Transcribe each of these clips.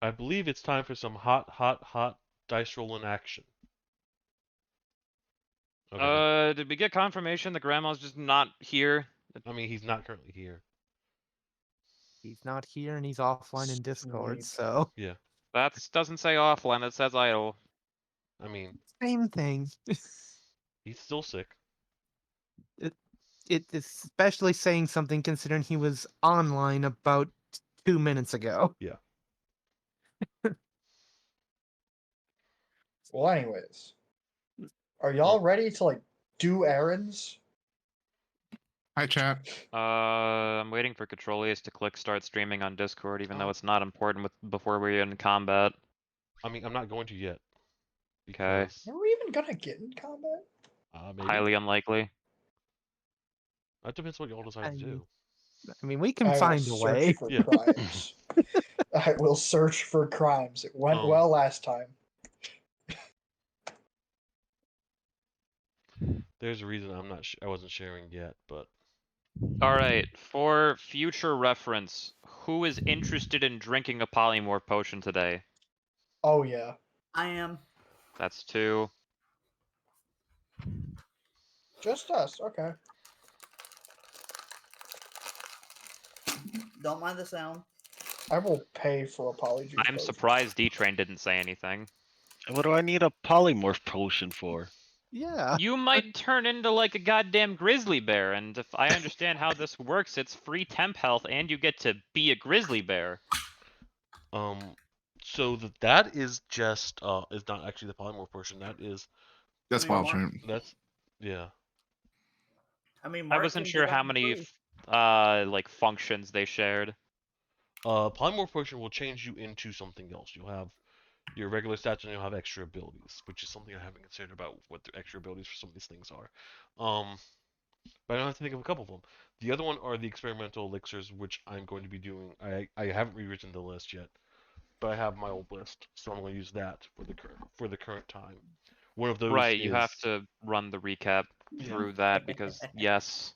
I believe it's time for some hot dice rolling action. Okay. Did we get confirmation the grandma's just not here? I mean, he's not currently here. He's not here and he's offline in Discord, Sweet. so Yeah. That doesn't say offline, it says idle. I mean, same thing. he's still sick. It's especially saying something considering he was online about 2 minutes ago. Yeah. Well, anyways, are y'all ready to like do errands? Hi, chat. I'm waiting for Controlius to click start streaming on Discord, even though it's not important before we're in combat. I mean, I'm not going to yet. Okay. Because, Are we even gonna get in combat? maybe. Highly unlikely. That depends what y'all decide to do. I mean, we can I will find a search way. for Yeah. crimes. I will search for crimes. It went well last time. There's a reason I wasn't sharing yet, but Alright, for future reference, who is interested in drinking a polymorph potion today? Oh yeah. I am. That's 2. Just us. Okay. Don't mind the sound. I will pay for a polyjuice. I'm potion. surprised D-Train didn't say anything. What do I need a polymorph potion for? Yeah. You might turn into like a goddamn grizzly bear, and if I understand how this works, it's free temp health and you get to be a grizzly bear. so that is just is not actually the polymorph portion. That's I mean, wild Mark- train. That's yeah. I mean, I Mark wasn't can sure get how on many free. like functions they shared. Polymorph potion will change you into something else. You'll have your regular stats and you'll have extra abilities, which is something I haven't considered about what the extra abilities for some of these things are. But I don't have to think of a couple of them. The other one are the experimental elixirs, which I'm going to be doing. I haven't rewritten the list yet, but I have my old list, so I'm going to use that for the current time. One of those Right, is you have to run the recap through that because yes.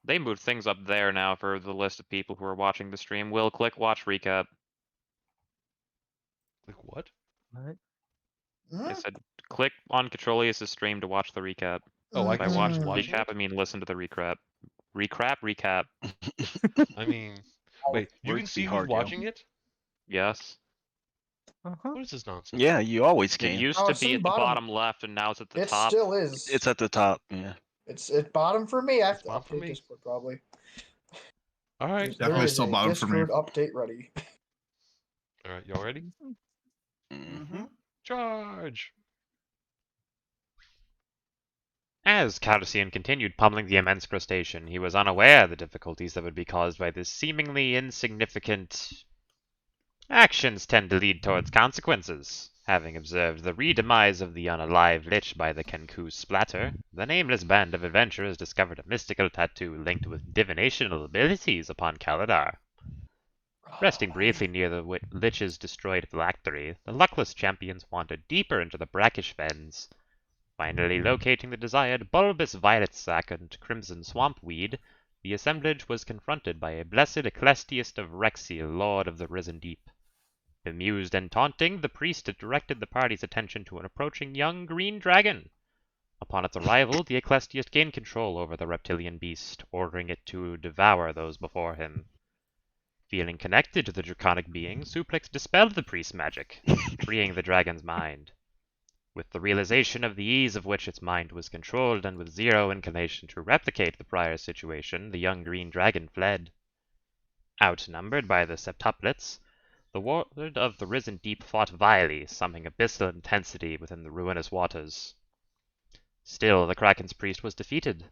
They moved things up there now for the list of people who are watching the stream. Will click watch recap. like what? What? I said click on Controlius' stream to watch the recap. Oh, I By can watch the watch recap, it? I mean listen to the recap. Recap. I mean, wait, you can Words be see who's hard, yo. watching it? Yes. Uh-huh. What is this nonsense? Yeah, you always It can. used Oh, to it's be in at the bottom. bottom left and now it's at the It top. still is. It's at the top. Yeah. It's at bottom for me. I have to bottom for update me. Discord probably. All right. There Definitely is still a bottom for me. Discord update ready. All right, y'all ready? Mm-hmm. Charge! As Calcium continued pummeling the immense crustacean, he was unaware of the difficulties that would be caused by this seemingly insignificant. Actions tend to lead towards consequences. Having observed the re-demise of the unalive lich by the Kenku splatter, the nameless band of adventurers discovered a mystical tattoo linked with divinational abilities upon Kaladar. Resting briefly near the lich's destroyed phylactery, the luckless champions wandered deeper into the brackish fens. Finally locating the desired bulbous violet sac and crimson swamp weed, the assemblage was confronted by a blessed ecclesiast of Rexy, lord of the risen deep. Bemused and taunting, the priest directed the party's attention to an approaching young green dragon. Upon its arrival, the ecclesiast gained control over the reptilian beast, ordering it to devour those before him. Feeling connected to the draconic being, Suplex dispelled the priest's magic, freeing the dragon's mind. With the realization of the ease of which its mind was controlled and with zero inclination to replicate the prior situation, the young green dragon fled. Outnumbered by the septuplets, the ward of the risen deep fought vilely, summoning abyssal intensity within the ruinous waters. Still, the Kraken's priest was defeated.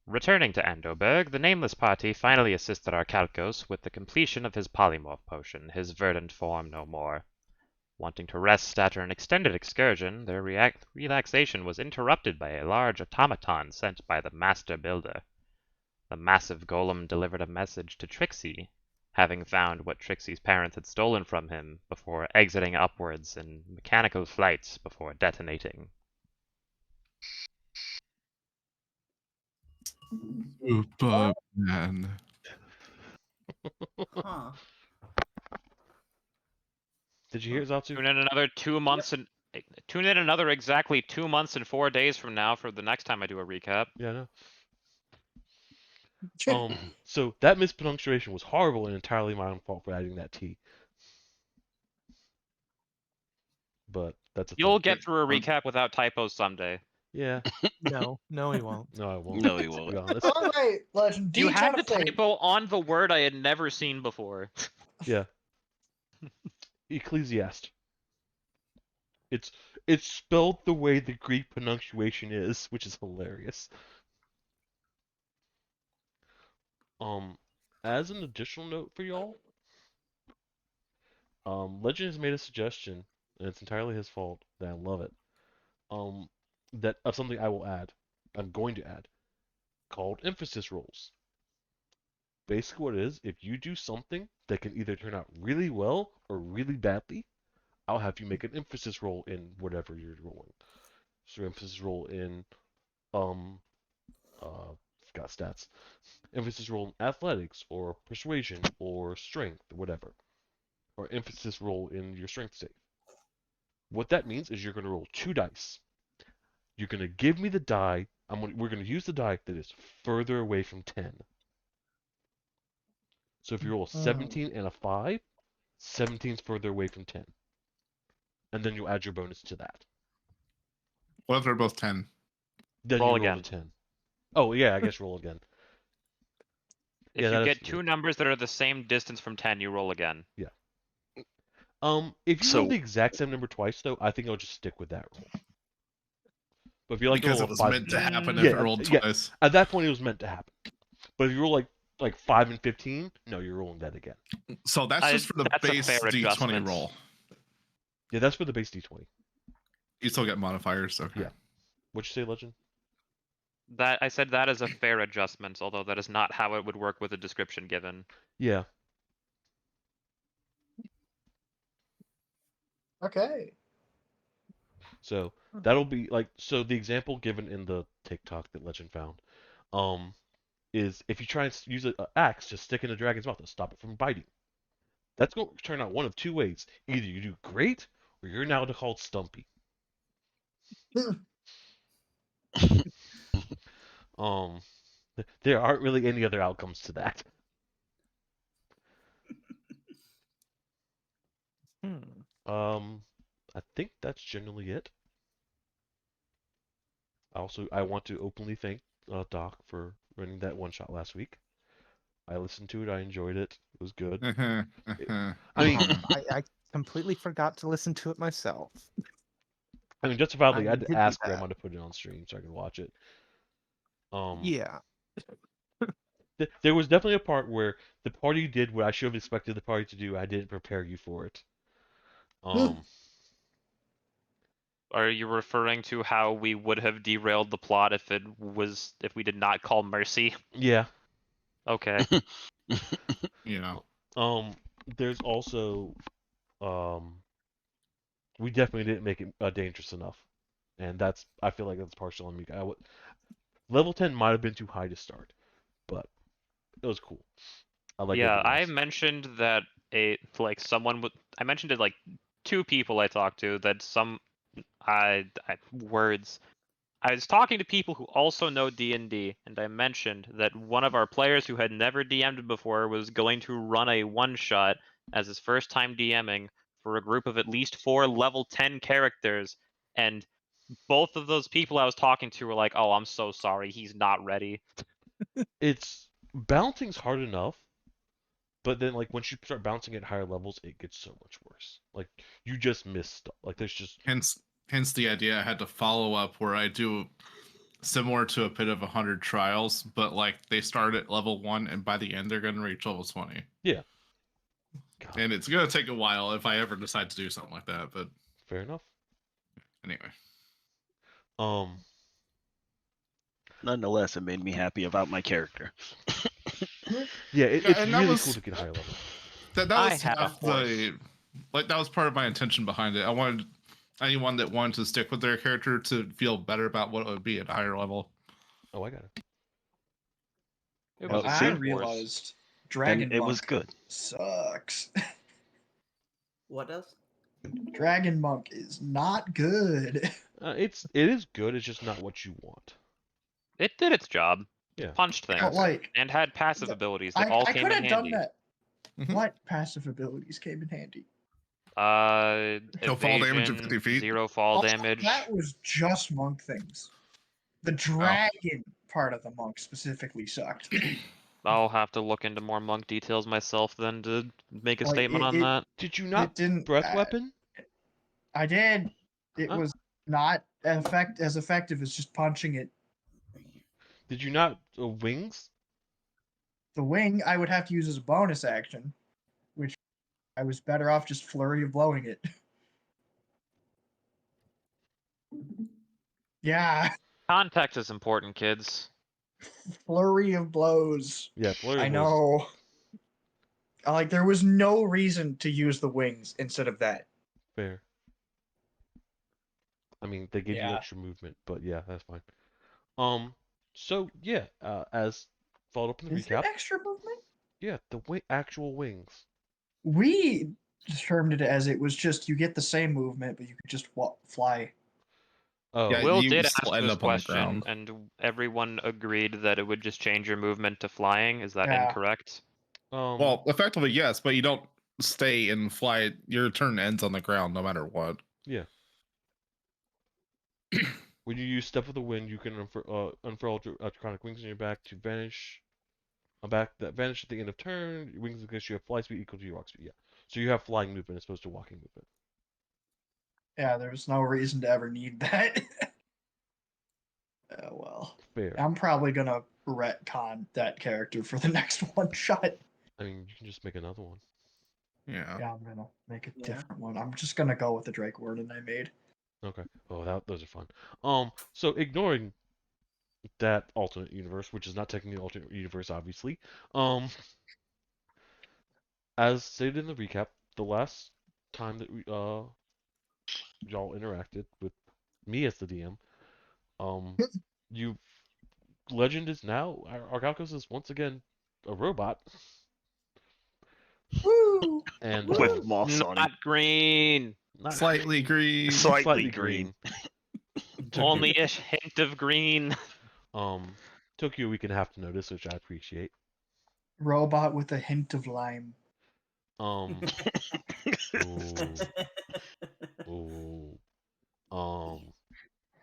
Returning to Andoberg, the nameless party finally assisted Arcalcos with the completion of his polymorph potion, his verdant form no more. Wanting to rest after an extended excursion, their relaxation was interrupted by a large automaton sent by the Master Builder. The massive golem delivered a message to Trixie, having found what Trixie's parents had stolen from him before exiting upwards in mechanical flight before detonating. Oh, but man. Huh. Did you hear Zatsu? Tune in another 2 months and tune in another exactly 2 months and 4 days from now for the next time I do a recap. Yeah, I know. So that mispronunciation was horrible and entirely my own fault for adding that T. But that's a You'll thing. get through a recap without typos someday. Yeah. No, he won't. No, I won't. No, he To be won't. honest. All right, Legend. You D had trying the to think. typo on the word I had never seen before. Yeah. Ecclesiast. It's spelled the way the Greek pronunciation is, which is hilarious. As an additional note for y'all, Legend has made a suggestion, and it's entirely his fault, that I love it. That of something I will add. I'm going to add, called emphasis rolls. Basically what it is, if you do something that can either turn out really well or really badly, I'll have you make an emphasis roll in whatever you're rolling. So emphasis roll in forgot stats. Emphasis roll in athletics or persuasion or strength or whatever. Or emphasis roll in your strength save. What that means is you're going to roll 2 dice. You're going to give me the die. We're going to use the die that is further away from 10. So if you roll a 17 and a 5, 17's further away from 10. And then you'll add your bonus to that. What if they're both 10? Then Roll you roll again. a 10. Oh, yeah, I guess roll again. If Yeah, you that get is- 2 numbers that are the same distance from 10, you roll again. If you So- roll the exact same number twice, though, I think I'll just stick with that roll. But if you like to Because roll it a was 5, meant to happen yeah, if it rolled yeah. twice. At that point, it was meant to happen. But if you roll like 5 and 15, no, you're rolling that again. So that's just for the That's a base fair D20 adjustment. roll. Yeah, that's for the base D20. You still get modifiers. Okay. Yeah. What'd you say, Legend? That I said that is a fair adjustment, although that is not how it would work with the description given. Yeah. Okay. So that'll be like the example given in the TikTok that Legend found, is if you try and use an axe to stick in a dragon's mouth to stop it from biting. That's going to turn out one of 2 ways. Either you do great, or you're now called Stumpy. There aren't really any other outcomes to that. I think that's generally it. I want to openly thank Doc for running that one shot last week. I listened to it. I enjoyed it. It was good. I mean, I completely forgot to listen to it myself. justifiably, I had did to do ask that. Grandma to put it on stream so I could watch it. Yeah. There was definitely a part where the party did what I should have expected the party to do. I didn't prepare you for it. Are you referring to how we would have derailed the plot if we did not call Mercy? Yeah. Okay. you know. There's also, we definitely didn't make it dangerous enough, and I feel like that's partial on me. Level 10 might have been too high to start, but it was cool. I like Yeah, everyone I else. mentioned that I mentioned it like 2 people I talked to that words. I was talking to people who also know D&D, and I mentioned that one of our players who had never DM'd before was going to run a one-shot as his first time DMing for a group of at least 4 level 10 characters, and both of those people I was talking to were like, "Oh, I'm so sorry, he's not ready." Bouncing's hard enough, but then like once you start bouncing at higher levels, it gets so much worse. Like you just miss stuff. Like there's just Hence the idea I had to follow up where I do similar to a Pit of 100 Trials, but like they start at level 1 and by the end they're going to reach level 20. Yeah. God. And it's going to take a while if I ever decide to do something like that, but Fair enough. anyway. Nonetheless, it made me happy about my character. Yeah, it's and that really was- cool to get higher level. That I was had a half the that was part of my intention behind it. I wanted anyone that wanted to stick with their character to feel better about what it would be at a higher level. Oh, I got it. It Well, was a I see? good force. realized Dragon and it was Monk good. sucks. What does? Dragon Monk is not good. It is good. It's just not what you want. It did its job. Yeah. Punched things. But like, And had passive the- abilities that all I came could in have done handy. that. Mhm. What passive abilities came in handy? No fall damage of Evasion, 50 feet. 0 fall Oh, damage. That was just monk things. The dragon part of the monk specifically sucked. I'll have to look into more monk details myself then to make a Like, statement on that. Did you It not didn't. breath weapon? I did. It Huh? was not as effective as just punching it. Did you not wings? The wing I would have to use as a bonus action, which I was better off just flurry of blowing it. Yeah, Context is important, kids. flurry of blows. Yeah, flurry I of blows. know. Like there was no reason to use the wings instead of that. Fair. I mean, they give you Yeah. extra movement, but yeah, that's fine. So yeah, as followed up in the Is recap, it extra movement? yeah, the actual wings. We determined it as it was just you get the same movement, but you could just fly. Oh, Yeah, Will you did still ask end this up on the question, ground. and everyone agreed that it would just change your movement to flying. Is that Yeah. incorrect? Well, effectively, yes, but you don't stay and fly. Your turn ends on the ground no matter what. yeah. When you use Step of the Wind, you can unfurl draconic wings on your back to vanish. That vanish at the end of turn. Your wings against you have fly speed equal to your walk speed. Yeah. So you have flying movement as opposed to walking movement. Yeah, there's no reason to ever need that. Oh well. Fair. I'm probably gonna retcon that character for the next one shot. I mean, you can just make another one. Yeah. Yeah, I'm gonna make a Yeah. different one. I'm just gonna go with the Drake Warden I made. Okay. Oh, those are fun. So ignoring that alternate universe, which is not technically an alternate universe, obviously. As stated in the recap, the last time that we y'all interacted with me as the DM, you Legend is now Argalkos is once again a robot, Woo! and With moss on him. Not green. not Slightly green. Slightly green. Only a hint of green. Took you a week and a half to notice, which I appreciate. Robot with a hint of lime. Um, ooh,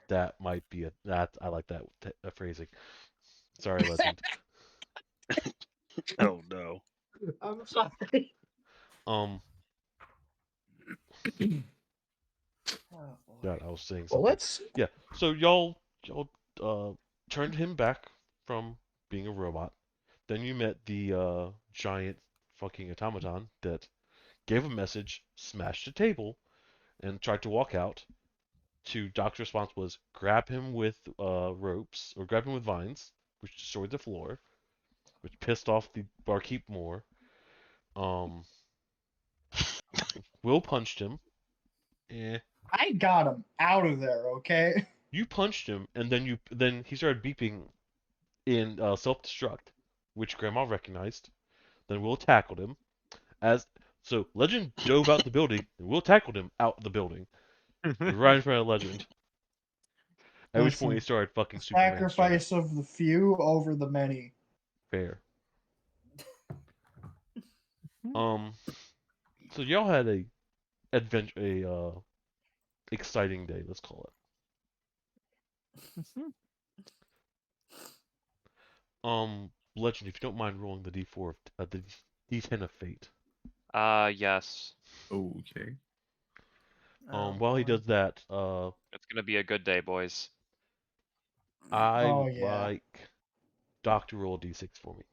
that might be that I like that phrasing. Sorry, Legend. Oh no. I'm sorry. Um, Oh, yeah, boy. I was saying Well, something. let's. Yeah, so y'all turned him back from being a robot. Then you met the giant fucking automaton that gave a message, smashed a table, and tried to walk out. Doc's response was grab him with ropes or grab him with vines, which destroyed the floor, which pissed off the barkeep more. Will punched him. I got him out of there, okay? You punched him, and then he started beeping in self-destruct, which Grandma recognized. Then Will tackled him. So Legend dove out the building, and Will tackled him out the building, right in front of Legend. At which point he Listen, started fucking Superman. Sacrifice of the few over the many. Fair. So y'all had exciting day, let's call it. Legend, if you don't mind rolling the D4 of the D10 of fate. Yes. Okay. Oh, While he boy. does that, It's gonna be a good day, boys. I Oh, would yeah. like Doc to roll a D6 for me.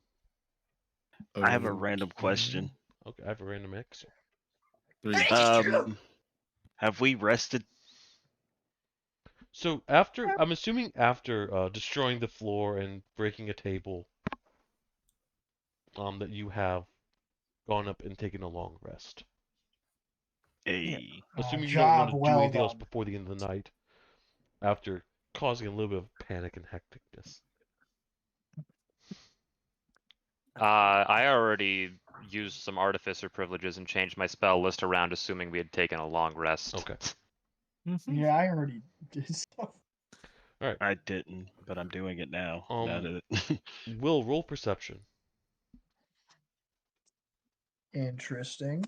I have a random question. Okay, I have a random X. Have we rested? So I'm assuming after destroying the floor and breaking a table, that you have gone up and taken a long rest. A Assuming you don't want Job to do well anything else done. before the end of the night, after causing a little bit of panic and hecticness. I already used some artificer privileges and changed my spell list around, assuming we had taken a long rest. Okay. Mhm. Yeah, I already did stuff. I didn't, but I'm doing it now. Now Um, that Will, roll perception. Interesting.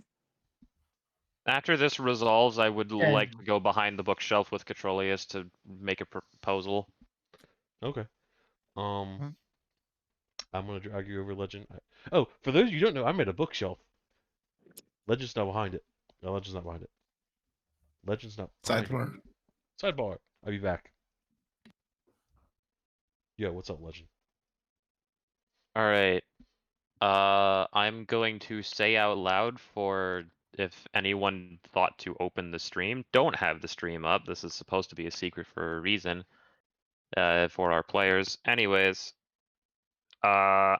After this resolves, I would like And to go behind the bookshelf with Catrolius to make a proposal. Okay. Um, Mm. I'm gonna drag you over Legend. Oh, for those of you who don't know, I made a bookshelf. Legend's not behind it. No, Legend's not behind it. Legend's not behind it. Sidebar. Sidebar. I'll be back. Yo, what's up, Legend? Alright. I'm going to say out loud for if anyone thought to open the stream. Don't have the stream up. This is supposed to be a secret for a reason. For our players. Anyways. At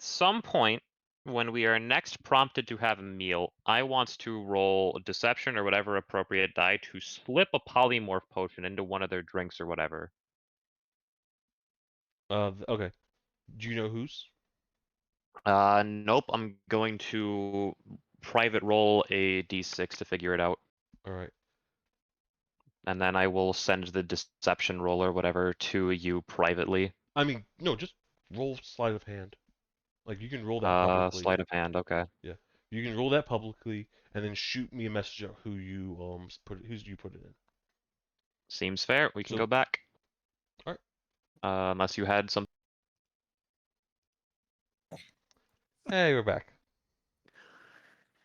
some point, when we are next prompted to have a meal, I want to roll deception or whatever appropriate die to slip a polymorph potion into one of their drinks or whatever. Okay. Do you know whose? Nope, I'm going to private roll a d6 to figure it out. All right. And then I will send the deception roll or whatever to you privately. I mean, no, just roll sleight of hand. Like you can roll that publicly. Sleight of hand, okay. Yeah, you can roll that publicly, and then shoot me a message of who you put it in. Seems fair. We can So- go back. Alright. Unless you had some. Hey, we're back.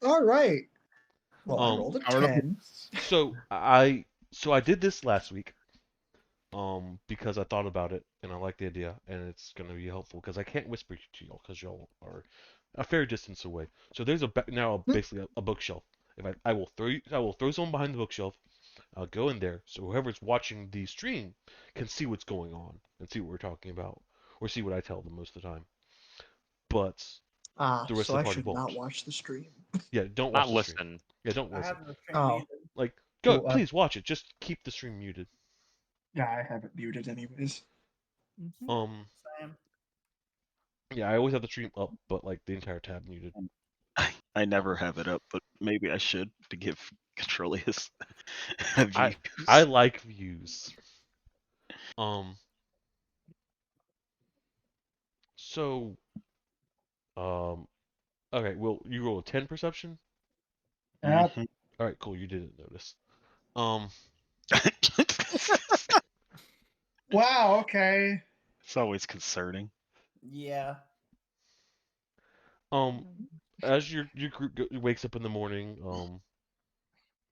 all right. Well, I Um, rolled a Powered up. 10. So I did this last week. Because I thought about it and I like the idea, and it's gonna be helpful because I can't whisper to y'all because y'all are a fair distance away. So there's now basically a bookshelf. If I will throw someone behind the bookshelf. I'll go in there so whoever's watching the stream can see what's going on and see what we're talking about, or see what I tell them most of the time. But the rest So of the I party should won't. not watch the stream. Yeah, don't watch Not the stream. listen. Yeah, don't I listen. have the stream Oh. muted. Like, go, Well, please watch it. Just keep the stream muted. Yeah, I have it muted anyways. Mhm. Same. Yeah, I always have the stream up, but like the entire tab muted. I never have it up, but maybe I should to give Controlius views. I like views. So, okay. Well, you roll a 10 perception. Yep. Mhm. All right, cool. You didn't notice. Um, Wow, okay. It's always concerning. Yeah. As your group wakes up in the morning,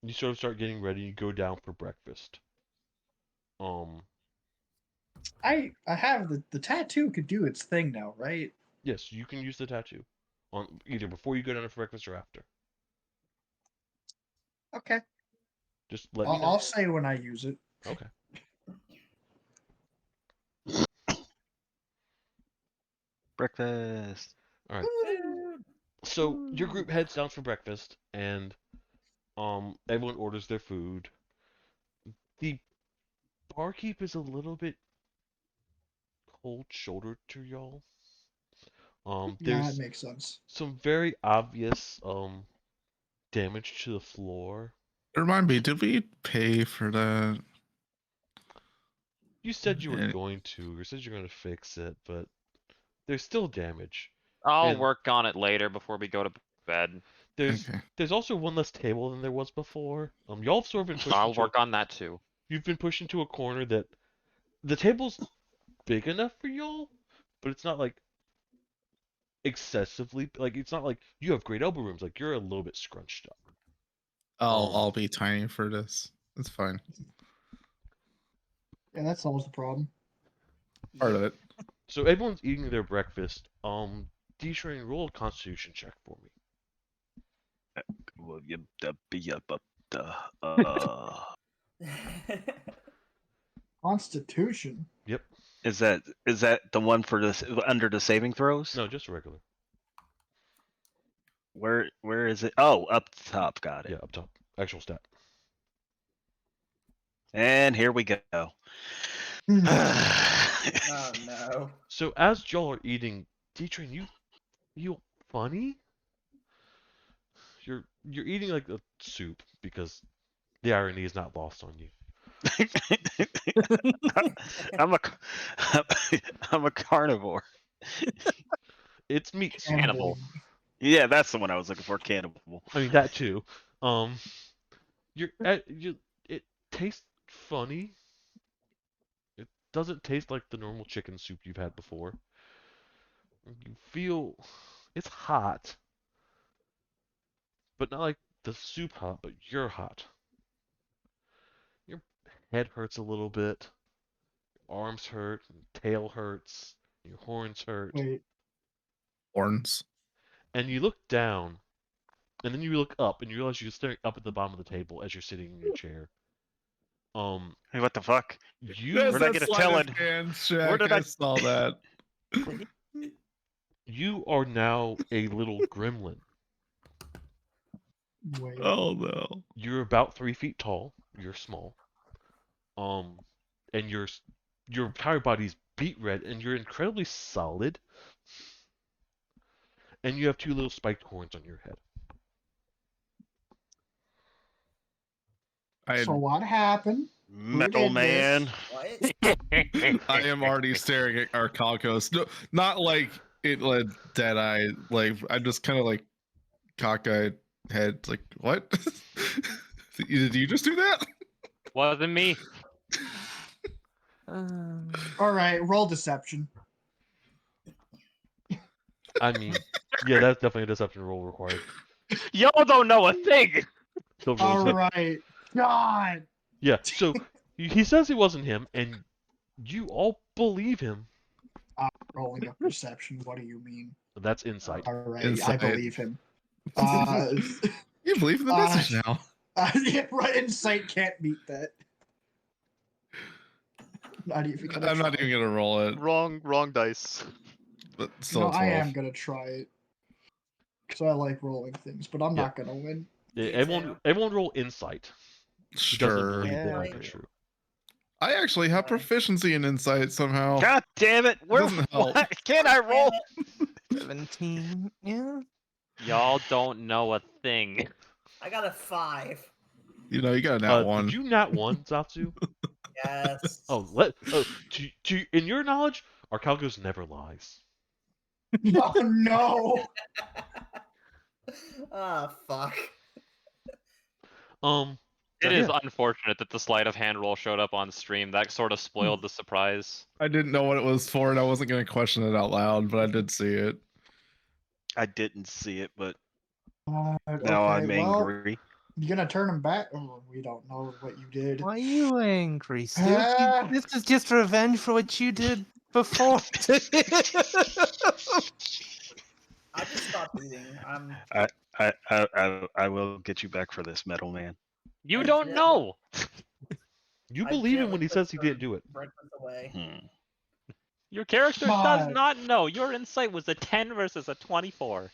you sort of start getting ready. You go down for breakfast. I have the tattoo could do its thing now, right? Yes, you can use the tattoo on either before you go down for breakfast or after. Okay. Just let me know. I'll say when I use it. Okay. Breakfast. All right. So your group heads down for breakfast, and everyone orders their food. The barkeep is a little bit cold-shouldered to y'all. Yeah, There's that makes sense. some very obvious damage to the floor. Remind me, did we pay for that? You said you were Yeah. going to, or said you're going to fix it, but there's still damage. I'll And- work on it later before we go to bed. There's Okay. there's also one less table than there was before. Y'all have sort of been pushed I'll into work on that too. you've been pushed into a corner that the table's big enough for y'all, but it's not like excessively like it's not like you have great elbow rooms. Like you're a little bit scrunched up. I'll be tiny for this. It's fine. Yeah, that solves the problem. Part of it. So everyone's eating their breakfast. D-Train, roll a Constitution check for me. Well, be up the. Constitution. Yep. Is that the one for this under the saving throws? No, just regular. Where is it? Oh, up top. Got it. Yeah, up top. Actual stat. And here we go. Oh no. So as y'all are eating, D-Train, you You funny? You're eating like a soup because the irony is not lost on you. I'm a I'm a carnivore. It's meat soup. Cannibal. Cannibal. Yeah, that's the one I was looking for. Cannibal. I mean that too. Um, it tastes funny. It doesn't taste like the normal chicken soup you've had before. You feel it's hot, but not like the soup hot, but you're hot. Your head hurts a little bit, arms hurt, tail hurts, your horns hurt, Wait, Horns. and you look down, and then you look up, and you realize you're staring up at the bottom of the table as you're sitting in your chair. Hey, what the fuck? You Where'd I get a sleight of talent? hand Where check. did I- saw that? you are now a little gremlin. wait. Oh no. You're about 3 feet tall. You're small. And your entire body's beet red, and you're incredibly solid. And you have two little spiked horns on your head. So what happened? Metal did this? Man. What? I am already staring at our Calcos. No, not like it led dead eye. Like I just kind of like cockeyed head. Like what? Did you just do that? Wasn't me. All right, roll deception. I mean, yeah, that's definitely a deception roll required. Y'all don't know a thing. Still roll All deception. right. God. Yeah, so he says it wasn't him, and you all believe him. Rolling a perception. What do you mean? That's insight. All right, Insight. I believe him. You believe in the message now? Yeah, right. Insight can't beat that. Not even gonna I'm not try. even gonna roll it. Wrong dice. But No, still, 12. I am gonna try it because I like rolling things, but I'm Yeah. not gonna win. Yeah, Me everyone roll insight. He doesn't Sure. believe that Yeah. might be true. I actually have proficiency in insight somehow. God damn it! Where? Doesn't help. What? Can't I roll? 17. Yeah. Y'all don't know a thing. I got a 5. You know, you got a nat one. Did you not one, Zatsu? Yes. In your knowledge, our Calcos never lies. Oh no! Ah, fuck. It Yeah. is unfortunate that the sleight of hand roll showed up on stream. That sort of spoiled the surprise. I didn't know what it was for, and I wasn't gonna question it out loud, but I did see it. I didn't see it, but Now now I'm angry. You gonna turn him back? Oh, we don't know what you did. Why are you angry, Stu? Ah. This is just revenge for what you did before. I just stopped eating. I will get you back for this, Metal Man. You I don't did. know. You I believe him gently when he put says he some didn't do it. breakfast away. Your character Come does on. not know. Your insight was a 10 versus a 24.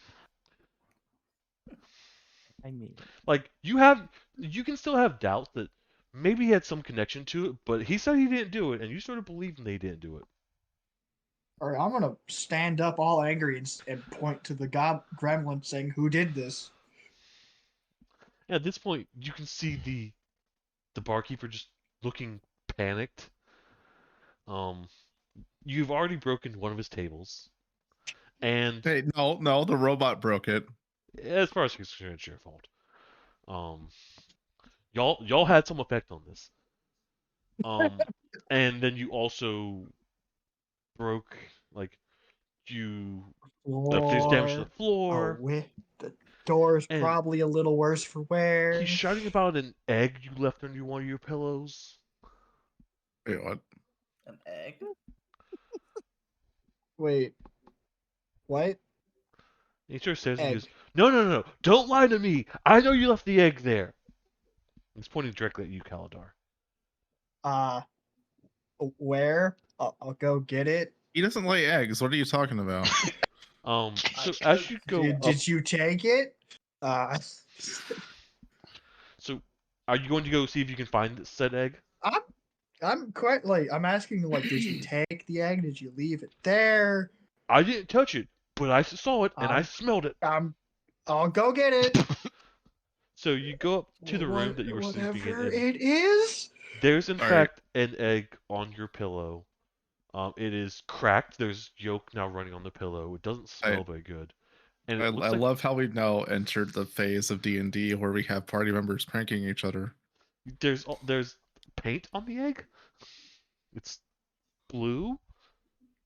I mean, Like you can still have doubts that maybe he had some connection to it, but he said he didn't do it, and you sort of believe him they didn't do it. All right, I'm gonna stand up all angry and point to the gremlin, saying, "Who did this?" At this point, you can see the barkeeper just looking panicked. You've already broken one of his tables, and Hey, no, the robot broke it. as far as he's concerned, it's your fault. Y'all had some effect on this. And then you also broke you left things damage to the floor. The door's And- probably a little worse for wear. He's shouting about an egg you left under one of your pillows. Wait, what? An egg? Wait, what? He sort of says, and he Egg. goes, No, don't lie to me. I know you left the egg there. He's pointing directly at you, Kaladar. Where? I'll go get it. He doesn't lay eggs. What are you talking about? So as you go up, Did you take it? so are you going to go see if you can find said egg? I'm quite I'm asking did you take the egg? Did you leave it there? I didn't touch it. but I saw it and I smelled it. I'll go get it. So you go up to the room that you were sleeping in, Whatever and it is. there's in All right. fact an egg on your pillow. It is cracked. There's yolk now running on the pillow. It doesn't smell very good, and I it looks like love how we now entered the phase of D&D where we have party members pranking each other. there's paint on the egg. It's blue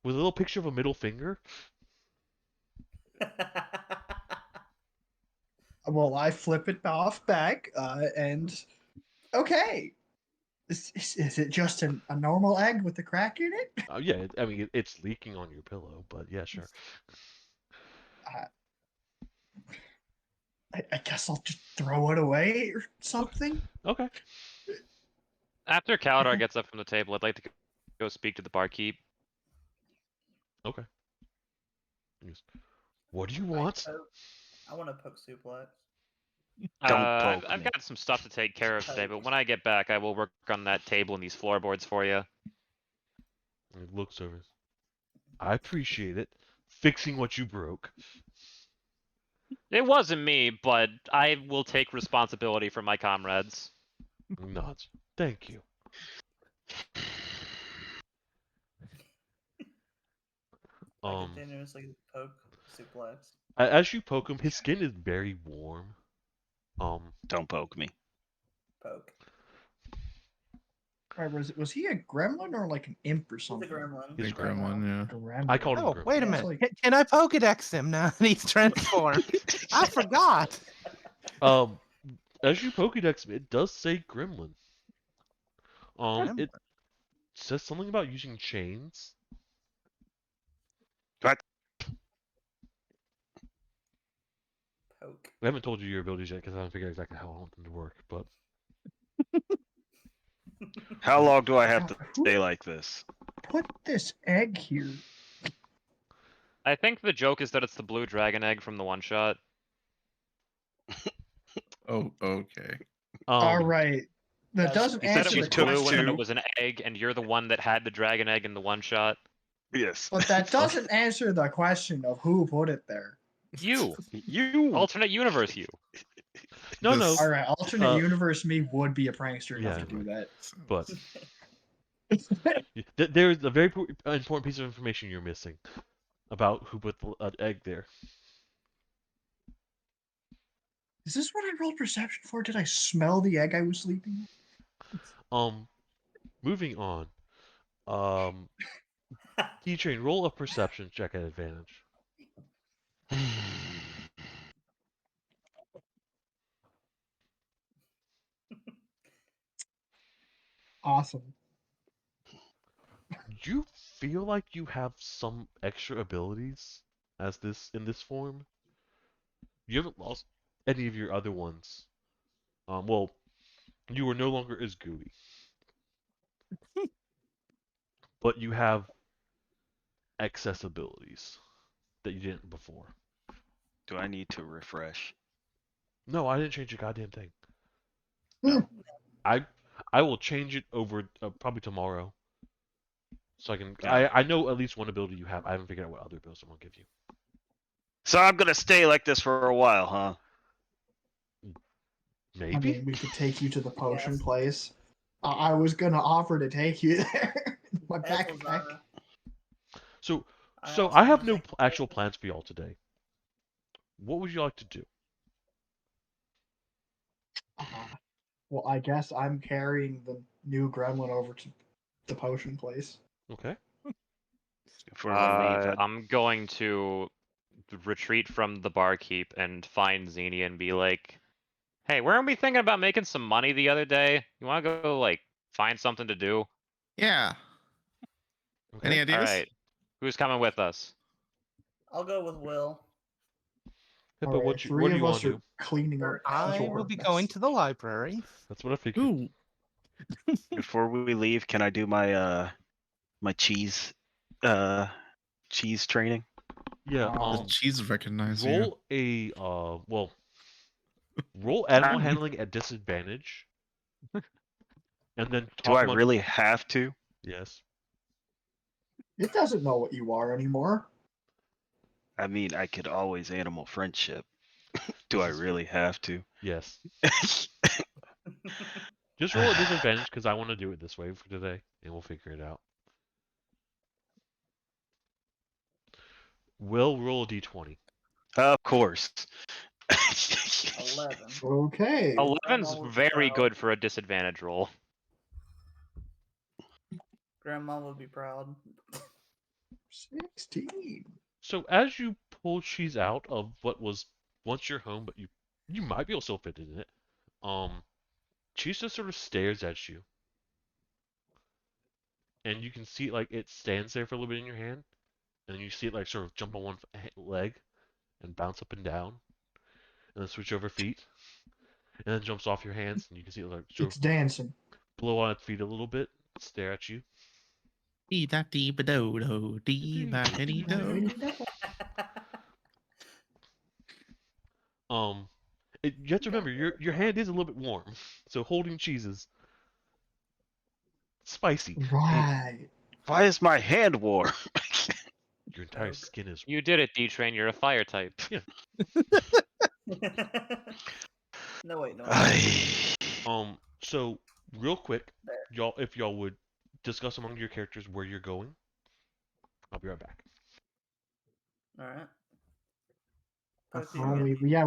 with a little picture of a middle finger. Well, I flip it off back, and okay. Is it just a normal egg with a crack in it? Yeah, I mean it's leaking on your pillow, but yeah, sure. I guess I'll just throw it away or something. Okay. After Kaladar gets up from the table, I'd like to go speak to the barkeep. Okay. Yes. What do you want? I want to poke suplex. Don't poke I've me. got some stuff to take care of today, but when I get back, I will work on that table and these floorboards for you. And he looks over. I appreciate it. Fixing what you broke. It wasn't me, but I will take responsibility for my comrades. Nods. Thank you. I continuously poke suplex. As you poke him, his skin is very warm. Don't poke me. Poke. Right, was he a gremlin or like an imp or He's a something? gremlin. He's a Gremlin, yeah. Gremlin. I called him Oh, Grim. wait a Yeah, it's minute. like- Can I Pokedex him now that he's transformed? I forgot. As you Pokédex him, it does say Gremlin. Gremlin. It says something about using chains. What? Poke. I haven't told you your abilities yet because I haven't figured out exactly how I want them to work, but How long do I have Now, to who stay like this? put this egg here? I think the joke is that it's the blue dragon egg from the one shot. Oh, okay. All right. That Yes. doesn't He said answer it was the blue and then question. it was an egg, and you're the one that had the dragon egg in the one shot. Yes. But that doesn't answer the question of who put it there. You! You. Alternate universe you. No, This- no. All right, alternate Uh, universe me would be a prankster enough yeah, to do that. But there's a very important piece of information you're missing about who put the egg there. Is this what I rolled perception for? Did I smell the egg I was sleeping Moving on. Keychain, roll a perception check at advantage. Awesome. You feel like you have some extra abilities as this in this form. You haven't lost any of your other ones. Well, you are no longer as gooey. But you have excess abilities that you didn't before. Do I need to refresh? No, I didn't change a goddamn thing. No. I will change it over probably tomorrow. So I can Yeah. I know at least one ability you have. I haven't figured out what other abilities I'm gonna give you. So I'm gonna stay like this for a while, huh? Maybe? I mean, we could take you to the potion Yes. place. I was gonna offer to take you there. My As was backpack. So I also I have wanna no take- actual plans for y'all today. What would you like to do? Well, I guess I'm carrying the new gremlin over to the potion place. Okay. Before we leave, I'm going to retreat from the barkeep and find Xenia and be like, hey, weren't we thinking about making some money the other day? You want to go, like, find something to do? Yeah. Okay. Any ideas? Alright. Who's coming with us? I'll go with Will. Yeah, All but right, what three do you of want us to are do? cleaning up. Sure. I will be going to the library. That's what I figured. Ooh. before we leave, can I do my my cheese training? Yeah, The cheese recognize you. roll a roll animal handling at disadvantage. And then Do talk I amongst- really have to? Yes. It doesn't know what you are anymore. I mean, I could always animal friendship. Do This I is- really have to? Yes. Just roll at disadvantage because I want to do it this way for today, and we'll figure it out. Will roll a d20. Of course. 11. Okay. 11's Grandma would be very proud. good for a disadvantage roll. Grandma would be proud. 16. So as you pull cheese out of what was once your home, but you might be able to still fit in it. Cheese just sort of stares at you, and you can see like it stands there for a little bit in your hand, and then you see it like sort of jump on one leg and bounce up and down, and then switch over feet, and then jumps off your hands, and you can see it like sort It's of dancing. blow on its feet a little bit, stare at you. Dee da dee ba do do dee ba dee do. You have to remember your hand is a little bit warm, so holding cheese is spicy. Right. Why is my hand warm? Your entire skin is. You did it, D-Train. You're a fire type. Yeah. No, wait, no. So real quick, There. if y'all would discuss among your characters where you're going, I'll be right back. Alright.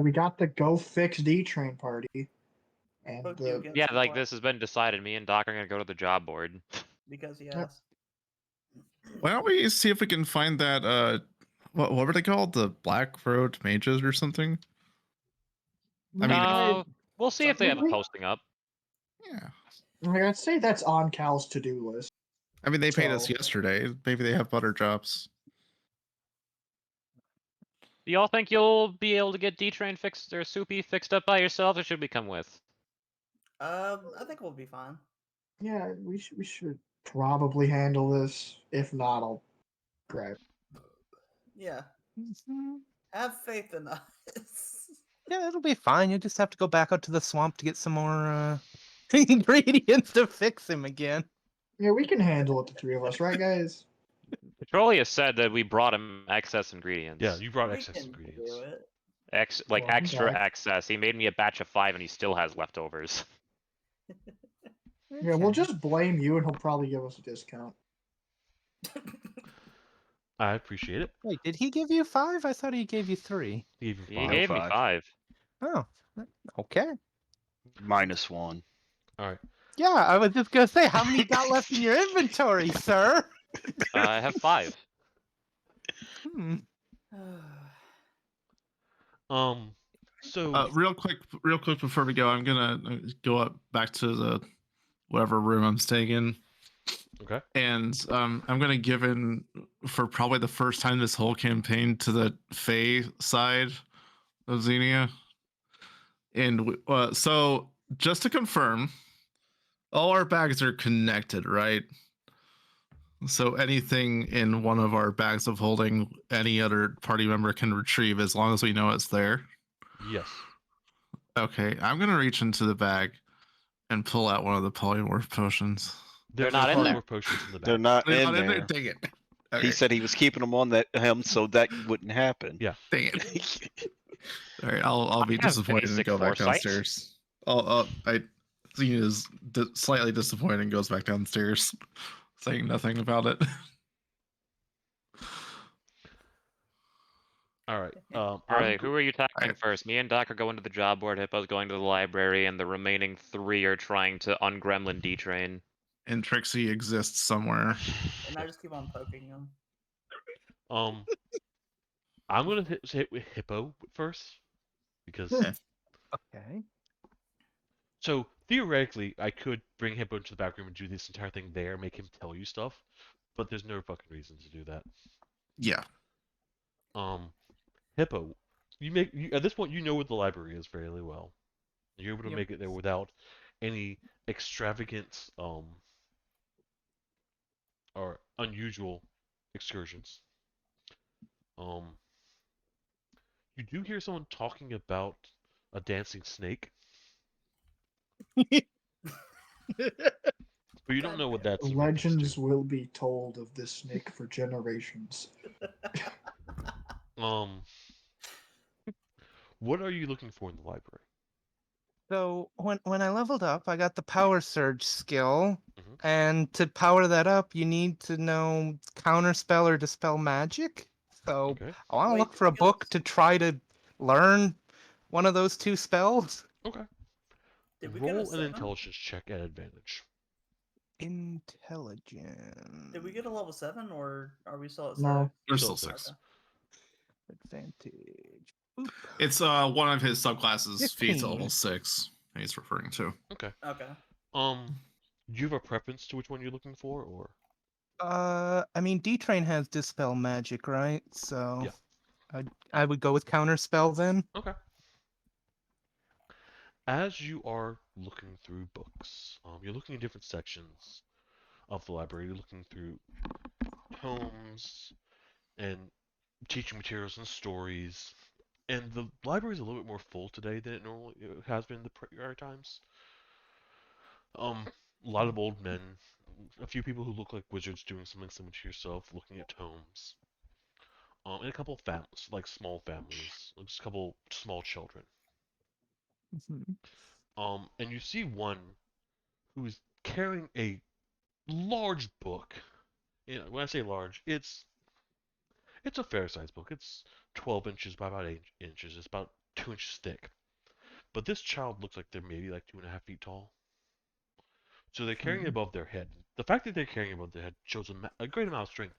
We got the Go Fix D Train party. And Poke you against Yeah, the like wall this has been decided. Me and Doc are gonna go to the job board. because he Yep. asked. Why don't we see if we can find that? What were they called? The Black Road Mages or something? I mean, No, we'll see if they have a Really? posting up. yeah. I'd say that's on Cal's to-do list. I mean, they paid us So- yesterday. Maybe they have butter jobs. Do y'all think you'll be able to get D-Train fixed or Soupy fixed up by yourself, or should we come with? I think we'll be fine. Yeah, we should probably handle this. If not, I'll grab. Yeah. Mhm. Have faith in us. Yeah, it'll be fine. You just have to go back out to the swamp to get some more ingredients to fix him again. Yeah, we can handle it, the three of us, right, guys? Petroleus said that we brought him excess ingredients. Yeah, you brought We excess can ingredients. do it. Like Well, extra okay. excess. He made me a batch of 5 and he still has leftovers. Yeah, we'll just blame you, and he'll probably give us a discount. I appreciate it. Wait, did he give you 5? I thought he gave you 3. He gave you He 5. gave me 5. 5. Oh, okay. -1. All right. Yeah, I was just gonna say, how many you got left in your inventory, sir? I have 5. Hmm. So Real quick before we go, I'm gonna go up back to the whatever room I'm staying in. okay. And I'm gonna give in for probably the first time this whole campaign to the Fae side of Xenia. And so just to confirm, all our bags are connected, right? So anything in one of our bags of holding, any other party member can retrieve as long as we know it's there. Yes. Okay, I'm gonna reach into the bag and pull out one of the polymorph potions. They're There's no not in there. polymorph potions in the They're back. not They're in not there. Dang it. Okay. He said he was keeping them on him so that wouldn't happen. Yeah. Dang it. All right, I'll be I have disappointed and basic go back foresight. downstairs. Xenia is slightly disappointed and goes back downstairs, saying nothing about it. All right. Alright, who are you tackling Alright. first? Me and Doc are going to the job board, Hippo's going to the library, and the remaining 3 are trying to ungremlin D-Train. And Trixie exists somewhere. And I just keep on poking him. I'm gonna hit with Hippo first because Yeah. Okay. so theoretically I could bring Hippo into the back room and do this entire thing there, make him tell you stuff, but there's no fucking reason to do that. Yeah. Hippo, at this point you know what the library is fairly well. You're able to Yep. make it there without any extravagant or unusual excursions. You do hear someone talking about a dancing snake, but you don't know what that's in reference Legends to. will be told of this snake for generations. Um, what are you looking for in the library? So when I leveled up, I got the power surge skill, Mhm. and to power that up, you need to know counterspell or dispel magic. So Okay. I want to Wait, look did for we a get a book to try to learn one of those two spells. Okay. Did we get a Roll an 7? intelligence check at advantage. Intelligence. Did we get a level 7 or are we still at 6? No. You're Still still six. six. Advantage. Boop. It's one of his subclasses feats at 15. level 6 he's referring to. Okay. Okay. Do you have a preference to which one you're looking for, or? I mean, D-Train has dispel magic, right? So Yeah. I would go with counterspell then. Okay. As you are looking through books, you're looking at different sections of the library. You're looking through tomes and teaching materials and stories. And the library is a little bit more full today than it normally has been in the prior times. Um, a lot of old men, a few people who look like wizards doing something similar to yourself, looking at tomes. And a couple of families, like small families, like just a couple small children. Mhm. And you see one who's carrying a large book. You know, when I say large, it's a fair sized book. It's 12 inches by about 8 inches. It's about 2 inches thick. But this child looks like they're maybe like 2.5 feet tall. So they're carrying it Mhm. above their head. The fact that they're carrying it above their head shows a great amount of strength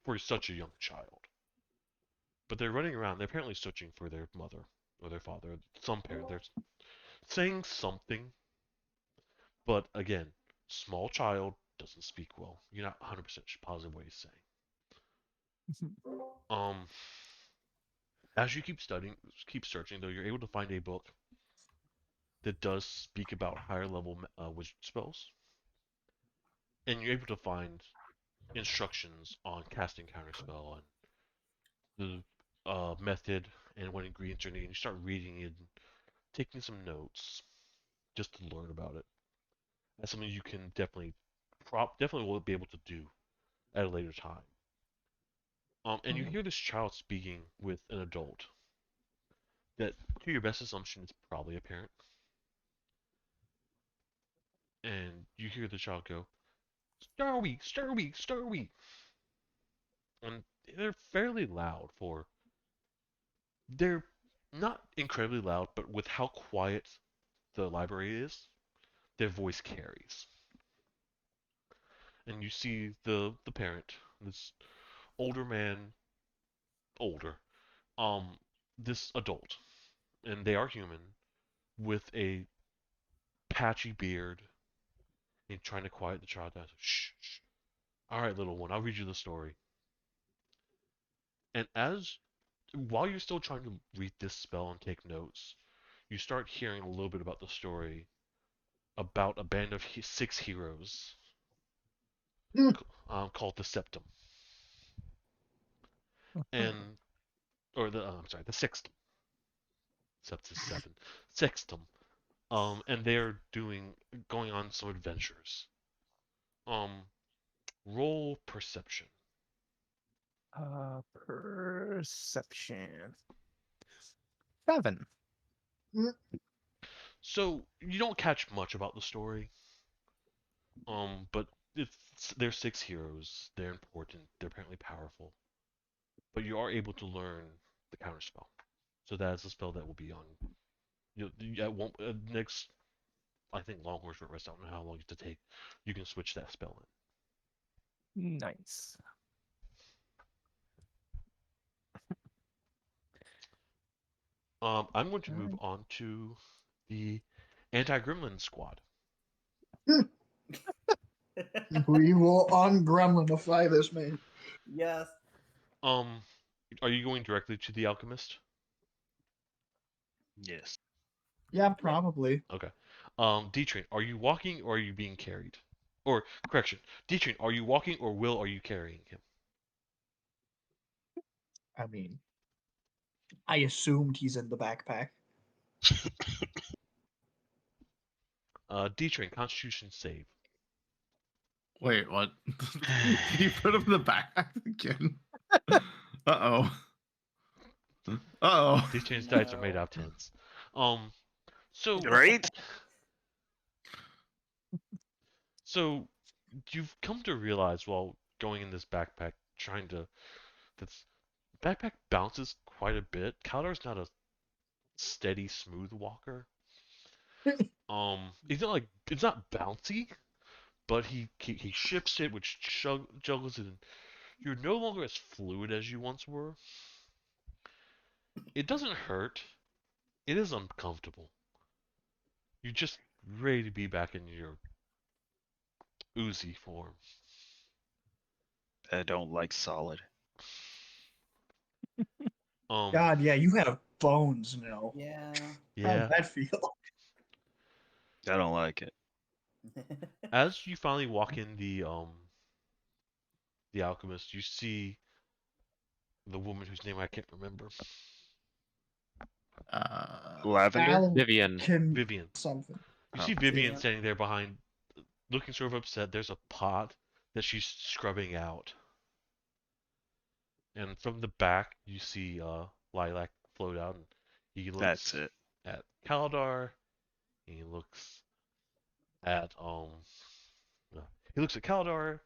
for such a young child. But they're running around. They're apparently searching for their mother or their father, some parent. They're saying something, but again, small child doesn't speak well. You're not 100% positive what he's saying. Mhm. Um, as you keep studying, keep searching, though, you're able to find a book that does speak about higher level wizard spells, and you're able to find instructions on casting counterspell and the method and what ingredients are needed. You start reading it, and taking some notes, just to learn about it. That's something you can definitely will be able to do at a later time. And you hear this child speaking with an adult that, to your best assumption, is probably a parent. And you hear the child go, Starweek, Starweek, Starweek. And they're fairly loud for. They're not incredibly loud, but with how quiet the library is, their voice carries. And you see the parent, this older man, older, um, this adult, and they are human, with a patchy beard, and trying to quiet the child down. Shh, shh. All right, little one, I'll read you the story. And while you're still trying to read this spell and take notes, you start hearing a little bit about the story about a band of 6 heroes Hmm. called the Septum, and or I'm sorry, the Sixtum. Septus seven, Sextum. And they're going on some adventures. Um, roll perception. Perception. 7. So you don't catch much about the story. But they're 6 heroes. They're important. They're apparently powerful. But you are able to learn the counterspell. So that is a spell that will be on. At one next, I think long or short rest. I don't know how long it to take. You can switch that spell Nice. in. I'm going to move Alright. on to the anti-gremlin squad. We will ungremlinify this man. Yes. Um, are you going directly to the alchemist? Yes. Yeah, probably. Okay. D-Train, are you walking or are you being carried? Or correction, D-Train, are you walking or are you carrying him? I mean, I assumed he's in the backpack. D-Train, Constitution save. Wait, what? Can you put him in the backpack again? Uh-oh. Oh. These change dice are made out of tens. So Right? so you've come to realize while going in this backpack, trying to this backpack bounces quite a bit. Kaldar's not a steady, smooth walker. He's not like it's not bouncy, but he shifts it, which juggles it. And you're no longer as fluid as you once were. It doesn't hurt. It is uncomfortable. You're just ready to be back in your oozy form. I don't like solid. God, yeah, you have bones now. Yeah. How's Yeah. that feel? I don't like it. As you finally walk in the alchemist, you see the woman whose name I can't remember. Lavender? Alan Vivian. Kim Vivian. something. You Oh. see Vivian Vivian. standing there behind, looking sort of upset. There's a pot that she's scrubbing out. And from the back, you see Lilac float out, and he That's looks it. at Kaladar. He looks at no, he looks at Kaladar,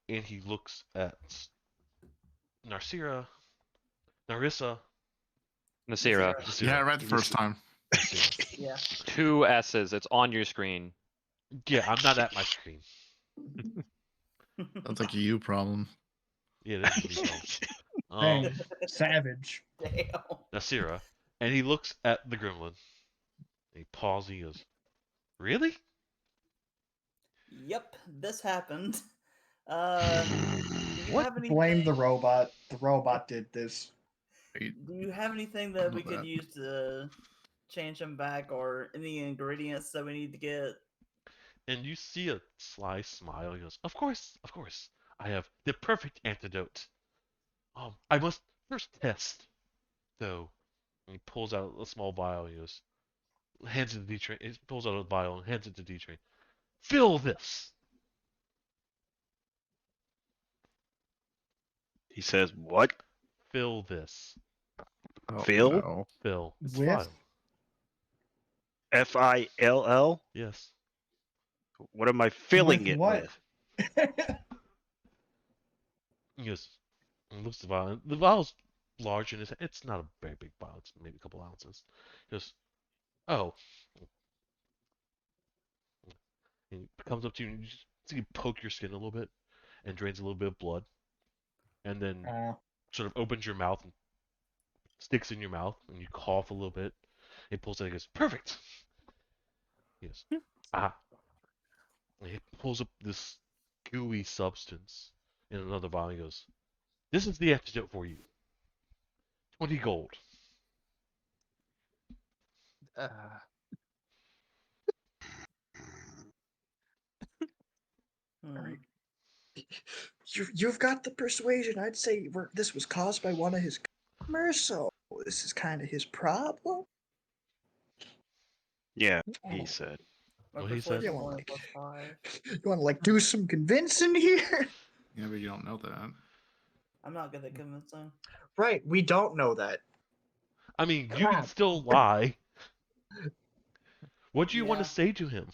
and he looks at Narcira, Narissa, Nasira. Nasira. Yeah, Nasira, right the first time. Nasira. Yeah. 2 S's. It's on your screen. Yeah, I'm not at my screen. That's like a you problem. Yeah, this is me problem. Dang, savage. Damn. Nasira, and he looks at the gremlin. And he pauses. He goes, "Really?" Yep, this happened. Do you What? have Blame anything? the robot. The robot did this. Do you have anything I that know we could that. use to change him back, or any ingredients that we need to get? And you see a sly smile. He goes, "Of course, of course. I have the perfect antidote. I must first test, though." And he pulls out a small vial. He goes, hands it to D-Train. He pulls out a vial and hands it to D-Train. "Fill this." He says, what? Fill this. Oh, Phil? no. Fill. It's With? vial. Fill? Yes. What am I filling With it what? with? He goes, and looks at the vial. The vial's large and it's not a very big vial. It's maybe a couple ounces. He goes, "Oh." And he comes up to you and you just see you poke your skin a little bit and drains a little bit of blood. And then sort of opens your mouth and sticks in your mouth and you cough a little bit. He pulls it and he goes, "Perfect." He goes, "Ah." And he pulls up this gooey substance in another vial. He goes, "This is the antidote for you. 20 gold." Uh, Hmm. You've got the persuasion. I'd say this was caused by one of his customers, so this is kind of his problem. Yeah, Oh, he said. My What he said? persuasion's Yeah, well, only like- +5. you want to do some convincing here? Yeah, but you don't know that. I'm not good at convincing. Right, we don't know that. I mean, you can Crap. still lie. What do you want to Yeah. say to him?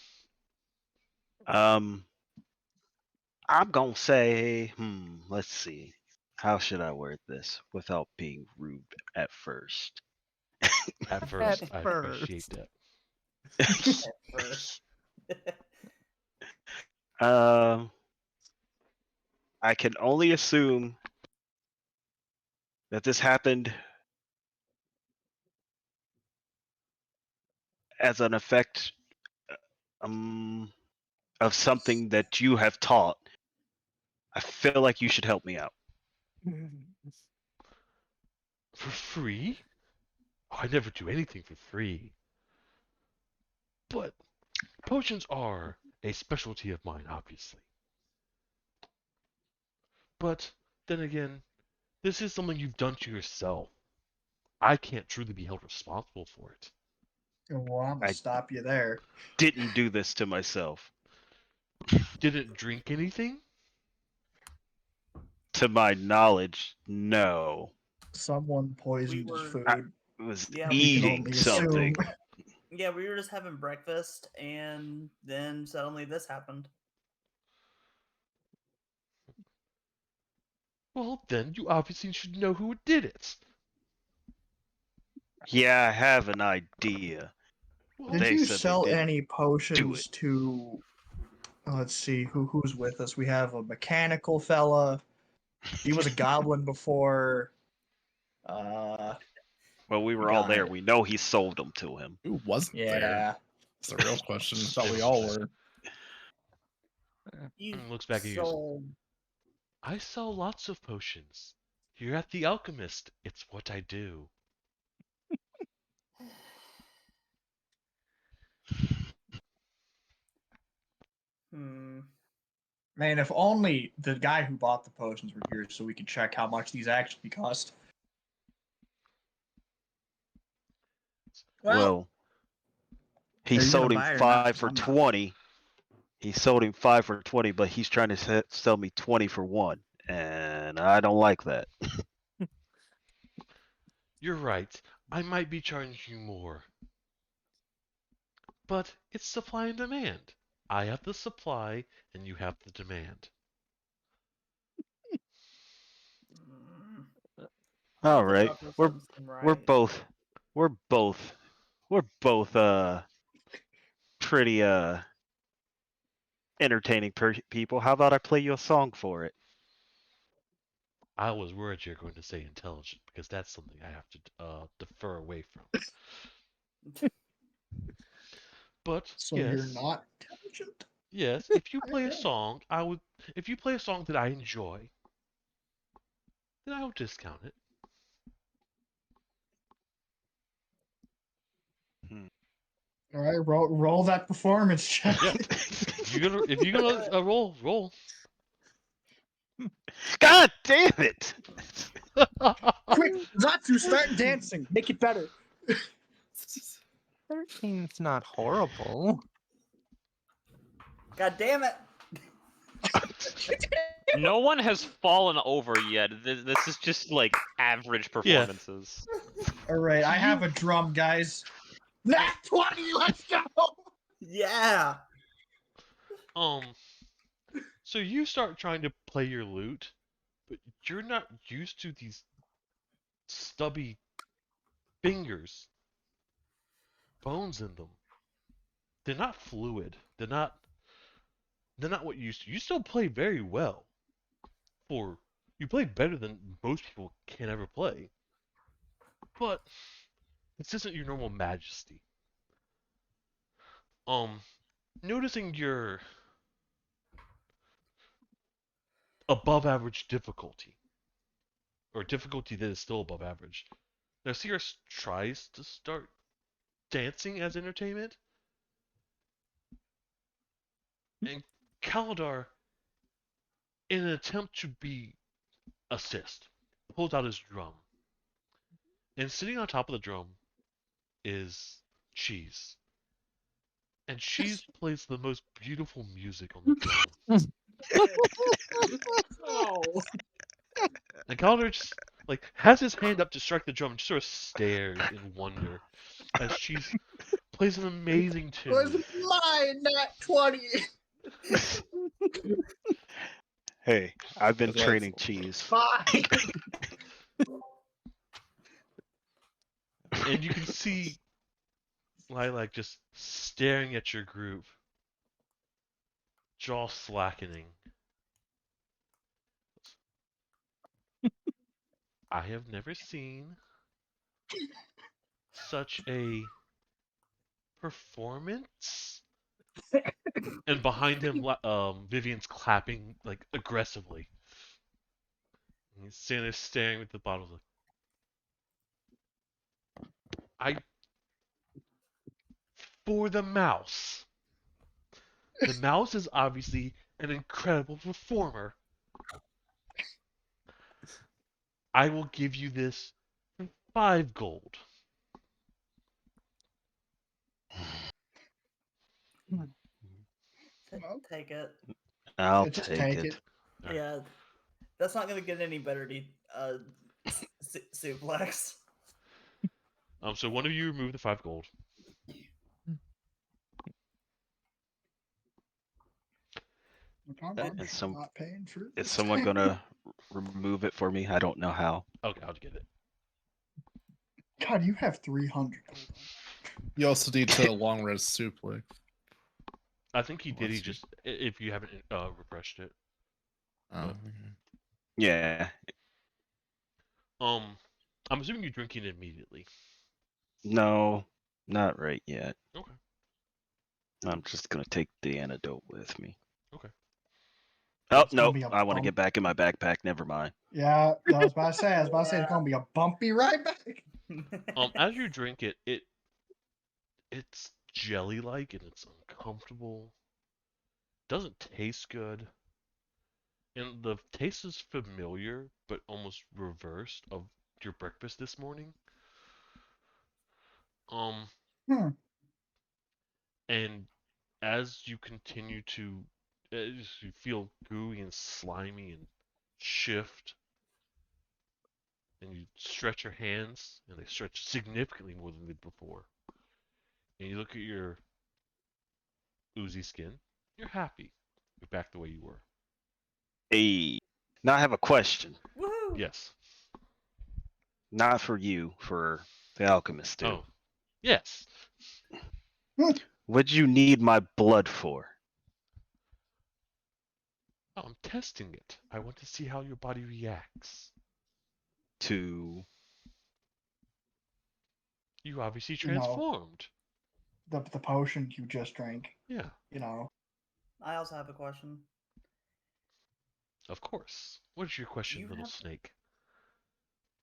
I'm gonna say, let's see. How should I word this without being rude at first? At first, At I first. appreciate that. At first. um, I can only assume that this happened as an effect of something that you have taught. I feel like you should help me out. For free? Oh, I never do anything for free. But potions are a specialty of mine, obviously. But then again, this is something you've done to yourself. I can't truly be held responsible for it. Well, I'm gonna I- stop you there. Didn't do this to myself. Didn't drink anything? To my knowledge, no. Someone poisoned his were- food. was Yeah, we can eating only something. assume. Yeah, we were just having breakfast, and then suddenly this happened. Well, then you obviously should know who did it. Yeah, I have an idea. Well, Did They you said they sell didn't any do potions it. to? Let's see who's with us. We have a mechanical fella. He was a goblin before. Well, we were all there. God. We know he sold them to him. Who wasn't there? Yeah. That's the real question. Thought we all were. You looks back at you. sold. I sell lots of potions. Here at the Alchemist, it's what I do. Hmm. Man, if only the guy who bought the potions were here so we could check how much these actually cost. Well, he Are you gonna sold him buy it or not? 5 'Cause for I'm not. 20. He sold him 5 for 20, but he's trying to sell me 20 for 1. And I don't like that. You're right. I might be charging you more. But it's supply and demand. I have the supply and you have the demand. Mm, All the right. doctor We're doesn't seem we're right. both we're both we're both pretty entertaining people. How about I play you a song for it? I was worried you were going to say intelligent because that's something I have to defer away from. But So you're yes, not intelligent? yes, if you play a Okay. song, if you play a song that I enjoy, then I will discount it. All right, roll that performance check. Yeah. If you're gonna roll. God damn it! Quick, Zatsu, start dancing. Make it better. 13's not horrible. God damn it! No one has fallen over yet. This is just like average Yeah. performances. All right, I have a drum, guys. Nat 20, let's go. Yeah. So you start trying to play your lute, but you're not used to these stubby fingers, bones in them. They're not fluid. They're not what you used to. You still play very well. For you play better than most people can ever play. But this isn't your normal majesty. Um, Noticing your above average difficulty, or difficulty that is still above average. Now Sirius tries to start dancing as entertainment, and Kalidar, in an attempt to be assist, pulls out his drum. And sitting on top of the drum is Cheese. And Cheese plays the most beautiful music on the drum. Oh. And Kalidar just has his hand up to strike the drum and just sort of stares in wonder as Cheese plays an amazing Was tune. my Nat 20. Hey, I've been That's training cheese. Fine. And you can see Lilac just staring at your group, jaw slackening. I have never seen such a performance. And behind him, Vivian's clapping aggressively. And he's sitting there staring at the bottle. I for the mouse. The mouse is obviously an incredible performer. I will give you this for 5 gold. Take it. I'll Just take take it. it. Alright. Yeah. That's not gonna get any better. Suplex. So one of you remove the 5 gold. And some not paying for is this someone time. gonna remove it for me? I don't know how. Okay, I'll get it. God, you have 300. You also need to long rest suplex. I think he did. He Let's see. just if you haven't refreshed it. Oh, But- okay. Yeah. I'm assuming you're drinking it immediately. No, not right yet. Okay. I'm just gonna take the antidote with me. Okay. Oh It's gonna no, be a I want to bump. get back in my backpack. Never mind. Yeah, I was about to say. It's gonna be a bumpy ride back. As you drink it, it's jelly-like and it's uncomfortable. Doesn't taste good. And the taste is familiar, but almost reversed of your breakfast this morning. Um, Hmm. and as you continue to, as you feel gooey and slimy and shift, and you stretch your hands, and they stretch significantly more than they did before. And you look at your oozy skin, you're happy. You're back the way you were. Hey, now I have a question. Woohoo! Yes. Not for you, for the alchemist too. Oh, yes. What'd you need my blood for? Oh, I'm testing it. I want to see how your body reacts. To You obviously You know, transformed. the potion you just drank. Yeah, You know, I also have a question. of course. What is your question, You little have- snake?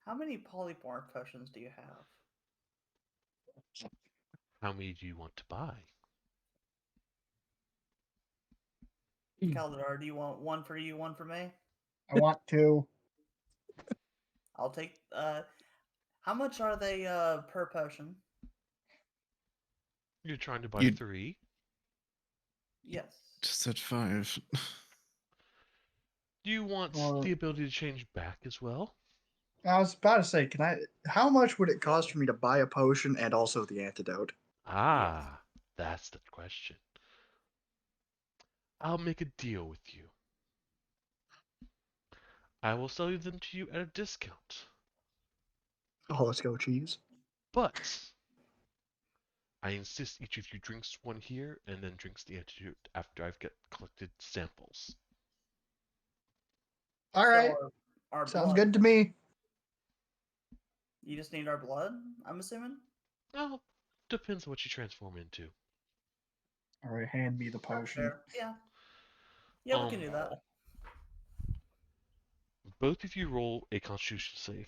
How many polymorph potions do you have? How many do you want to buy? Caldor, do you want one for you, one for me? I want to. I'll take. How much are they per potion? You're trying to buy You 3? Yes. just said 5. Do you want Or- the ability to change back as well? I was about to say, can I? How much would it cost for me to buy a potion and also the antidote? Ah, that's the question. I'll make a deal with you. I will sell them to you at a discount. Oh, let's go, cheese. But I insist each of you drinks one here and then drinks the antidote after I've collected samples. All right, So our sounds blood. good to me. You just need our blood, I'm assuming? Well, depends on what you transform into. All right, hand me the potion. Fair. Yeah. Yeah, we can do that. Both of you roll a Constitution save.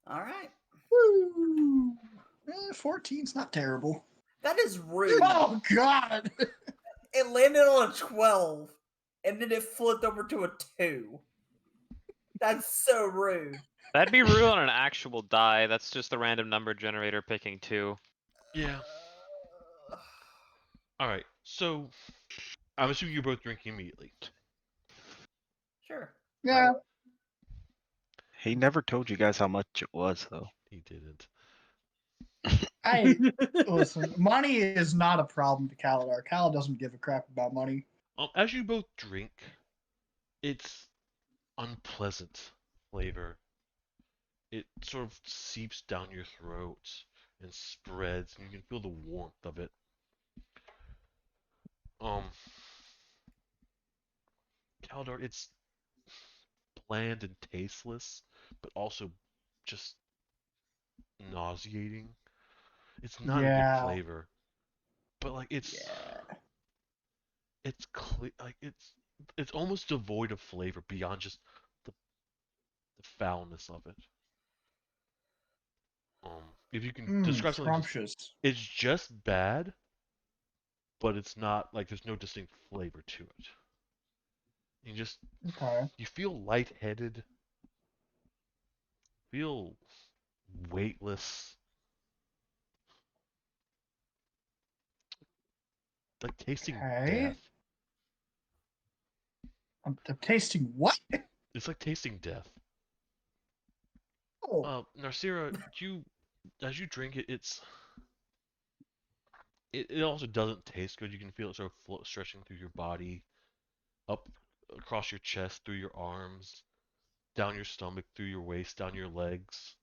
Alright. Woo! 14's not terrible. That is rude. Oh God! It landed on a 12, and then it flipped over to a 2. That's so rude. That'd be rude on an actual die. That's just the random number generator picking 2. Yeah. All right. So I'm assuming you're both drinking immediately. Sure. Yeah, he never told you guys how much it was though. He didn't. I listen. Money is not a problem to Calidar. Cal doesn't give a crap about money. As you both drink, it's unpleasant flavor. It sort of seeps down your throat and spreads, and you can feel the warmth of it. Caldor, it's bland and tasteless, but also just nauseating. It's not a good Yeah. flavor, but like it's Yeah. it's like it's almost devoid of flavor beyond just the foulness of it. If you can describe something, Scrumptious. it's just bad, but it's not like there's no distinct flavor to it. Okay. You feel lightheaded, feel weightless, like tasting Okay. death. I'm tasting what? It's like tasting death. Narcira, as you drink it, it also doesn't taste good. You can feel it sort of stretching through your body, up across your chest, through your arms, down your stomach, through your waist, down your legs,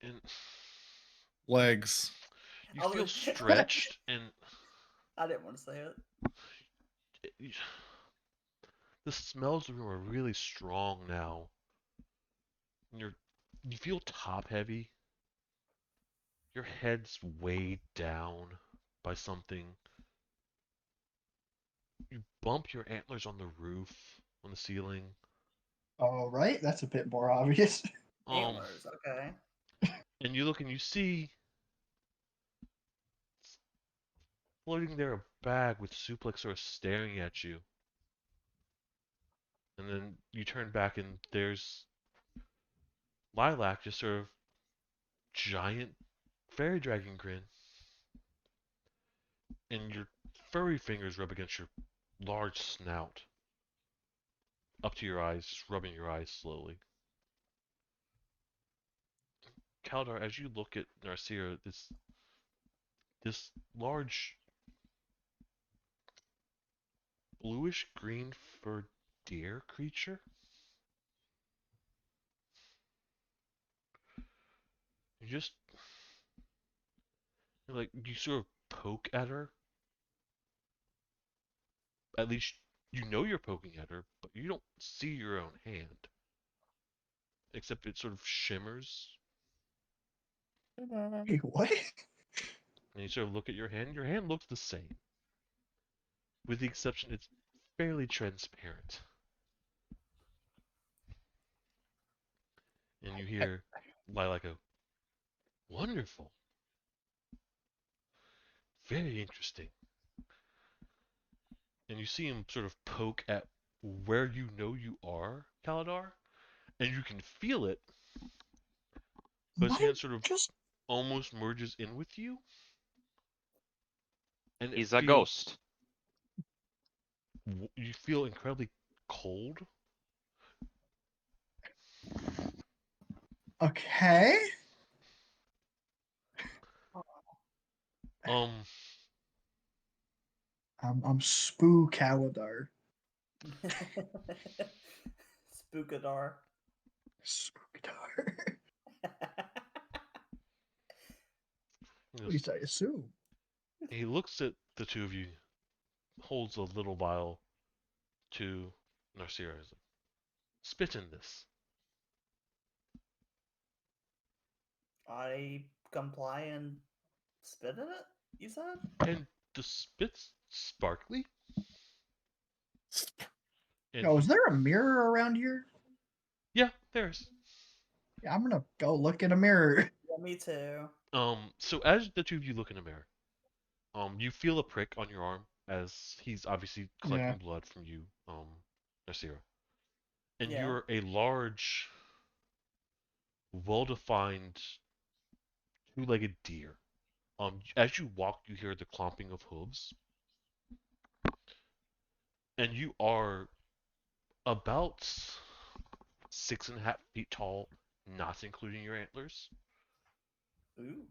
and Legs. you I feel was- stretched, and I didn't want to say it. it, the smells of the room are really strong now. You feel top heavy. Your head's weighed down by something. You bump your antlers on the roof, on the ceiling. All right, that's a bit more obvious. Um, Antlers, okay. and you look and you see floating there a bag with Suplex sort of staring at you. And then you turn back and there's Lilac, just sort of giant fairy dragon grin. And your furry fingers rub against your large snout. Up to your eyes, just rubbing your eyes slowly. Kaldar, as you look at Narcira, this large bluish green furred deer creature. You just like you sort of poke at her. At least you know you're poking at her, but you don't see your own hand. Except it sort of shimmers. Wait, what? And you sort of look at your hand. Your hand looks the same. With the exception it's fairly transparent. And you hear Lilac go, wonderful. Very interesting. And you see him sort of poke at where you know you are, Kaladar, and you can feel it, but his Might hand sort of just almost merges in with you, and it He's a feels ghost. you feel incredibly cold. okay. Um, I'm Spookadar. Spookadar. Spookadar. he At goes- least I assume. he looks at the two of you, holds a little vial to Narcira. He's like, spit in this. I comply and spit in it, you said? And the spit's sparkly. And Yo, is there a mirror around here? yeah, there's. Yeah, I'm gonna go look in a mirror. Yeah, me too. So as the two of you look in a mirror, you feel a prick on your arm as he's obviously collecting Yeah. blood from you, Nasira. And Yeah. you're a large, well-defined, two-legged deer. As you walk, you hear the clomping of hooves, and you are about 6.5 feet tall, not including your antlers. Ooh.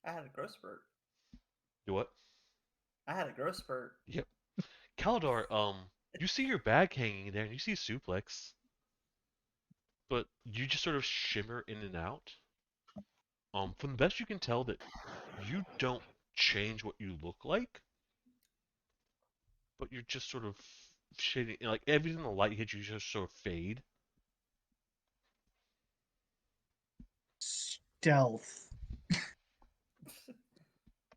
I had a growth spurt. You what? I had a growth spurt. Yep. Kaladar, you see your bag hanging there, and you see Suplex, but you just sort of shimmer in and out. From the best you can tell, that you don't change what you look like, but you're just sort of shading, like every time the light hits you, you just sort of fade. Stealth.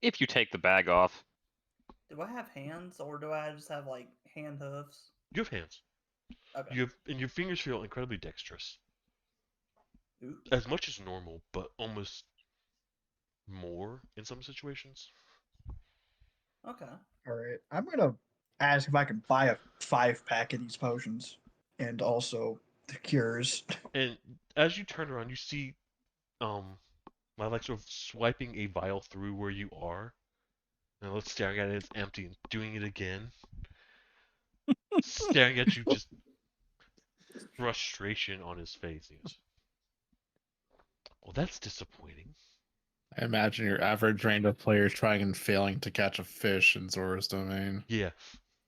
If you take the bag off, Do I have hands or do I just have like hand hoofs? You have hands. Okay. And your fingers feel incredibly dexterous, Ooh. as much as normal, but almost more in some situations. Okay. All right. I'm gonna ask if I can buy a 5-pack of these potions, and also the cures. And as you turn around, you see my like sort of swiping a vial through where you are, and it's staring at it, it's empty, and doing it again, staring at you, just frustration on his face. He goes, well, that's disappointing. I imagine your average random player trying and failing to catch a fish in Zora's domain. Yeah.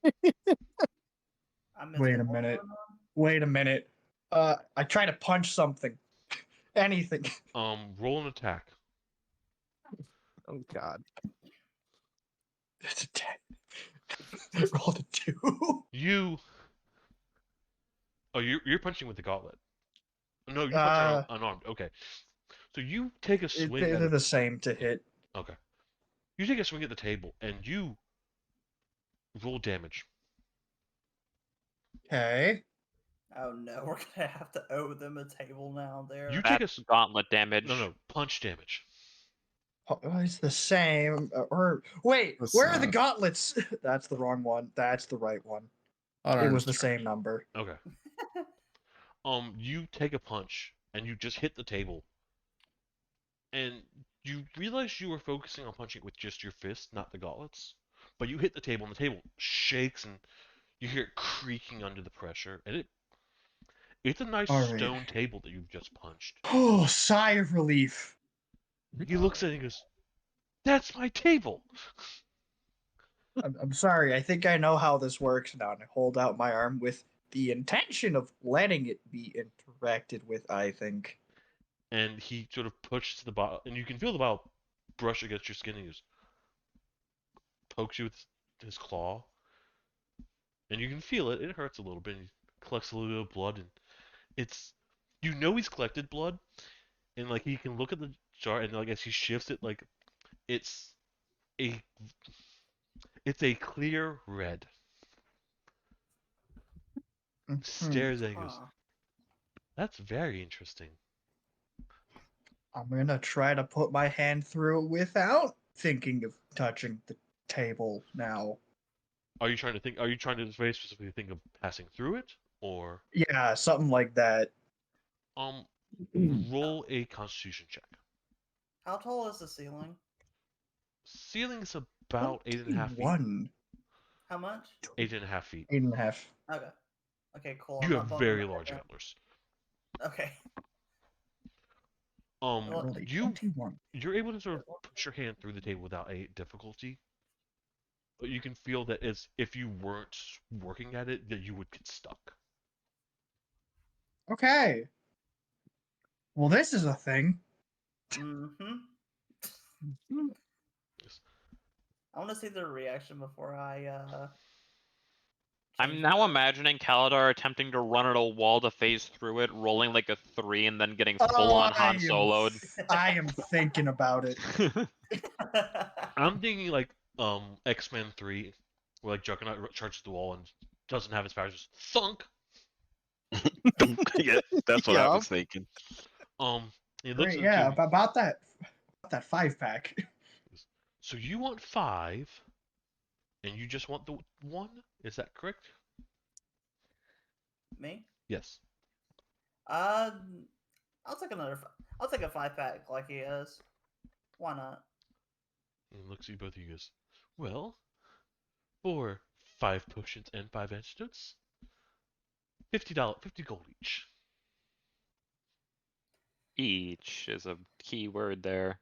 I missed Wait the a one minute. on. Wait a minute. I try to punch something. Anything. Roll an attack. Oh God. It's a 10. Rolled a 2. You. Oh, you're punching with the gauntlet. No, you punch unarmed. Okay. So you take a swing at They're it. the same to hit. Okay. You take a swing at the table and you roll damage. Okay. Oh no, we're gonna have to owe them a table now. There. You take a That's gauntlet damage. no punch damage. Oh, it's the same. Or wait, That's where are the not- gauntlets? That's the wrong one. That's the right one. It was the same number. Okay. You take a punch and you just hit the table, and you realize you were focusing on punching with just your fist, not the gauntlets. But you hit the table, and the table shakes, and you hear it creaking under the pressure, and it's a nice All right. stone table that you've just punched. Oh, sigh of relief. He looks at it and goes, "That's my table." I'm sorry. I think I know how this works now. And I hold out my arm with the intention of letting it be interacted with, I think. And he sort of pushes the bottle, and you can feel the bottle brush against your skin, and he just pokes you with his claw, and you can feel it. It hurts a little bit. And he collects a little bit of blood, and it's he's collected blood, and like he can look at the jar, and like as he shifts it, like it's a it's a clear red. Stares at it and goes, Huh. "That's very interesting." I'm gonna try to put my hand through it without thinking of touching the table now. Are you trying to think? Are you trying to very specifically think of passing through it, or Yeah, something like that. um, roll a Constitution check. How tall is the ceiling? Ceiling's about 8.5 feet. 21. How much? 8.5 feet. 8.5. Okay. Okay, cool. You I'm have not very bumping large that antlers. down. Okay. I rolled a You 21. you're able to sort of push your hand through the table without a difficulty, but you can feel that as if you weren't working at it, that you would get stuck. Okay. Well, this is a thing. Mm-hmm. Yes. I want to see their reaction before I I'm change now my- imagining Kaladar attempting to run at a wall to phase through it, rolling like a 3, and then getting full-on Han Solo'd. I am thinking about it. I'm thinking like X-Men 3, where like Juggernaut charges the wall and doesn't have his powers, just thunk. Yeah, that's what I Yeah. was thinking. He looks Great, at yeah, the two. about that 5-pack. So you want 5, and you just want the 1? Is that correct? Me? Yes. I'll take another. I'll take a 5-pack like he is. Why not? And he looks at you both. He goes, "Well, for 5 potions and 5 antidotes, $50, 50 gold each." Each is a key word there.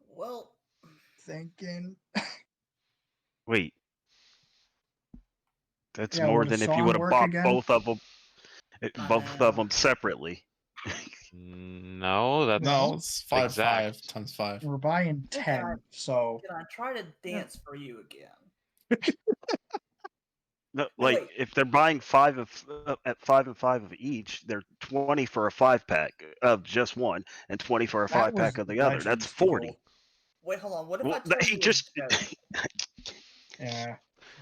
Well, Thinking. Wait, that's Yeah, more would a than if you song would have work bought again? both of them, I both know. of them separately. No, that's No, it's 5 exact. times 5. We're buying Okay. 10, so. can I try to dance for you again? No, No, like wait. if they're buying 5 of at 5 and 5 of each, they're 20 for a 5-pack of just one, and 20 for a That 5-pack was of the other. Legends That's 40. deal. Wait, hold on. What if Well, I told he you just a joke? Yeah.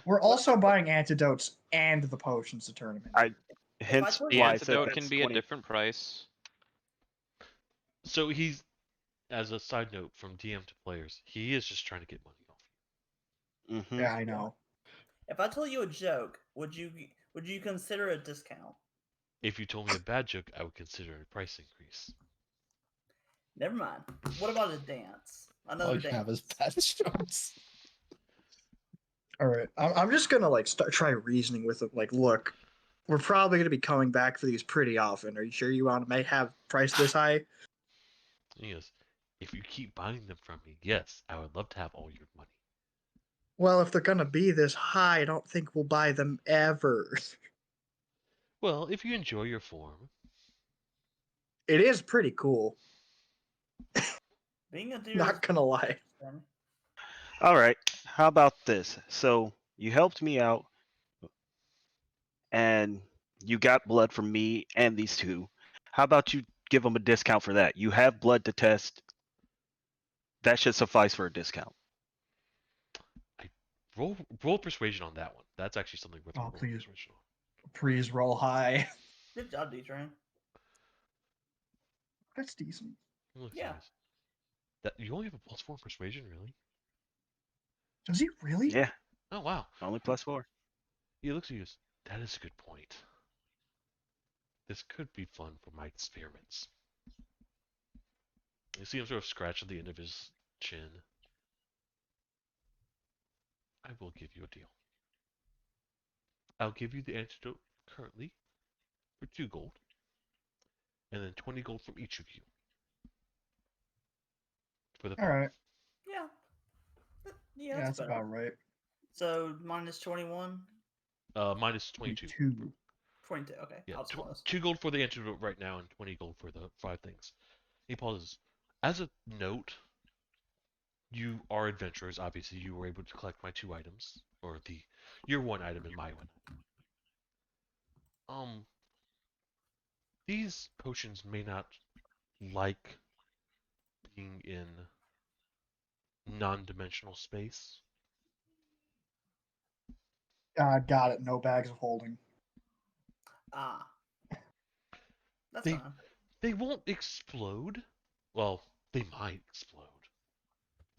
We're also buying antidotes and the potions to turn them in. hence told The you why I said antidote that's can be 20. a different price. So he's, as a side note from DM to players, he is just trying to get money off you. Mhm. Yeah, I know. If I told you a joke, would you consider a discount? If you told me a bad joke, I would consider a price increase. Never mind. What about a dance? All Another you have is dance. bad jokes. All right, I'm just gonna like try reasoning with it. Like, look, we're probably gonna be coming back for these pretty often. Are you sure you want to may have price this high? He goes, if you keep buying them from me, yes, I would love to have all your money. Well, if they're gonna be this high, I don't think we'll buy them ever. Well, if you enjoy your form, It is pretty cool. Being a deer Not gonna lie. All right. How about this? So you helped me out, and you got blood from me and these two. How about you give them a discount for that? You have blood to test. That should suffice for a discount. roll persuasion on that one. That's actually something worth Oh, rolling please. persuasion on. Please roll high. Good job, D-Train. That's decent. Look, Yeah. guys, that you only have a +4 persuasion, really? Does he really? Yeah, Oh wow. only +4. He looks at you. Goes, that is a good point. This could be fun for my experiments. You see him sort of scratch at the end of his chin. I will give you a deal. I'll give you the antidote currently for 2 gold, and then 20 gold from each of you for the All right. Yeah. Yeah, That's that's better. about right. So minus 21? minus 22. 22, okay. Yeah, I'll just close. 2 gold for the antidote right now, and 20 gold for the 5 things. He pauses. As a note, you are adventurers. Obviously, you were able to collect my 2 items, or your 1 item and my 1. These potions may not like being in non-dimensional space. Got it. No bags of holding. Ah. That's They fine. they won't explode. Well, they might explode.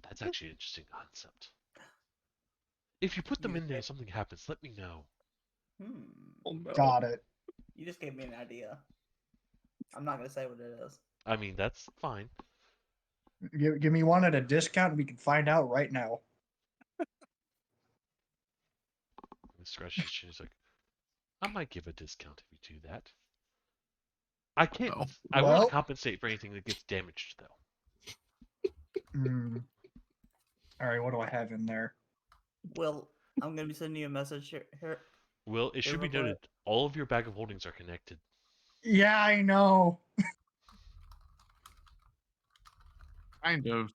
That's actually an interesting concept. If you put them You in there and just something happens, let me know. Oh, no. Got it. You just gave me an idea. I'm not gonna say what it is. I mean, that's fine. Give me one at a discount and we can find out right now. He scratches his chin. He's like, I might give a discount if you do that. I can't. Oh. I will Well- not compensate for anything that gets damaged, though. Hmm. All right, what do I have in there? Well, I'm gonna be sending you a message here. Well, it should be real quick. noted, all of your bag of holdings are connected. Yeah, I know. Kind of.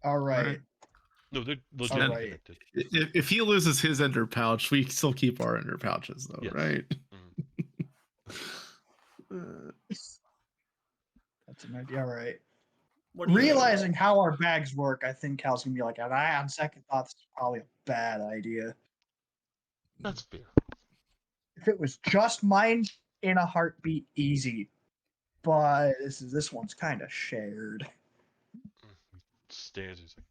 All right. Right. No, they're legitimately Alright. connected. If he loses his ender pouch, we still keep our ender pouches, though, Yes. right? That's an idea. All right. What do you Realizing how our bags work, I think Cal's gonna be like, and I, on second thought, this is probably a bad idea. That's fair. If it was just mine, in a heartbeat, easy. But this one's kind of shared. Stares. He's like,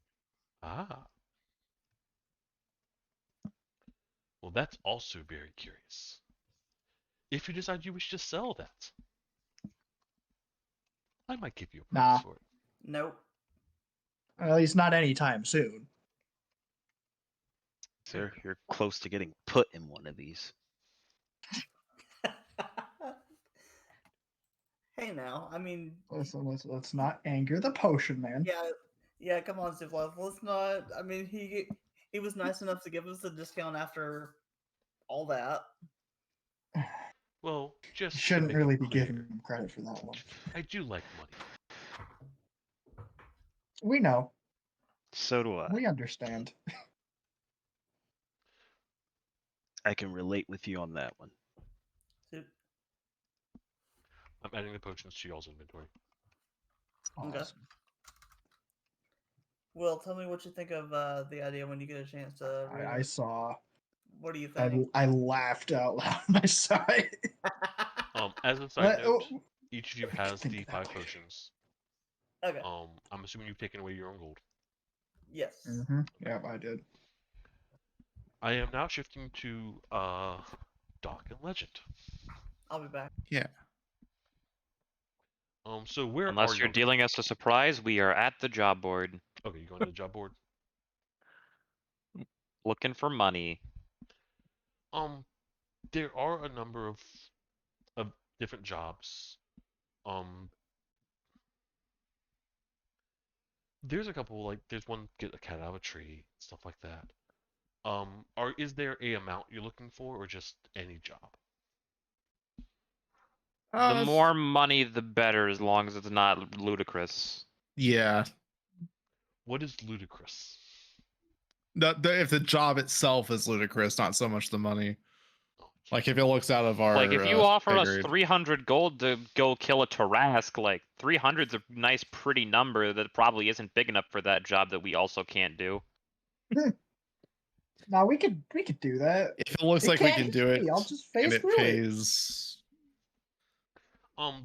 ah. Well, that's also very curious. If you decide you wish to sell that, I might give you a price Nah. for it. Nope. At least not anytime soon. Sir, you're close to getting put in one of these. Hey now, I mean, Let's not anger the potion man. yeah. Come on, Ziploc. Let's not. I mean, he was nice enough to give us a discount after all that. Well, You just to shouldn't make really it be clear, giving him credit for that one. I do like money. We know. So do I. We understand. I can relate with you on that one. So, I'm adding the potions to y'all's inventory. Okay. Awesome. Well, tell me what you think of the idea when you get a chance to read I it. saw. What do you think? I laughed out loud when I saw it. As a side note, Oh, each of you I has think the that 5 way. potions. Okay. I'm assuming you've taken away your own gold. Yes. Mm-hmm. Yeah, I did. I am now shifting to Doc and Legend. I'll be back. Yeah. So where Unless are you're you? dealing us a surprise, we are at the job board. Okay, you going to the job board? Looking for money. There are a number of different jobs. There's a couple like there's one get a cat out of a tree, stuff like that. Is there a amount you're looking for, or just any job? The more money, the better, as long as it's not ludicrous. Yeah. What is ludicrous? If the job itself is ludicrous, not so much the money. Oh, Like if it looks out of our Like, if you offer pay us grade. 300 gold to go kill a Tarask, like, 300's a nice, pretty number that probably isn't big enough for that job that we also can't do. Now we could do that. If it looks It like we can't can do hit it me, I'll just and phase it through it. pays.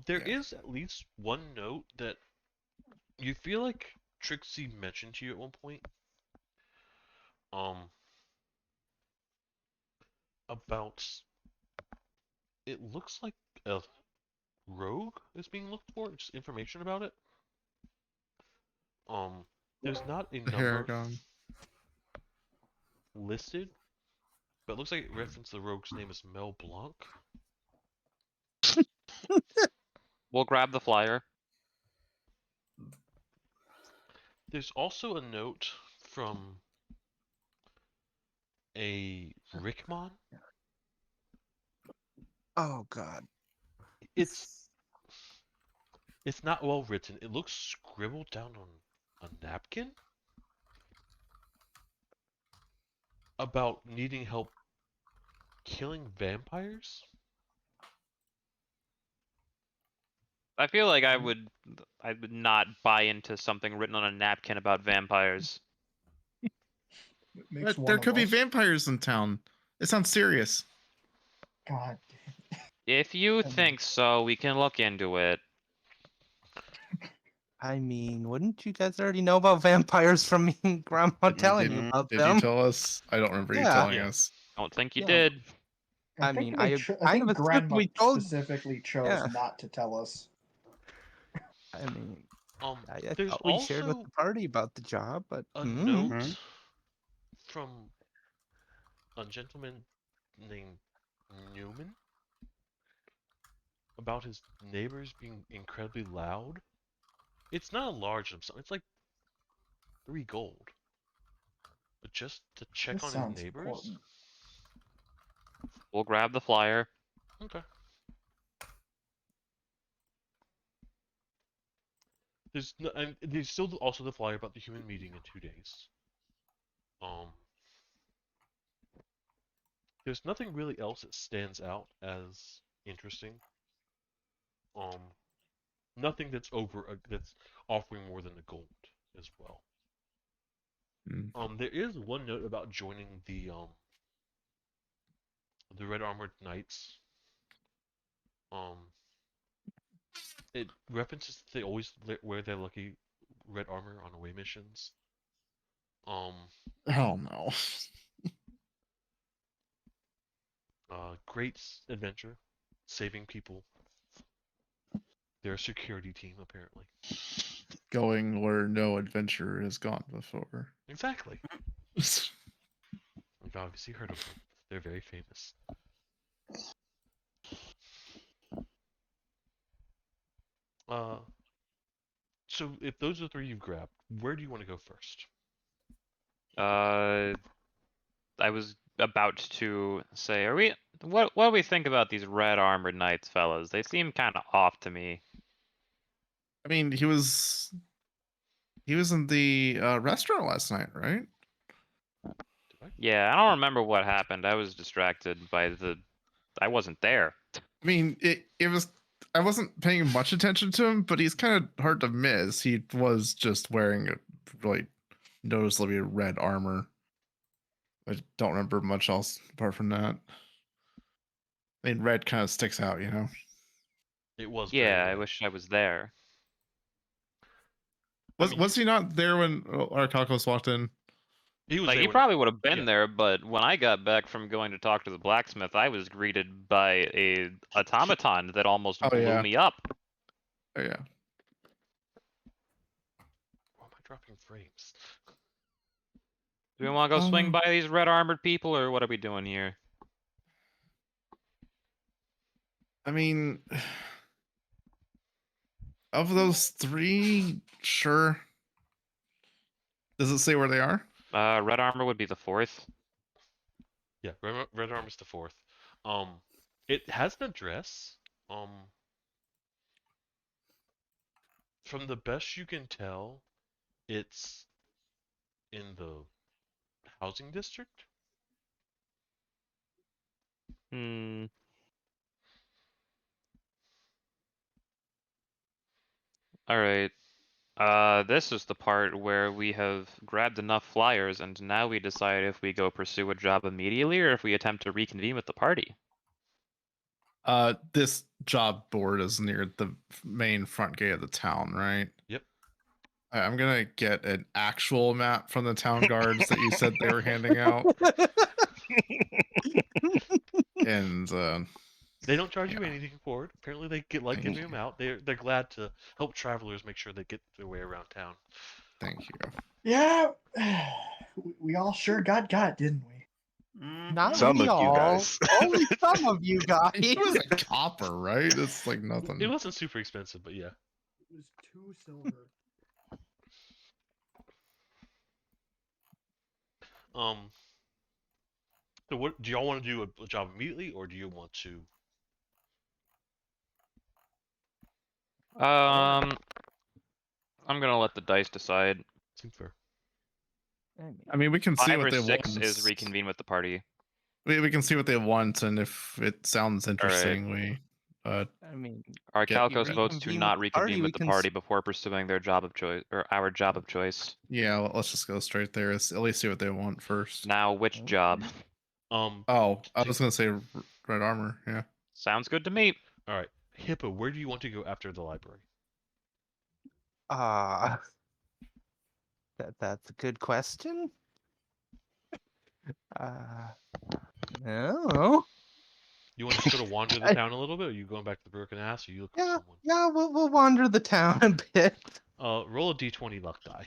There Yeah. is at least one note that you feel like Trixie mentioned to you at one point. About it looks like a rogue is being looked for. Just information about it. There's not a The number Haragon. listed, but it looks like it referenced the rogue's name as Mel Blanc. We'll grab the flyer. There's also a note from a Rickmon. Oh God. It's not well written. It looks scribbled down on a napkin about needing help killing vampires. I feel like I would not buy into something written on a napkin about vampires. It makes But one there of could be us. vampires in town. It sounds serious. God. If you And- think so, we can look into it. I mean, wouldn't you guys already know about vampires from me and Grandma telling you about Did them? you tell us? I don't remember you Yeah. telling Yeah. us. Don't think you Yeah. did. I think mean, we I cho- kind think of Grandma explicitly told. specifically chose Yeah. not to tell us. I mean, I There's thought we shared with also the party about the job, but a mm, note from a gentleman named Newman about his neighbors being incredibly loud. It's not a large sum. It's like 3 gold. But just to check This on his sounds neighbors? important. We'll grab the flyer. Okay. And there's still also the flyer about the human meeting in 2 days. There's nothing really else that stands out as interesting. Nothing that's that's offering more than a gold as well. There is one note about joining the Red Armored Knights. It references that they always wear their lucky red armor on away missions. Oh no. Great adventure, saving people. They're a security team, apparently. Going where no adventurer has gone before. Exactly. We've obviously heard of them. They're very famous. So if those are 3 you've grabbed, where do you want to go first? I was about to say, what do we think about these red armored knights, fellas? They seem kind of off to me. I mean, he was in the restaurant last night, right? Yeah, I don't remember what happened. I was distracted by I wasn't there. I mean, it was. I wasn't paying much attention to him, but he's kind of hard to miss. He was just wearing a really noticeably red armor. I don't remember much else apart from that. I mean, red kind of sticks out, you know. It was. Yeah, very I red. wish I was there. Was he not there when Arcakos walked in? He was Like, there he when probably would have been yeah. there, but when I got back from going to talk to the blacksmith, I was greeted by a automaton that almost Oh, blew yeah. me up. Oh yeah. Why am I dropping frames? Do we want to go swing Um, by these red armored people, or what are we doing here? I mean, of those three, sure. Does it say where they are? Red armor would be the fourth. Yeah, Red Arm is the fourth. It has an address. From the best you can tell, it's in the housing district. Hmm. Alright. This is the part where we have grabbed enough flyers, and now we decide if we go pursue a job immediately or if we attempt to reconvene with the party. This job board is near the main front gate of the town, right? Yep. I'm gonna get an actual map from the town guards that you said they were handing out, and They don't charge you yeah. anything for it. Apparently, they like Thank giving them you. out. They're glad to help travelers make sure they get their way around town. Thank you. Yeah, we all sure got, didn't we? Not Some we of you all. guys. Only some of you guys. It was a copper, right? It's like It nothing. wasn't super expensive, but yeah. It was 2 silver. Um. So what do y'all want to do a job immediately, or do you want to? I'm gonna let the dice decide. Seems fair. I mean, we can see 5 what or they 6 want. is reconvene with the party. We can see what they want, and if it sounds Alright. interesting, we I mean, Our Get Calcos rid- votes to reconvene not with the party, reconvene we with the can party before pursuing their job of choice, or our job of choice. yeah, let's just go straight there. Let's at least see what they want first. Now, which job? Oh, I was gonna say red armor. Yeah. Sounds good to me. All right, Hippo. Where do you want to go after the library? that's a good question. No. You want to just sort of wander the town a little bit, or are you going back to the Broken Ass, or you look for Yeah, someone? yeah, we'll wander the town a bit. Roll a d20 luck die.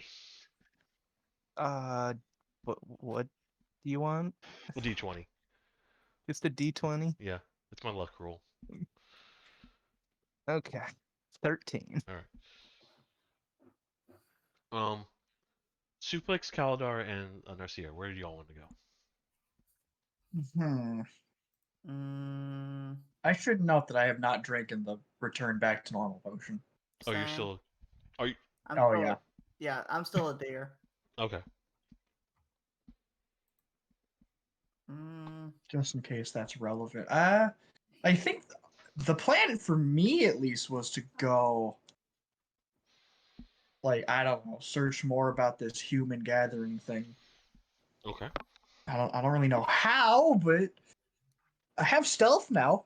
What do you want? A d20. Just a D20? Yeah, it's my luck roll. Okay. 13. All right. Suplex, Kaladar, and Narcia. Where do y'all want to go? I should note that I have not drinking the return back to normal potion. Oh, you're Same. still. Are you? I'm Oh, still yeah. Yeah, I'm still a deer. Okay. Just in case that's relevant. I think the plan for me at least was to go, like, I don't know, search more about this human gathering thing. Okay. I don't really know how, but I have stealth now,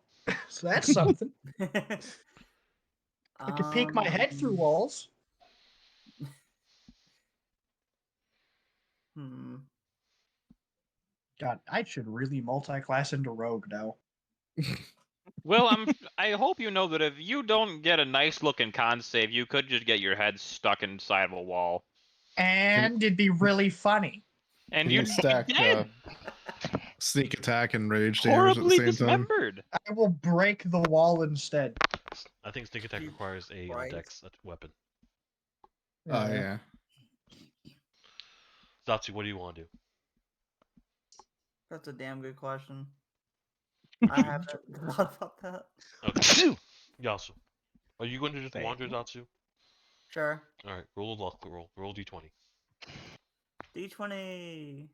so that's something. I can peek my head through walls. God, I should really multi-class into rogue now. Well, I hope you know that if you don't get a nice looking con save, you could just get your head stuck inside of a wall. And it'd be really funny. And You you'd can be stack dead, sneak attack and rage damage at the horribly same time. dismembered. I will break the wall instead. I think sneak attack requires a Right. dex weapon. Oh yeah. Zatsu, what do you want to do? That's a damn good question. I haven't thought about that. Okay. Yasu. Are you going to just Thank wander, you. Zatsu? Sure. All right. Roll a luck roll. Roll d20. D20.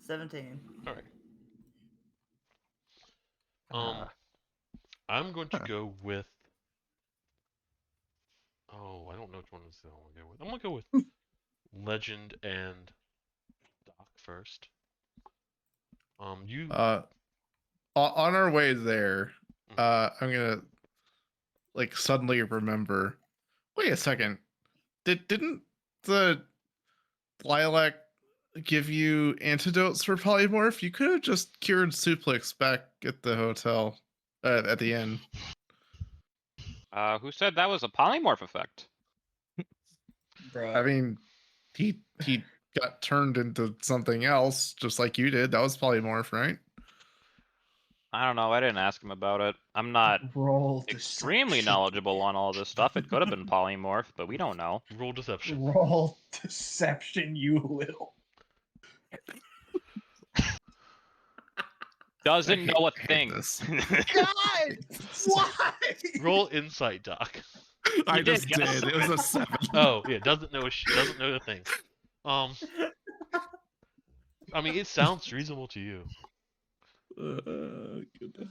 $17. All right. I'm going to go with. Oh, I don't know which one is the I want to go with. I'm gonna go with Legend and Doc first. You. On our way there, Mhm. I'm gonna like suddenly remember. Wait a second. Didn't the lilac give you antidotes for polymorph? You could have just cured Suplex back at the hotel at the inn. Who said that was a polymorph effect? Bruh. I mean, he got turned into something else, just like you did. That was polymorph, right? I don't know. I didn't ask him about it. I'm not Roll extremely deception. knowledgeable on all this stuff. It could have been polymorph, but we don't know. Roll deception. Roll deception, you little. Doesn't know a hate thing. this. God! Why? Roll insight, Doc. I You just did, yes. did. It was a 7. Oh yeah, doesn't know the thing. I mean, it sounds reasonable to you. Goodness.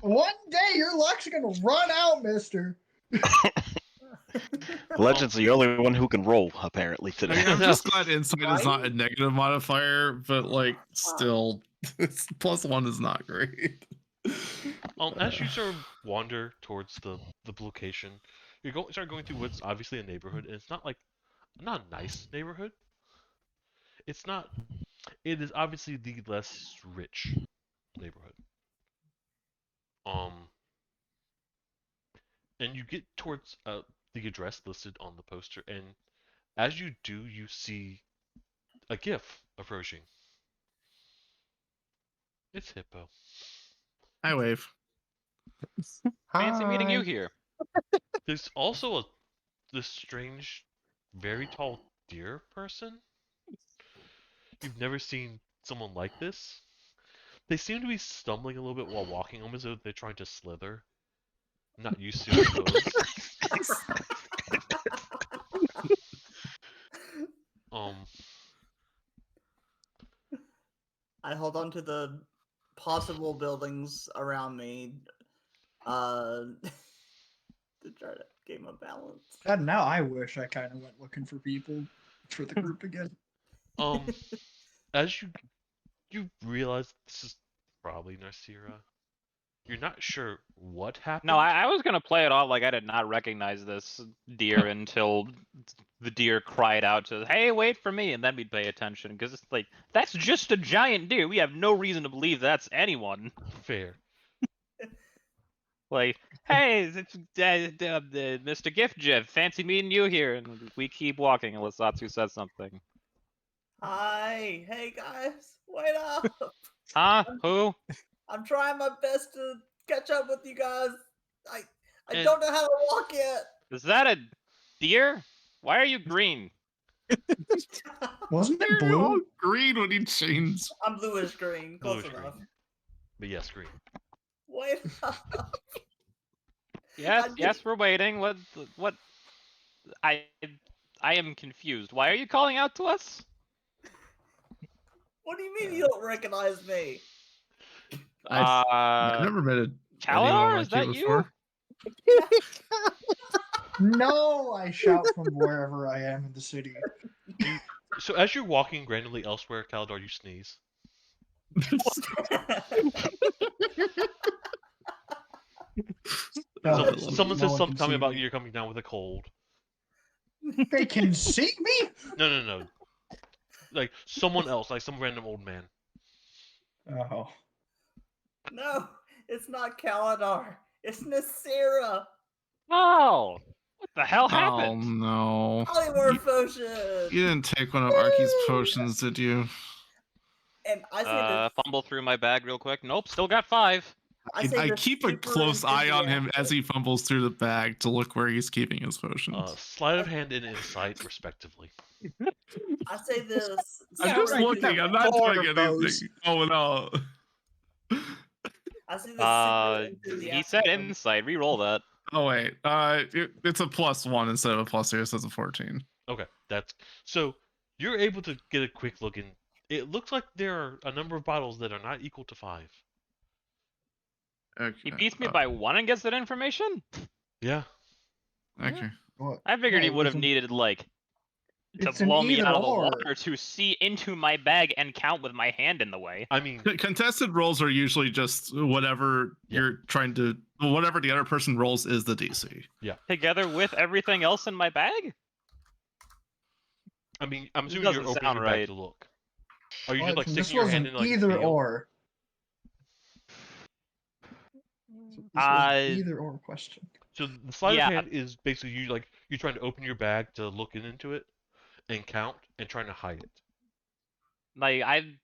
One day your luck's gonna run out, mister. Legend's the only one who can roll, apparently, I mean, today. I'm just glad insight is not Right? a negative modifier, but like still, it's +1 is not great. As you sort of wander towards the location, you start going through what's obviously a neighborhood, and it's not a nice neighborhood. It's not. It is obviously the less rich neighborhood. And you get towards the address listed on the poster, and as you do, you see a GIF approaching. It's Hippo. I wave. Fancy meeting you Hi. here. There's also this strange, very tall deer person. You've never seen someone like this. They seem to be stumbling a little bit while walking, almost as though they're trying to slither. Not used to, I suppose. I hold on to the possible buildings around me to try to gain my balance. God, now I wish I kind of went looking for people for the group again. As you realize this is probably Narcira. You're not sure what happened. No, I was gonna play it off like I did not recognize this deer until the deer cried out to, "Hey, wait for me!" and then we'd pay attention because it's like that's just a giant deer. We have no reason to believe that's anyone. Fair. Like, hey, it's Mr. Gift Jiff. Fancy meeting you here, and we keep walking unless Satsu says something. Hi, hey guys, wait up! Huh? Who? I'm trying my best to catch up with you guys. I And- don't know how to walk yet. Is that a deer? Why are you green? Wasn't it You're all blue? green when you change. I'm bluish green, close Bluish green. enough. But yes, green. Wait up. Yes, I yes, we're waiting. What? I am confused. Why are you calling out to us? What do you mean you don't recognize me? I've never met anyone Kaladar, like is that you you? before. No, I shout from wherever I am in the city. So as you're walking randomly elsewhere, Kaladar, you sneeze. No, Someone no says one something can see about me. you're coming down with a cold. They can see me? No. Like someone else, like some random old man. Oh. No, it's not Kaladar. It's Nasira. Oh, what the hell Oh happened? no! Polymorph potion. You didn't take one of Arky's potions, did you? And I say this. Fumble through my bag real quick. Nope, still got 5. I keep a close eye on him as he fumbles through the bag to look where he's keeping his potions. Sleight of hand and insight, respectively. I say this. I'm just super looking. I'm not Four doing of those. anything. Oh no! I say this. Super He said enthusiastic. insight. Reroll that. Oh wait. It's a +1 instead of a +2, so it's a 14. Okay, that's so you're able to get a quick look, and it looks like there are a number of bottles that are not equal to 5. Okay. He beats me by 1 and gets that information? Yeah. Okay. What? I figured Yeah, he it would have was an- needed, like, to It's an blow me either out of the or. water to see into my bag and count with my hand in the way. I mean, Contested rolls are usually just whatever Yeah. you're trying to, whatever the other person rolls is the DC. Together with everything else in my bag? I'm This assuming doesn't you're opening sound your bag right. to look. Are you Well, just like this sticking your was hand an in like either feel? or. This was Uh, an either or question. So the sleight Yeah. of hand is basically you're trying to open your bag to look into it and count and trying to hide it. Like, I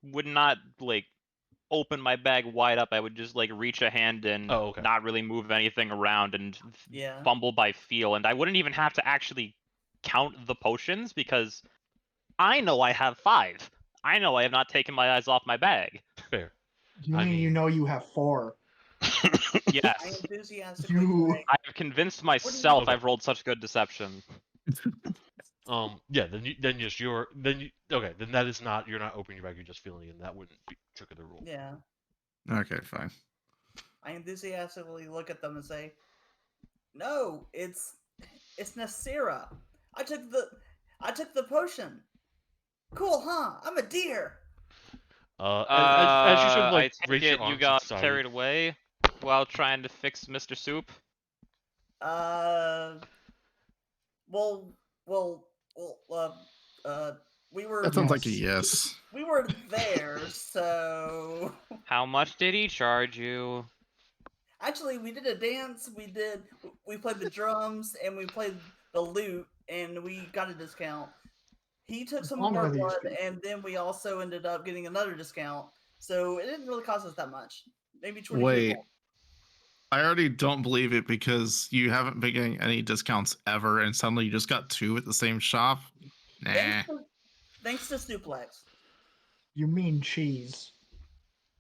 would not, like, open my bag wide up. I would just, like, reach a hand and Oh, okay. not really move anything around and Yeah. fumble by feel. And I wouldn't even have to actually count the potions because I know I have 5. I know I have not taken my eyes off my bag. Fair. You I mean you mean- know you have 4? I Yes. enthusiastically You- say, I have convinced myself Okay. I've rolled such good deception. Yeah, then that is not, you're not opening your bag, you're just feeling it, and that wouldn't trigger the rule. yeah. Okay, fine. I enthusiastically look at them and say, "No, it's Nasira. I took the potion. Cool, huh? I'm a deer." As you sort of I like take raise it your you arms got to the side. carried away while trying to fix Mr. Soup. Well, we were. That sounds like a Yes. yes. We were there, so How much did he charge you? actually we did a dance. We played the drums and we played the lute, and we got a discount. He took some of One our of these blood, people. and then we also ended up getting another discount. So it didn't really cost us that much. Maybe 20 Wait. people. I already don't believe it because you haven't been getting any discounts ever, and suddenly you just got 2 at the same shop. Nah. Thanks to Suplex. You mean cheese?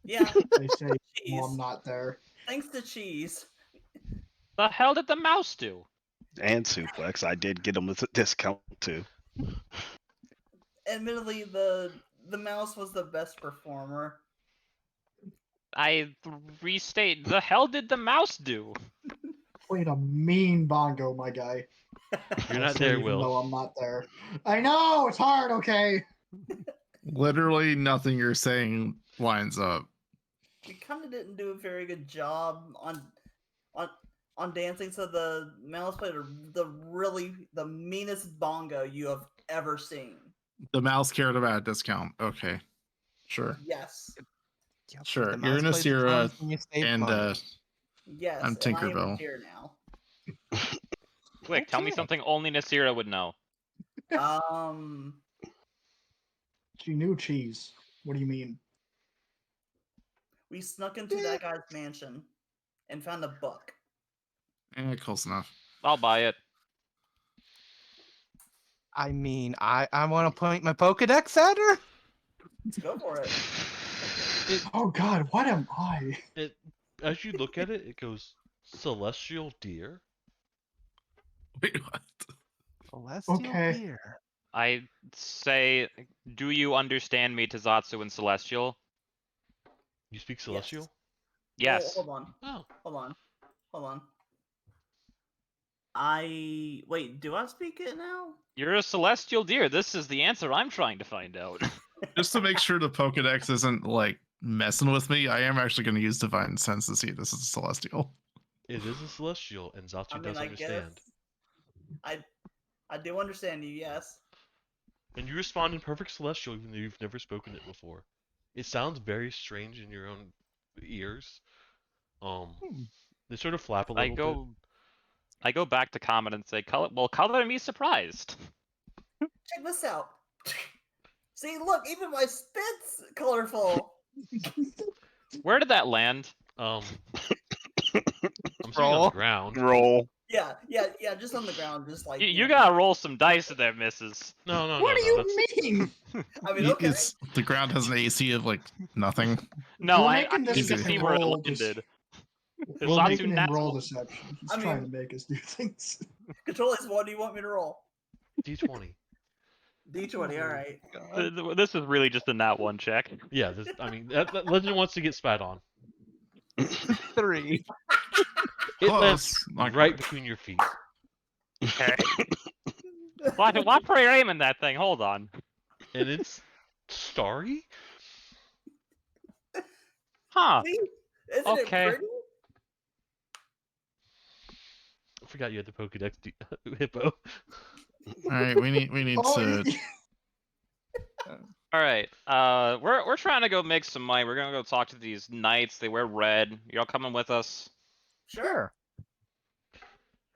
Yeah, They say well, cheese. I'm not there. Thanks to cheese. The hell did the mouse do? And Suplex, I did get them a discount too. Admittedly, the mouse was the best performer. I restate, the hell did the mouse do? Played a mean bongo, my guy. You're not Also, there, even Will. though I'm not there. I know it's hard. Okay. Literally nothing you're saying lines up. We kind of didn't do a very good job on dancing, so the mouse played the meanest bongo you have ever seen. The mouse cared about a discount. Okay. Sure. Yes, Yep, Sure, the you're mouse in a plays the Sierra, drums and you save and money. yes. I'm And I am Tinkerbell. here now. Quick, tell me Okay. something only Nasira would know. She knew cheese. What do you mean? We snuck into that guy's mansion and found a book. close enough. I'll buy it. I mean, I want to point my Pokedex at her. Go for it. Oh God, what am I? As you look at it, it goes celestial deer. Wait, what? Celestial Okay. deer. I say, do you understand me, Tazatsu and Celestial? You speak celestial? Yes. Hold on. Oh, Hold on. Wait, do I speak it now? You're a celestial deer. This is the answer I'm trying to find out. Just to make sure the Pokedex isn't like messing with me, I am actually going to use Divine Sense to see if this is a Celestial. it is a celestial, and Zatsu I mean, does I understand. guess I do understand you. Yes. And you respond in perfect celestial, even though you've never spoken it before. It sounds very strange in your own ears. They sort of flap a little bit. Oh, I go back to comment and say, color me surprised. check this out. See, look, even my spit's colorful. Where did that land? I'm sitting on the ground. Roll. Yeah, just on the ground, just like You gotta roll some dice in there, missus. No, no, What no, do you that's... mean? I mean, okay. The ground has an AC of like nothing. No, We're I making need this to a see where it roll this- landed. We're Zatsu making him roll natural- deception. He's I trying mean- to make us do things. Controllers, what do you want me to roll? D20. D20. All right. This is really just a nat 1 check. Yeah, that Legend wants to get spat on. 3. It Close. lands Not right quite. between your feet. Okay. Watch where you're aiming that thing. Hold on. And it's starry? Huh. See? Isn't Okay. it pretty? I forgot you had the Pokedex hippo. All right, we need Oh, to. All right. We're trying to go make some money. We're gonna go talk to these knights. They wear red. Y'all coming with us? Sure.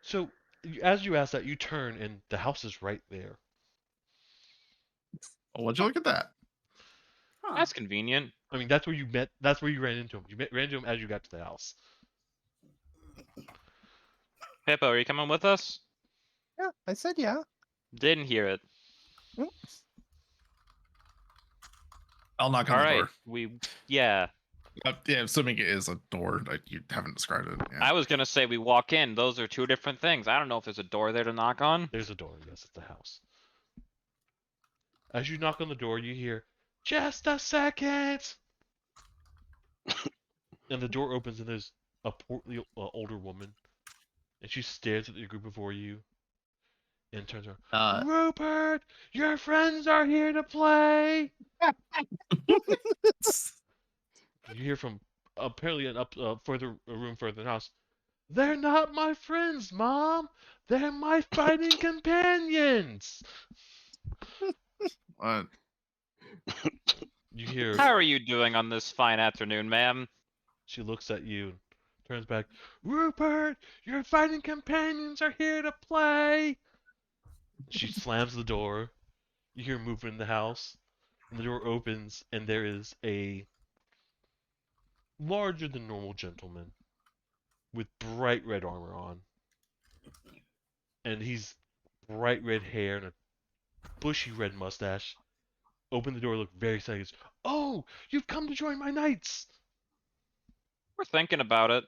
So as you ask that, you turn and the house is right there. Oh, would you look at that? Huh. That's convenient. I mean, that's where you met. That's where you ran into him. Ran into him as you got to the house. Hippo, are you coming with us? Yeah, I said yeah. Didn't hear it. Mm. I'll knock on All the right, door. yeah. Yeah, assuming it is a door. Like you haven't described it. Yeah. I was gonna say we walk in. Those are two different things. I don't know if there's a door there to knock on. There's a door. Yes, it's the house. As you knock on the door, you hear, "Just a second," and the door opens, and there's a portly older woman, and she stares at the group before you, and turns around. Uh, Rupert, your friends are here to play. You hear from apparently an up further a room further in the house. They're not my friends, Mom. They're my fighting companions. what? You hear. How are you doing on this fine afternoon, ma'am? She looks at you and turns back. Rupert, your fighting companions are here to play. She slams the door. You hear movement in the house. And the door opens, and there is a larger than normal gentleman with bright red armor on. And he's bright red hair and a bushy red mustache. Open the door, look very excited. Goes, "Oh, you've come to join my knights!" We're thinking about it.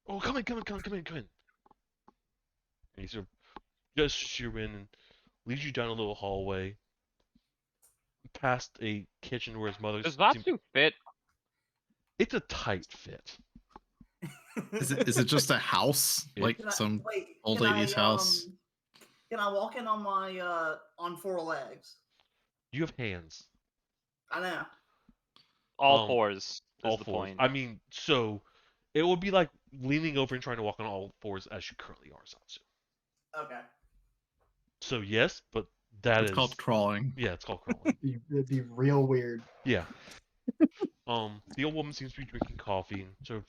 "Oh, come in, come in, come in, come in, come in." And he sort of just you in and leads you down a little hallway, past a kitchen where his mother's. Does Vatsu fit? It's a tight fit. Is it just a house? It- Like Can I- some wait, old can lady's I, house? Can I walk in on my on four legs? You have hands. I know. All fours is All the fours. point. I mean, so it would be like leaning over and trying to walk on all fours as you currently are, Satsu. Okay. So yes, but that It's is called crawling. yeah, it's called crawling. It'd be real weird. Yeah. The old woman seems to be drinking coffee and sort of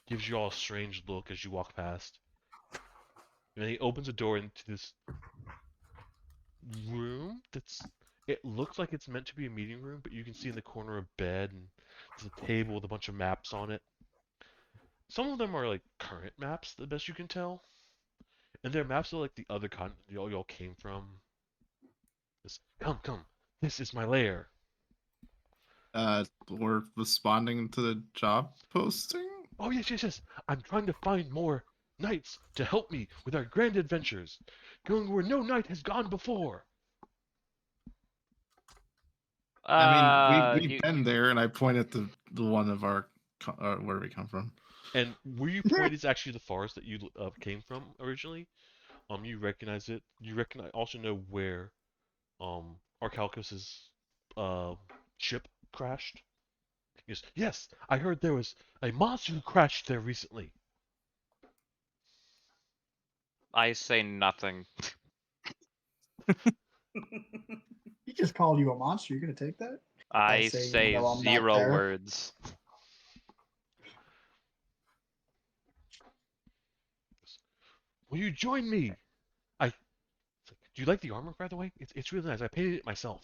gives you all a strange look as you walk past. And then he opens a door into this room that's. It looks like it's meant to be a meeting room, but you can see in the corner a bed and there's a table with a bunch of maps on it. Some of them are like current maps, the best you can tell. And they're maps of like the other continent y'all came from. Come, this is my lair. We're responding to the job posting. Oh yes. I'm trying to find more knights to help me with our grand adventures, going where no knight has gone before. I mean, we've You- been there, and I pointed to the one of our where we come from. And where you point is actually the forest that you came from originally. You recognize it. You also know where Arcalcus's ship crashed. Yes, I heard there was a monster who crashed there recently. I say nothing. He just called you a monster. You're gonna take that? I say, say no, I'm not 0 there. words. Will you join me? Do you like the armor, by the way? It's really nice. I painted it myself.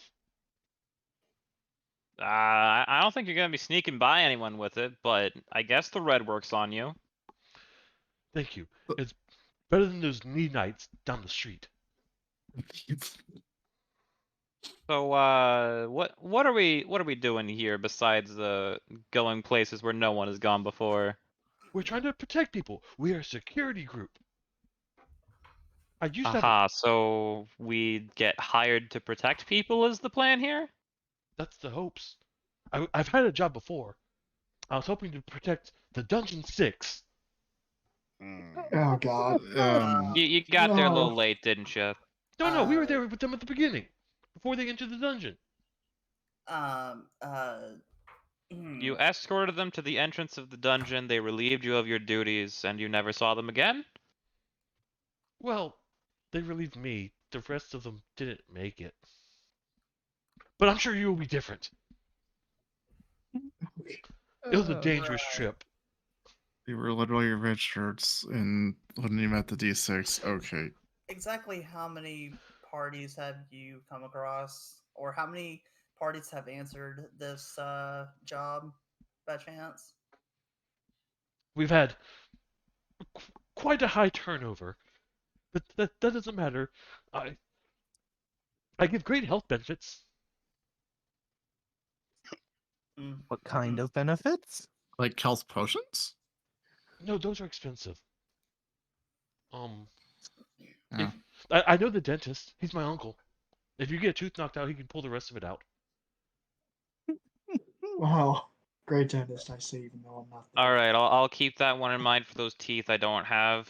I don't think you're gonna be sneaking by anyone with it, but I guess the red works on you. Thank you. It's better than those knee knights down the street. So, what are we doing here besides going places where no one has gone before? We're trying to protect people. We are a security group. I used to have. Aha, so we get hired to protect people is the plan here? That's the hopes. I've had a job before. I was hoping to protect the Dungeon 6. Oh God. You got there a little No. late, didn't you? No, we were there with them at the beginning, before they entered the dungeon. You escorted them to the entrance of the dungeon, they relieved you of your duties, and you never saw them again? Well, they relieved me. The rest of them didn't make it. But I'm sure you will be different. It was a dangerous trip. You were literally red shirts, and when you met the D6, okay. Exactly how many parties have you come across, or how many parties have answered this job by chance? We've had quite a high turnover, but that doesn't matter. I I give great health benefits. Mm, What kind mm. of benefits? Like health potions? No, those are expensive. Um, Yeah. if I know the dentist, he's my uncle. If you get a tooth knocked out, he can pull the rest of it out. Wow. Great dentist, I say, even though I'm not there. All right, I'll keep that one in mind for those teeth I don't have.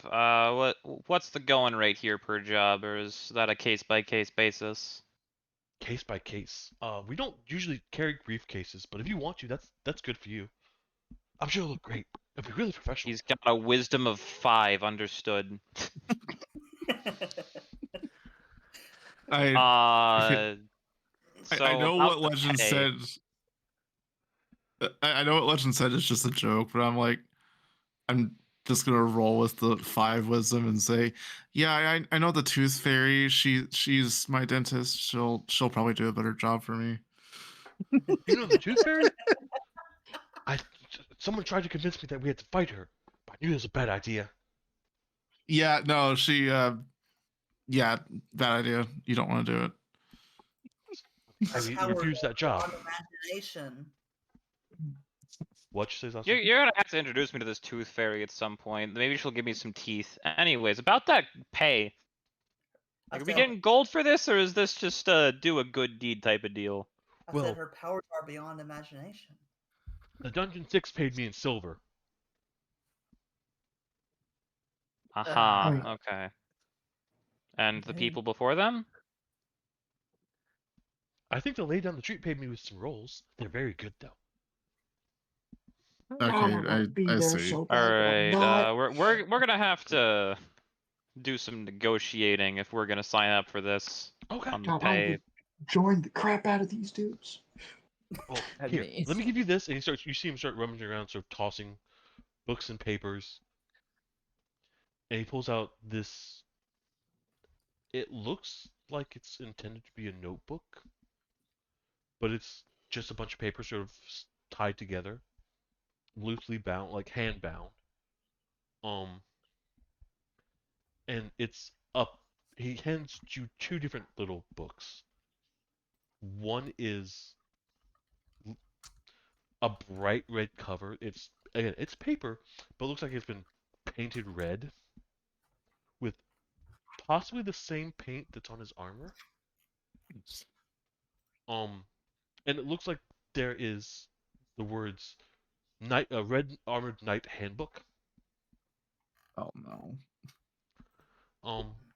What's the going rate here per job, or is that a case by case basis? Case by case. We don't usually carry briefcases, but if you want to, that's good for you. I'm sure it'll look great. It'll be really professional. He's got a wisdom of 5, understood. I Uh, I so know about what the Legend pay. said. I know what Legend said is just a joke, but I'm like, I'm just gonna roll with the 5 wisdom and say, yeah, I know the Tooth Fairy. She's my dentist. She'll probably do a better job for me. You know the tooth fairy? I Someone tried to convince me that we had to fight her, but I knew it was a bad idea. Yeah, no, she yeah, bad idea. You don't want to do it. I Her powers refused are that job. beyond imagination. What you say, You're, Zazu? you're gonna have to introduce me to this tooth fairy at some point. Maybe she'll give me some teeth. Anyways, about that pay. I Like, are we said, getting gold for this, or is this just a do a good deed type of deal? I said Well, her powers are beyond imagination. the Dungeon 6 paid me in silver. Aha, I mean, okay. And the Okay. people before them? I think the lady down the street paid me with some rolls. They're very good, though. I Okay, don't want to be I there see. so bad, but I'm Alright, not. we're gonna have to do some negotiating if we're gonna sign up for this Okay. on the God, I pay. would join the crap out of these dudes. Well, That'd here, be- let me give you this. And he starts. You see him start rummaging around, sort of tossing books and papers. And he pulls out this. It looks like it's intended to be a notebook, but it's just a bunch of papers sort of tied together, loosely bound, like hand bound. Um, and it's up. He hands you two different little books. One is a bright red cover. It's again, it's paper, but it looks like it's been painted red with possibly the same paint that's on his armor. Um, and it looks like there is the words "Knight," a red armored knight handbook. Oh no.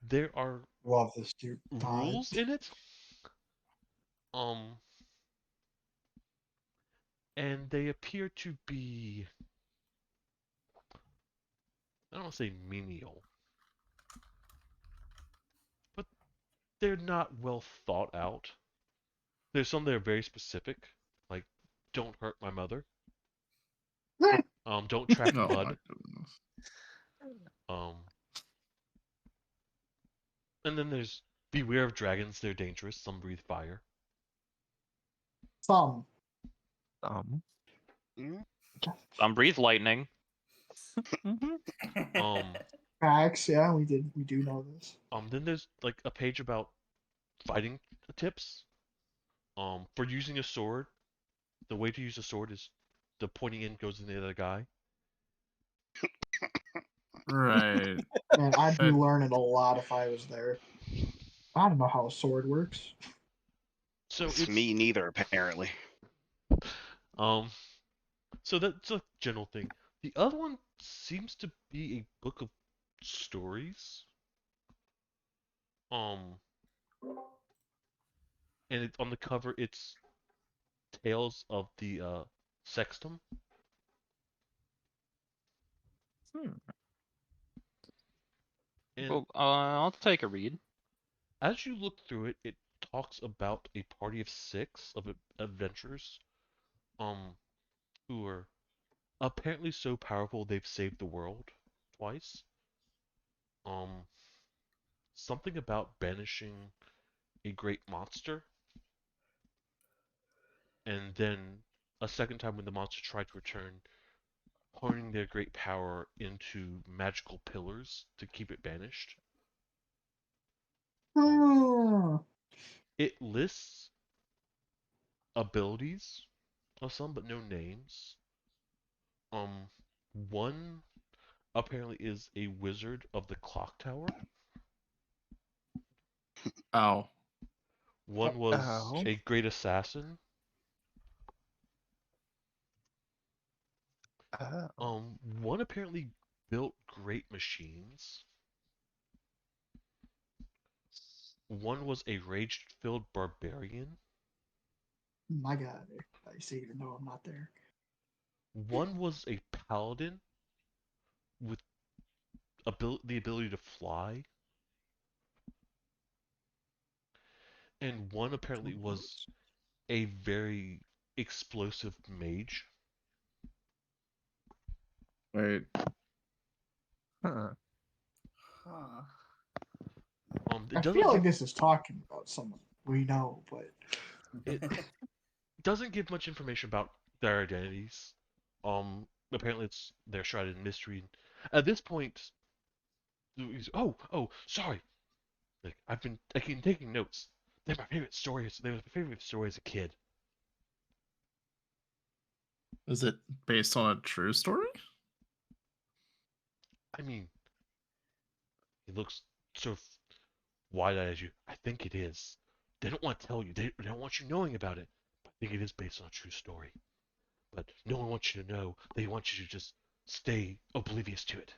There are Love this dude. God. rules in it. Um, and they appear to be, I don't want to say menial, but they're not well thought out. There's some that are very specific, like "Don't hurt my mother." Don't track Oh my blood. goodness. Um, and then there's "Beware of dragons. They're dangerous. Some breathe fire." Some. Um. Some breathe lightning. Mhm. Um, Facts, yeah, we did. We do know this. then there's like a page about fighting tips. For using a sword, the way to use a sword is the pointing end goes in the other guy. Right. Man, I'd be Uh, learning a lot if I was there. I don't know how a sword works. So It's it's me neither, apparently. um so that's a general thing. The other one seems to be a book of stories. Um and on the cover it's Tales of the Sextum. Hmm. And Well, I'll take a read. as you look through it, it talks about a party of 6 of adventurers um who are apparently so powerful they've saved the world twice. Um, Something about banishing a great monster, and then a second time when the monster tried to return, honing their great power into magical pillars to keep it banished. Hmm. It lists abilities of some, but no names. Um, One apparently is a wizard of the clock tower. Ow. One was Oh. a great assassin. Oh. One apparently built great machines. One was a rage-filled barbarian. My God, I see. Even though I'm not there. One was a paladin with the ability to fly, and one apparently was a very explosive mage. Wait. Huh. Huh. It I doesn't feel like give this is talking about someone we know, but it doesn't give much information about their identities. Apparently they're shrouded in mystery. At this point, sorry. Like I've been taking notes. They're my favorite stories. They were my favorite story as a kid. Is it based on a true story? I mean, he looks sort of wide-eyed as you. I think it is. They don't want to tell you. They don't want you knowing about it. But I think it is based on a true story. But no one wants you to know. They want you to just stay oblivious to it.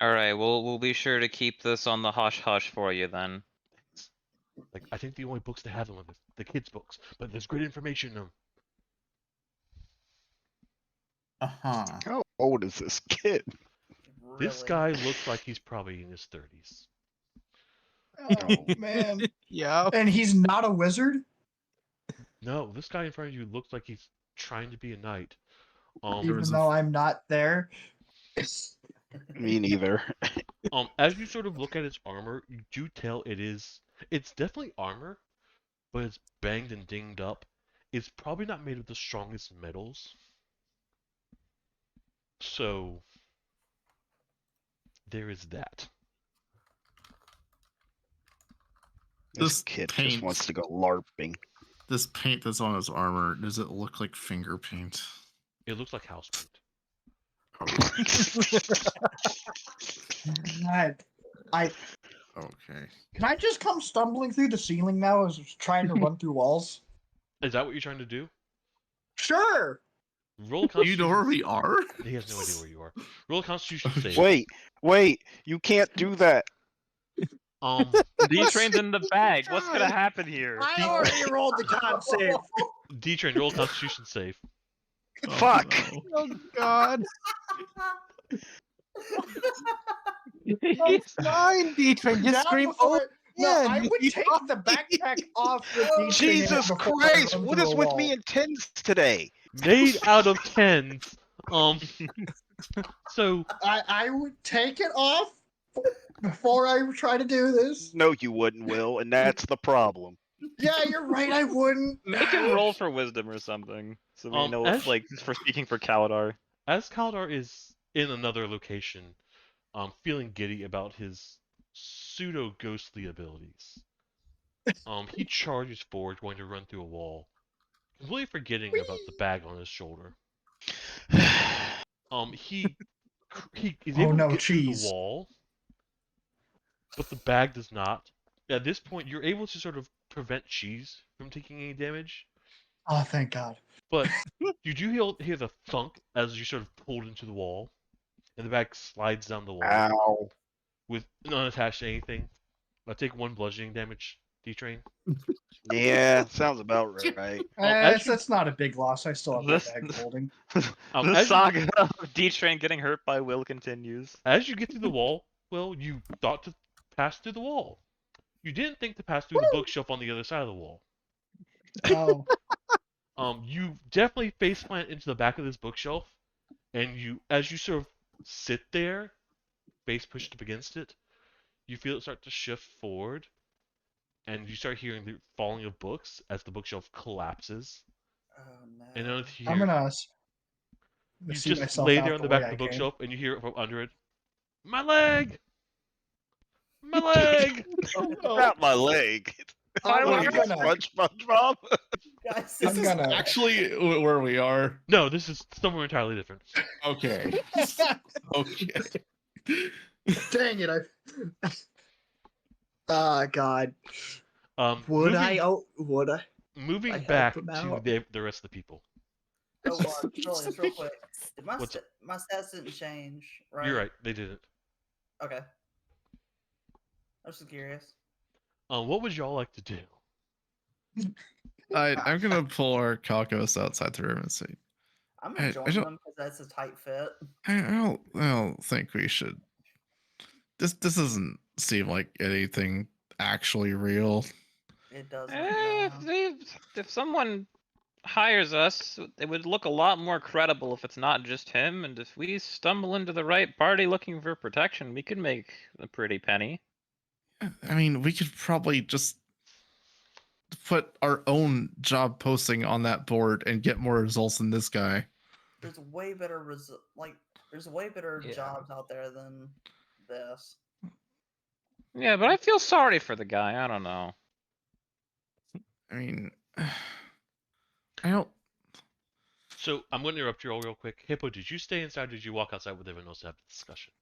All right, we'll be sure to keep this on the hush hush for you then. Like I think the only books they have them are the kids' books, but there's great information in them. Uh-huh. How old is this kid? This Really? guy looks like he's probably in his 30s. oh man. Yeah. And he's not a wizard. No, this guy in front of you looks like he's trying to be a knight. There was Even a though I'm not there. Me neither. As you sort of look at its armor, you do tell it's definitely armor, but it's banged and dinged up. It's probably not made of the strongest metals. So there is that. This This kid paint. just wants to go LARPing. This paint that's on his armor, does it look like finger paint? It looks like house paint. God. Okay. Can I just come stumbling through the ceiling now as I was trying to run through walls? Is that what you're trying to do? Sure. Roll a Do you know where Constitution. we are? He has no idea where you are. Roll a Constitution save. Wait, you can't do that. D-Train's in the bag. What's gonna happen here? I already rolled the con save. D-Train, roll a Constitution save. Oh, Fuck. no. Oh God. That's fine, D-Train. Just Now scream, before oh, I- No, I yeah, would you take are- the backpack off with Oh, these things Jesus before I Christ, run what through is a with wall. me and tens today? Made out of tens. So I would take it off before I try to do this. No, you wouldn't, Will, and that's the problem. Yeah, you're right. I wouldn't. Make him roll for wisdom or something, so we know as if, like, for speaking for Kaladar. as Kaldar is in another location, feeling giddy about his pseudo ghostly abilities, he charges forward, going to run through a wall, completely forgetting about the bag on his shoulder. He is Oh able to no, get through the cheese. wall, but the bag does not. At this point, you're able to sort of prevent Cheese from taking any damage, Oh, thank God. but you do hear the thunk as you sort of pulled into the wall, and the bag slides down the wall Ow. with unattached to anything. I take 1 bludgeoning damage, D-Train. Yeah, sounds about right. As you That's not a big loss. I still have This- that bag holding. The as you- saga of D-Train getting hurt by Will continues. As you get through the wall, well, you thought to pass through the wall. You didn't think to pass through the bookshelf on the other side of the wall. Oh, You definitely face plant into the back of this bookshelf, and as you sort of sit there, face pushed up against it, you feel it start to shift forward, and you start hearing the falling of books as the bookshelf collapses. Oh And no. then I'm here, gonna you see just myself lay there out on the the back way of the I came. bookshelf, and you hear it from under it. My leg! My leg! Not my leg. I'm What are you, gonna, SpongeBob? Guys, This this is is gonna- actually where we are. No, this is somewhere entirely different. Okay. Okay. dang it! Oh God. Would Moving, I? Oh, would I? moving I help back him to out? the rest of the people. oh Trillius, real quick. Did What's up? my stats didn't change, right? You're right, they didn't. Okay. I was just curious. What would y'all like to do? I'm gonna pull our Calcos outside the room and say, I'm I gonna join don't- them because that's a tight fit. I don't think we should. This doesn't seem like anything actually real. It doesn't. If someone hires us, it would look a lot more credible if it's not just him, and if we stumble into the right party looking for protection, we could make a pretty penny. I mean, we could probably just put our own job posting on that board and get more results than this guy. There's way better there's way better Yeah. jobs out there than this. Yeah, but I feel sorry for the guy. I don't know. I mean, I don't. So I'm going to interrupt you all real quick. Hippo, did you stay inside or did you walk outside with everyone else to have the discussion?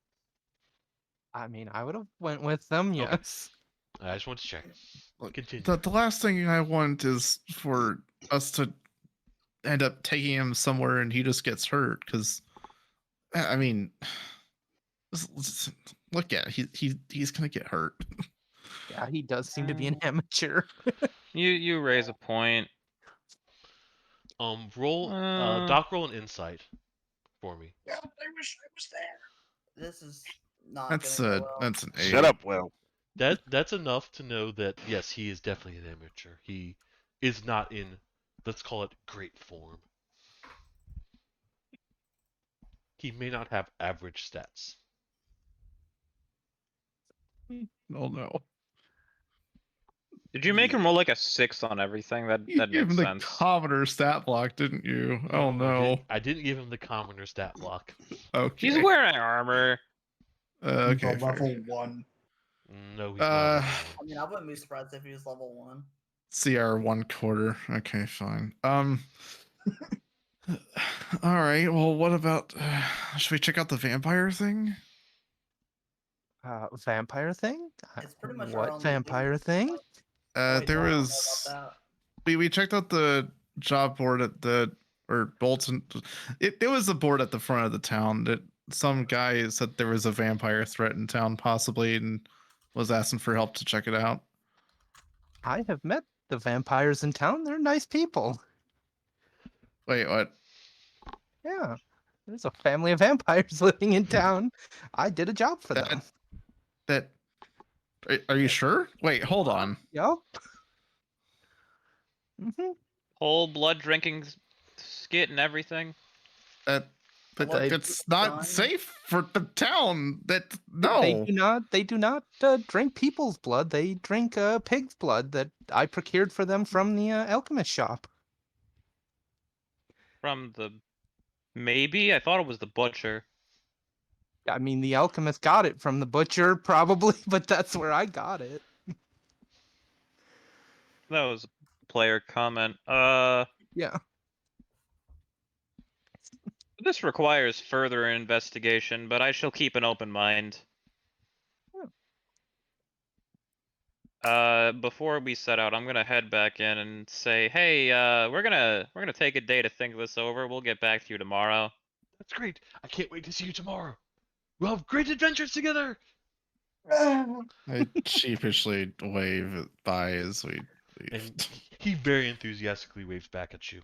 I mean, I would have went with them. Okay. Yes. I just want to check. Look, Continue. the last thing I want is for us to end up taking him somewhere and he just gets hurt. Because, I mean, look at it. He's gonna get hurt. Yeah, he does seem to be an amateur. You raise a point. Roll, Uh, Doc, roll an insight for me. God, I wish I was there. This is not That's gonna a go well. that's an 8. Shut up, Will. That's enough to know that yes, he is definitely an amateur. He is not in, let's call it, great form. He may not have average stats. Oh no. did you make him roll like a 6 on everything? That You gave makes him the sense. commoner stat block, didn't you? Oh no. I didn't give him the commoner stat block. Okay. He's wearing armor. Okay. The fair. level 1. No, he's not. I mean, I wouldn't be surprised if he was level 1. CR 1/4. Okay, fine. All right. Well, what about? Should we check out the vampire thing? Vampire thing? It's pretty much our What only vampire lead. thing? Wait, There no, I don't know was. about We checked out the job board at the Bolton. It was the board at the front of the town that some guy said there was a vampire threat in town, possibly, and was asking for help to check it out. I have met the vampires in town. They're nice people. Wait, what? Yeah. There's a family of vampires living in town. I did a job for them. That. Are you sure? Wait, hold on. Yep. hmm Whole blood drinking skit and everything. But Well, it's not fine. safe for the town. That They no. do not. They do not drink people's blood. They drink pig's blood that I procured for them from the alchemist shop. From the... Maybe? I thought it was the butcher. I mean, the alchemist got it from the butcher, probably, but that's where I got it. That was a player comment. Yeah. This requires further investigation, but I shall keep an open mind. Before we set out, I'm gonna head back in and say, hey, we're gonna take a day to think this over. We'll get back to you tomorrow. That's great. I can't wait to see you tomorrow. We'll have great adventures together. I sheepishly wave it by as we leave. And he very enthusiastically waves back at you.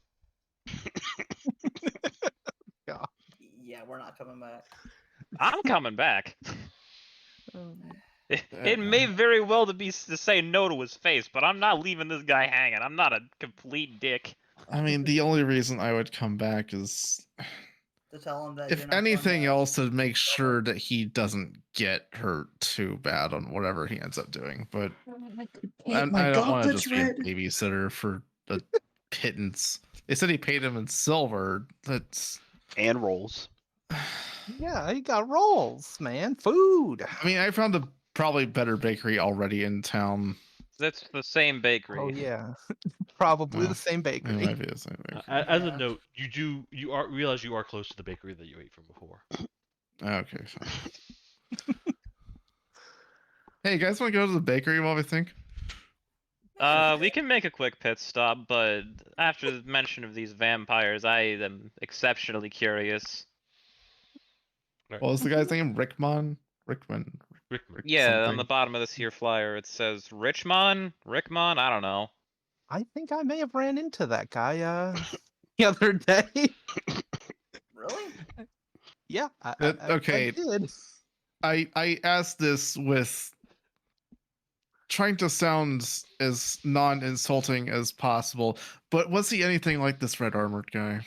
Yeah, we're not coming back. I'm coming back. It may very well to say no to his face, but I'm not leaving this guy hanging. I'm not a complete dick. I mean, the only reason I would come back is, To tell him that if you're not anything going to else, to make sure that he doesn't get hurt too bad on whatever he ends up doing. But Paint my I don't want to gauntlets just be a red. babysitter for a pittance. They said he paid him in silver. That's. And rolls. Yeah, you got rolls, man. Food. I mean, I found a probably better bakery already in town. That's the same bakery. Oh yeah, probably Well, the same It bakery. might be the same bakery. As a Yeah. note, you realize you are close to the bakery that you ate from before. Okay, fine. Hey, you guys want to go to the bakery while we think? We can make a quick pit stop, but after the mention of these vampires, I am exceptionally curious. What was the guy's name? Rickman? Rickman. Yeah, on something. the bottom of this here flyer, it says Richmond? Rickmon? I don't know. I think I may have ran into that guy the other day. Really? Yeah, Okay. I did. I asked this with trying to sound as non-insulting as possible, but was he anything like this red armored guy?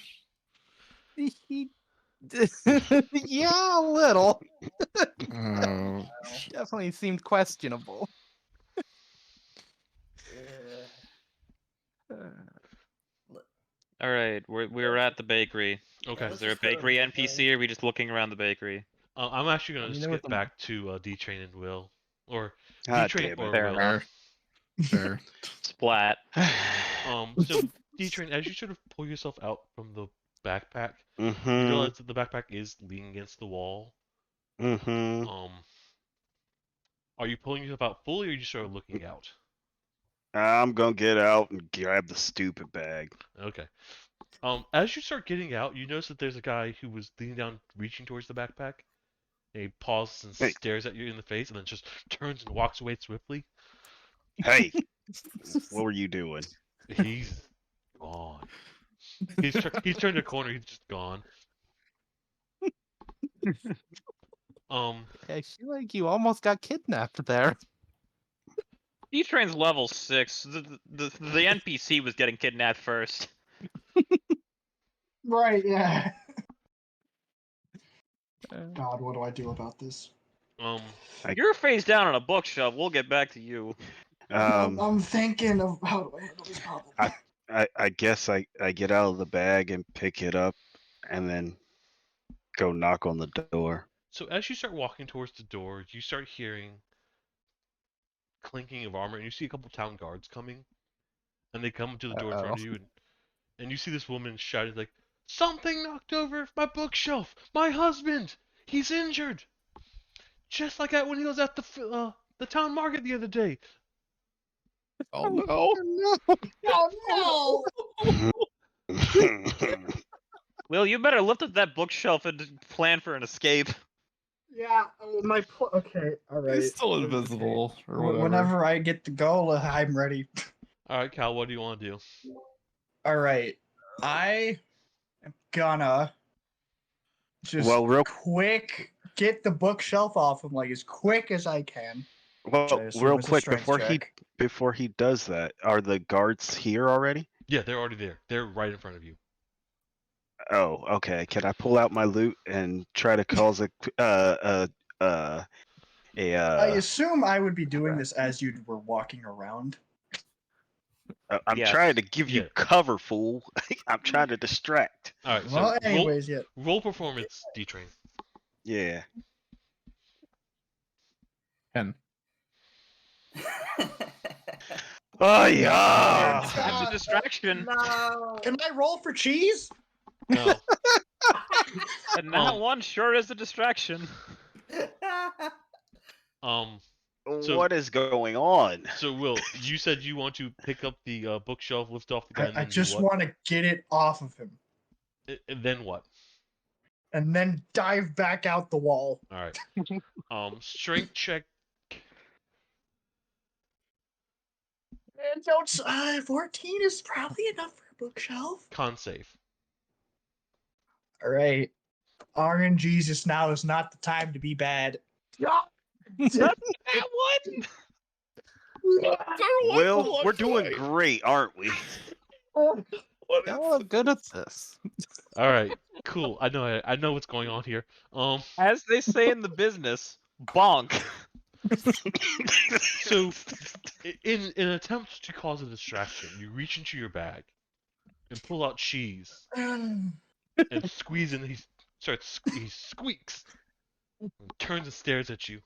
He yeah, a little. Oh, Definitely seemed questionable. All right, we're at the bakery. Okay. let's Is there a just go to bakery the NPC, or are we just looking around the bakery? I'm actually I gonna mean, there was skip a- back to D-Train and Will, or Ah, D-Train damn it. or Fair Will. enough. fair. Splat. So D-Train, as you sort of pull yourself out from the backpack, you Mm-hmm. realize that the backpack is leaning against the wall. Mm-hmm. Are you pulling yourself out fully, or are you just sort of looking out? I'm gonna get out and grab the stupid bag. Okay. As you start getting out, you notice that there's a guy who was leaning down, reaching towards the backpack. And he pauses and Hey. stares at you in the face, and then just turns and walks away swiftly. Hey, what were you doing? He's gone. He's turned a corner. He's just gone. I feel like you almost got kidnapped there. D-Train's level 6. The NPC was getting kidnapped first. Right, yeah. Uh, God, what do I do about this? You're face down on a bookshelf. We'll get back to you. I'm thinking of how do I handle this problem. I guess I get out of the bag and pick it up, and then go knock on the door. So as you start walking towards the door, you start hearing clinking of armor, and you see a couple town guards coming, and they come to the door in front of you, and you see this woman shouting like, "Something knocked over my bookshelf! My husband! He's injured! Just like that when he was at the town market the other day." Oh no! Oh no! Will, you better lift up that bookshelf and plan for an escape. Yeah, okay, all right. He's still invisible or whatever. Whenever I get the goal, I'm ready. All right, Cal, what do you want to do? All right, I am gonna just Well, real quick get the bookshelf off him like as quick as I can. well, I assume real is a quick strength before check. he does that, are the guards here already? Yeah, they're already there. They're right in front of you. Oh, okay. Can I pull out my loot and try to cause I assume I would be doing this as you were walking around. I'm Yes. trying to give you Yeah. cover, fool. I'm trying to distract. All right, so Well, anyways, yeah. roll performance, D-Train. Yeah. 10. Oh yeah. That's a distraction. No. Can I roll for cheese? No. And that one sure is a distraction. So- What is going on? So Will, you said you want to pick up the bookshelf, lift off the guy, and I then do just what? want to get it off of him And then what? and then dive back out the wall. All right. Strength check. And don't 14 is probably enough for a bookshelf. Con save. All right. RNGesus, now is not the time to be bad. That one. Will, we're doing great, aren't we? Y'all are good at this. All right, cool. I know what's going on here. As they say in the business, bonk. So in an attempt to cause a distraction, you reach into your bag and pull out cheese and squeeze, and he squeaks, and turns and stares at you.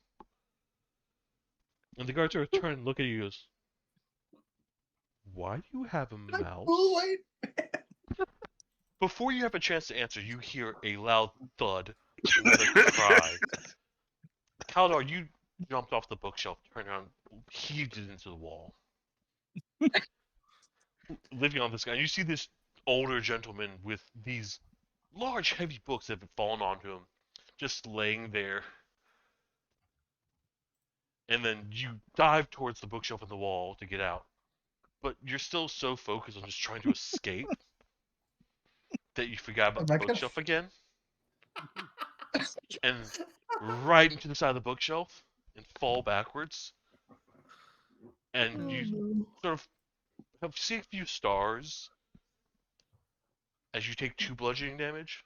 And the guards turn and look at you and goes, "Why do you have a mouse?" Before you have a chance to answer, you hear a loud thud with a cry. Kaldar, you jumped off the bookshelf, turned around, heaved it into the wall. Living on this guy, you see this older gentleman with these large, heavy books that have fallen onto him, just laying there. And then you dive towards the bookshelf in the wall to get out. But you're still so focused on just trying to escape that you forgot about the bookshelf again. And right into the side of the bookshelf and fall backwards. And you sort of see a few stars as you take 2 bludgeoning damage.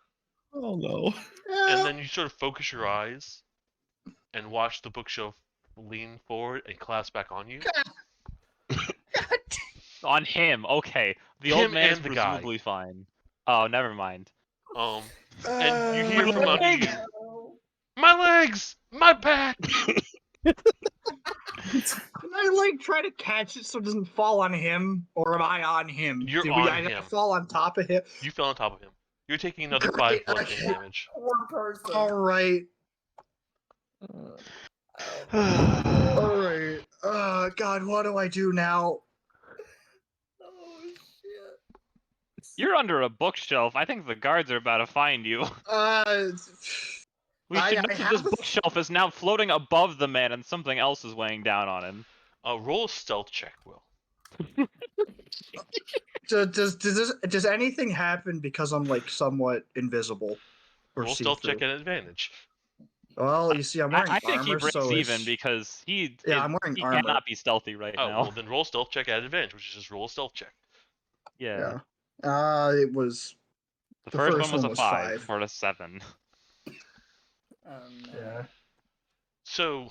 Oh no. And then you sort of focus your eyes and watch the bookshelf lean forward and collapse back on you. On him, okay. The Him old man is and the guy. presumably fine. Oh, never mind. And you hear from under leg! you, "My legs! My back!" Can I like try to catch it so it doesn't fall on him, or am I on him? You're Do on I have him. to fall on top of him? You fell on top of him. You're taking another Great, 5 bludgeoning okay. damage. One person. All right. All right. God, what do I do now? Oh shit. You're under a bookshelf. I think the guards are about to find you. We I should note that this have a- bookshelf is now floating above the man and something else is weighing down on him. Roll a stealth check, Will. Does anything happen because I'm like somewhat invisible or Roll see stealth through? check at advantage. Well, you see, I'm wearing I think armor, he breaks so even it's... because he I'm wearing he armor. cannot be stealthy right Oh, now. well then roll stealth check at advantage, which is just roll a stealth check. Yeah. It was... The the first first one was one a was 5 5. or a 7. Oh no. Yeah. So,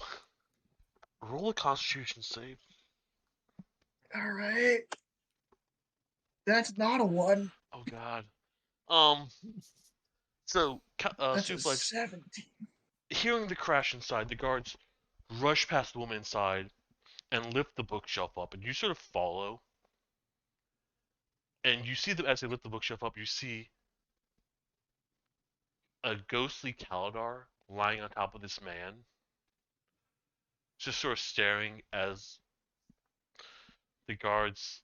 roll a Constitution save. All right. That's not a 1. Oh God. So, That's a Suplex, 17. hearing the crash inside, the guards rush past the woman inside and lift the bookshelf up, and you sort of follow. And you see them as they lift the bookshelf up. You see a ghostly Kaladar lying on top of this man, just sort of staring as the guards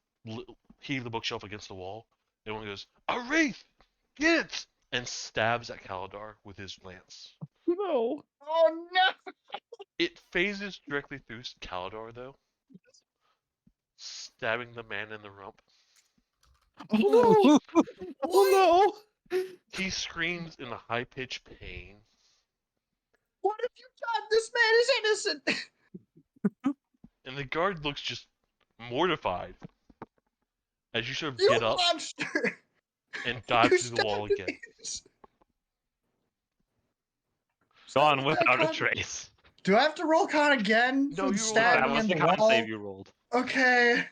heave the bookshelf against the wall. And one goes, "A wraith! Get it!" and stabs at Kaladar with his lance. No. Oh no! It phases directly through Kaladar, though, stabbing the man in the rump. Oh no. Oh no. He screams in a high-pitched pain. What have you done? This man is innocent. And the guard looks just mortified as you sort of You get up monster! and dive You through the wall stabbed again. me. Gone without a trace. Do I have to roll con again? No, for you rolled stabbing That con. was in the the con wall? save you rolled. Okay.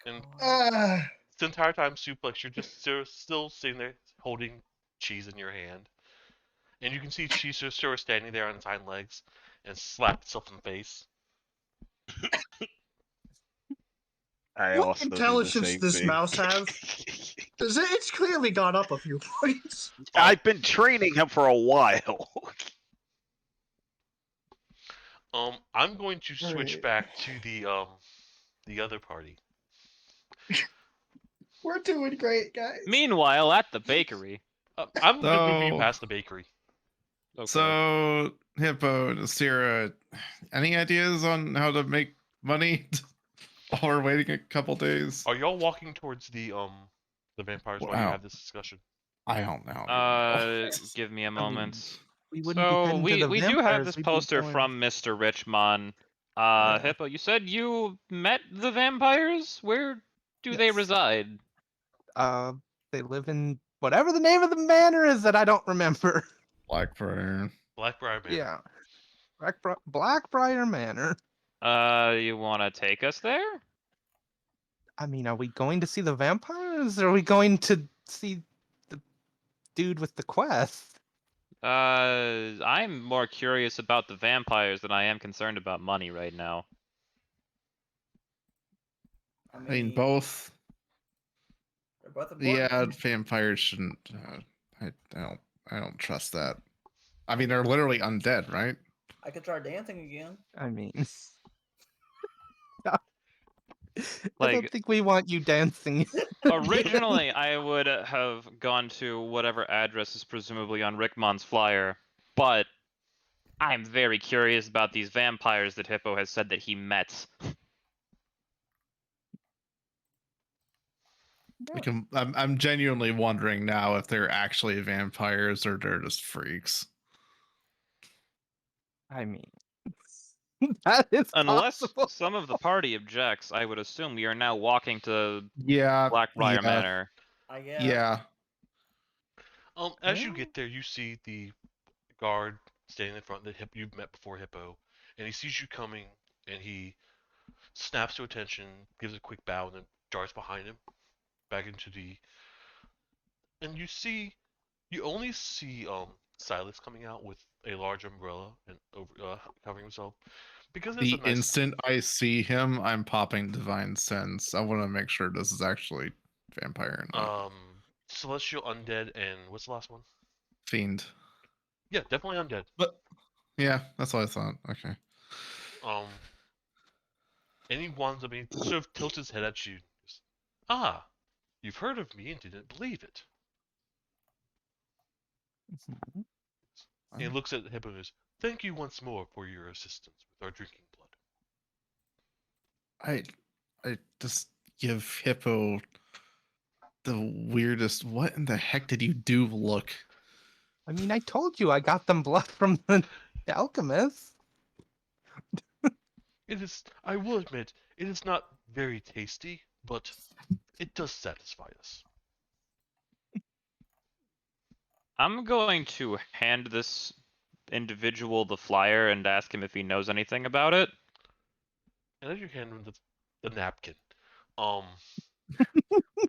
And Uh, this entire time, Suplex, you're just still sitting there holding cheese in your hand. And you can see cheese just sort of standing there on its hind legs and slap itself in the face. I what also do the intelligence same does thing. mouse have? It's clearly gone up a few points. I've been training him for a while. I'm going to switch Alright. back to the other party. We're doing great, guys. Meanwhile, at the bakery. I'm gonna move you So- past the bakery. Okay. So, Hippo, Nasira, any ideas on how to make money while we're waiting a couple days? Are y'all walking towards the vampires while you Wow. have this discussion? I don't know. Give me a moment. We wouldn't be So heading to we the do have vampires, this we'd be poster going- from Mr. Richmond. Yeah. Hippo, you said you met the vampires? Where do they Yes. reside? They live in whatever the name of the manor is that I don't remember. Blackburn. Blackbriar Manor. Yeah, Blackbriar Manor. You want to take us there? I mean, are we going to see the vampires? Or are we going to see the dude with the quest? I'm more curious about the vampires than I am concerned about money right now. I I mean, both. they're both important. Yeah, vampires shouldn't. I don't trust that. I mean, they're literally undead, right? I could try dancing again. I mean, I Like- don't think we want you dancing. Originally, I would have gone to whatever address is presumably on Rickmon's flyer, but I'm very curious about these vampires that Hippo has said that he met. Like, I'm genuinely wondering now if they're actually vampires or they're just freaks. I mean, that is Unless possible. some of the party objects, I would assume we are now walking to Yeah. Blackbriar yeah, Manor. I guess. Yeah. As you Yeah. get there, you see the guard standing in front that you've met before, Hippo, and he sees you coming, and he snaps to attention, gives a quick bow, and then darts behind him, back into the. And you only see Silas coming out with a large umbrella and covering himself, because it's The a nice. instant I see him, I'm popping Divine Sense. I want to make sure this is actually vampire or not. Celestial undead, and what's the last one? Fiend. Yeah, definitely undead. But yeah, that's what I thought. Okay. And he wants, I mean, sort of tilts his head at you. Ah, you've heard of me and didn't believe it. Mhm. And he looks at Hippo and goes, "Thank you once more for your assistance with our drinking blood." I just give Hippo the weirdest. What in the heck did you do? Look. I mean, I told you I got them blood from the alchemist. It is, I will admit, it is not very tasty, but it does satisfy us. I'm going to hand this individual the flyer and ask him if he knows anything about it. And as you hand him the napkin, um,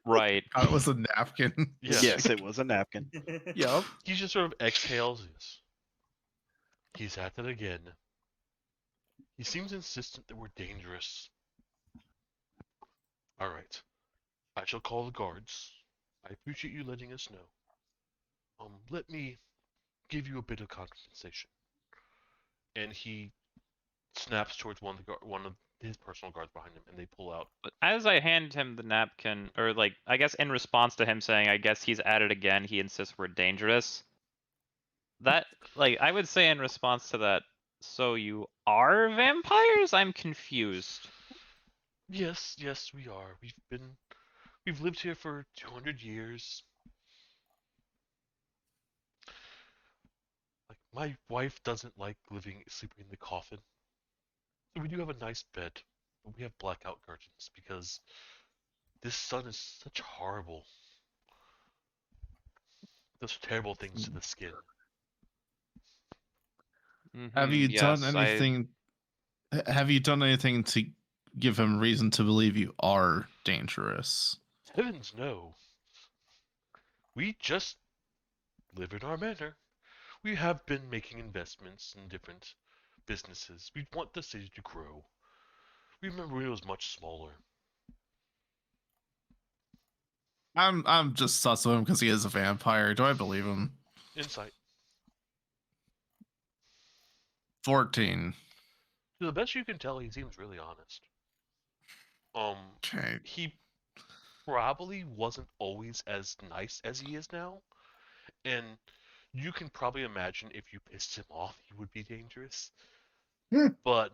Right. It was a napkin. yeah, Yes, it was a napkin. Yup. he just sort of exhales. Yes. He's at it again. He seems insistent that we're dangerous. All right, I shall call the guards. I appreciate you letting us know. Let me give you a bit of compensation. And he snaps towards one of his personal guards behind him, and they pull out. But as I hand him the napkin, or like, I guess in response to him saying, I guess he's at it again, he insists we're dangerous. That, like, I would say in response to that, so you are vampires? I'm confused. Yes, yes, we are. We've lived here for 200 years. Like, my wife doesn't like sleeping in the coffin. So we do have a nice bed, but we have blackout curtains because this sun is such does terrible things to the skin. Have you done Yes, anything? Have you done anything to give him reason to believe you are dangerous? Heavens no. We just live in our manor. We have been making investments in different businesses. We want the city to grow. We remember when it was much smaller. I'm just sus of him because he is a vampire. Do I believe him? Insight. 14. To the best you can tell, he seems really honest. Okay. He probably wasn't always as nice as he is now, and you can probably imagine if you pissed him off, he would be dangerous. But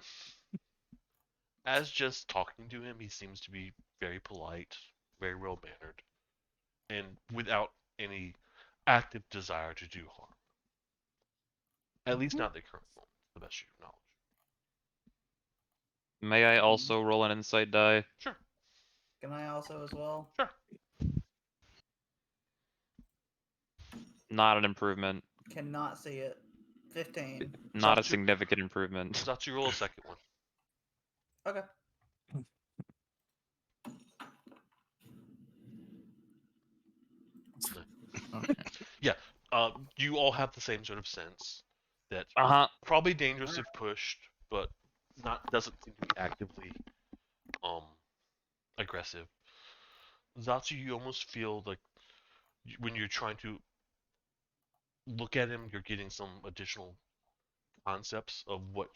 as just talking to him, he seems to be very polite, very well mannered, and without any active desire to do harm. At least not at the current moment, to the best of your knowledge. may I also roll an insight die? Sure, Can I also as well? sure. Not an improvement. Cannot see it. 15. Not a Zatsu- significant improvement. Zatsu, roll a second one. Okay. Okay. Yeah. You all have the same sort of sense that Uh-huh. probably dangerous if pushed, but doesn't seem to be actively aggressive. Zatsu, you almost feel like when you're trying to look at him, you're getting some additional concepts of what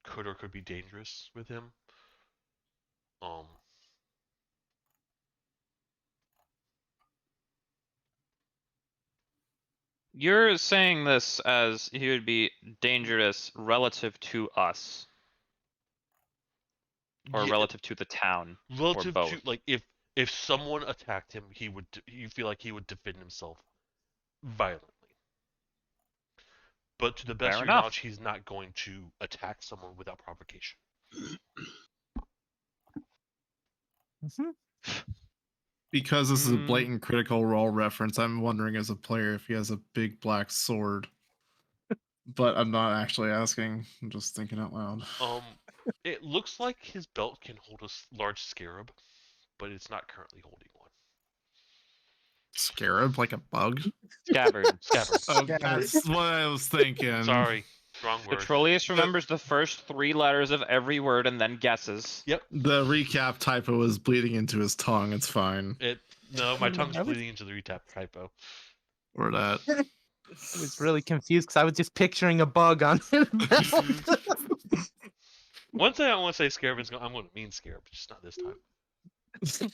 could or could be dangerous with him. Um, You're saying this as he would be dangerous relative to us, or yeah, relative to the town, or relative both. to like if someone attacked him, you feel like he would defend himself violently. But to the best Fair of your enough. knowledge, he's not going to attack someone without provocation. Mhm. Because this is a Mm. blatant critical role reference, I'm wondering as a player if he has a big black sword. But I'm not actually asking. I'm just thinking out loud. It looks like his belt can hold a large scarab, but it's not currently holding one. Scarab, like a bug? Scabbard. Scabbard. Oh, Scabbard. that's what I was thinking. Sorry, wrong word. Petroleus remembers the first 3 letters of every word and then guesses. Yep. The recap typo is bleeding into his tongue. It's fine. No, my tongue's I was- bleeding into the retap typo. Or that. I was really confused because I was just picturing a bug on his belt. One thing I want to say scarab I'm going to mean scarab, just not this time.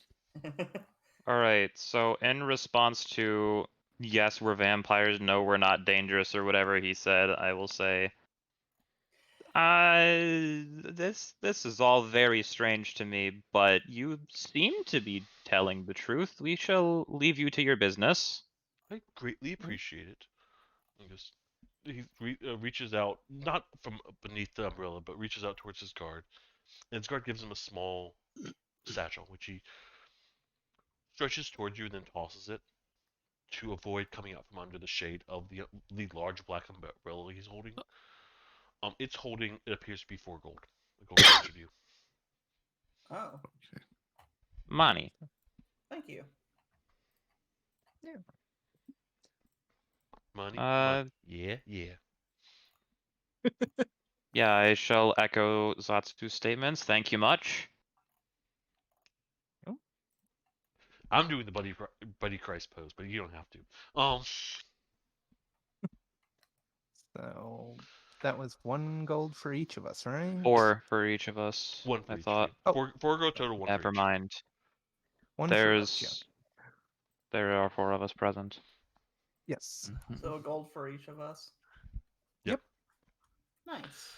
Alright, so in response to, yes, we're vampires, no, we're not dangerous, or whatever he said, I will say, this is all very strange to me, but you seem to be telling the truth. We shall leave you to your business. I greatly appreciate it. He reaches out, not from beneath the umbrella, but reaches out towards his guard. And his guard gives him a small satchel, which he stretches towards you and then tosses it to avoid coming out from under the shade of the large black umbrella he's holding. It's holding, it appears to be 4 gold. A gold each of you. Oh, Money. thank you. Money, Uh, yeah, yeah. Yeah, I shall echo Zatsu's statements. Thank you much. I'm doing the buddy Christ pose, but you don't have to. So that was 1 gold for each of us, right? 4 for each of us. 1 for I each thought. of you. 4 gold total, 1 Never for each. mind. 1 for each. Yeah. There are 4 of us present. Yes. So a gold for each of us. Yep. Nice.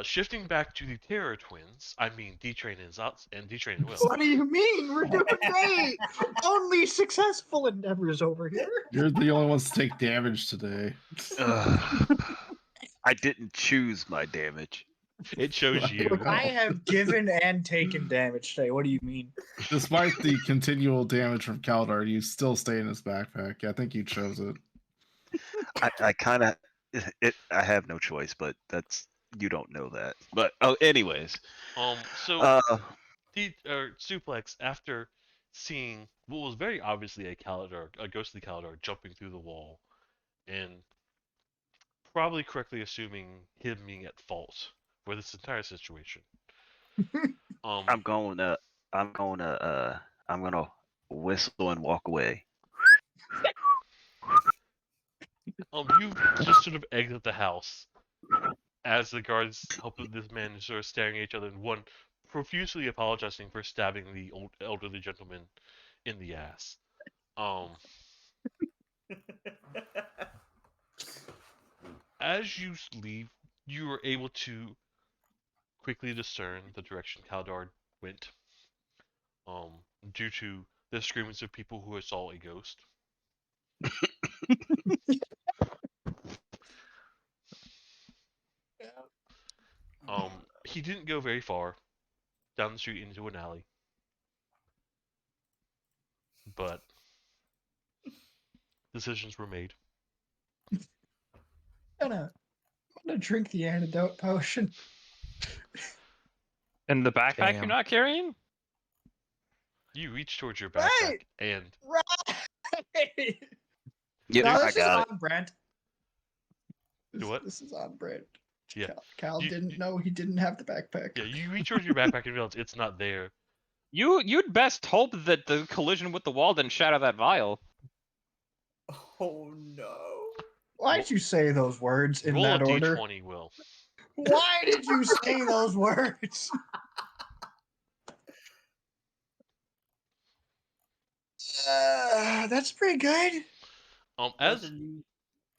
Shifting back to the Terror Twins, I mean D-Train and D-Train and Will. What do you mean? We're doing great. Only successful endeavors over here. You're the only ones to take damage today. I didn't choose my damage. It shows you. Look, I have given and taken damage today. What do you mean? Despite the continual damage from Kaldar, you still stay in his backpack. I think you chose it. I kind of, I have no choice, but you don't know that. But anyways. So Suplex, after seeing what was very obviously a ghostly Kaldar jumping through the wall, and probably correctly assuming him being at fault for this entire situation. I'm gonna whistle and walk away. You just sort of exit the house as the guards help this man sort of staring at each other, and one profusely apologizing for stabbing the elderly gentleman in the ass. As you leave, you are able to quickly discern the direction Kaldar went, due to the screamings of people who saw a ghost. He didn't go very far down the street into an alley, but decisions were made. I'm gonna drink the antidote potion. In the backpack you're Damn. not carrying? You reach towards your Right. backpack and Right. Yep, No, I this is got it. on brand. Do what? This is on brand. Yeah. Cal You- didn't you- know he didn't have the backpack. Yeah, you reach towards your backpack and realize it's not there. You'd best hope that the collision with the wall didn't shatter that vial. Oh no. Why'd you say those words in Roll that a order? d20, Will. Why did you say those words? That's pretty good. As Doesn't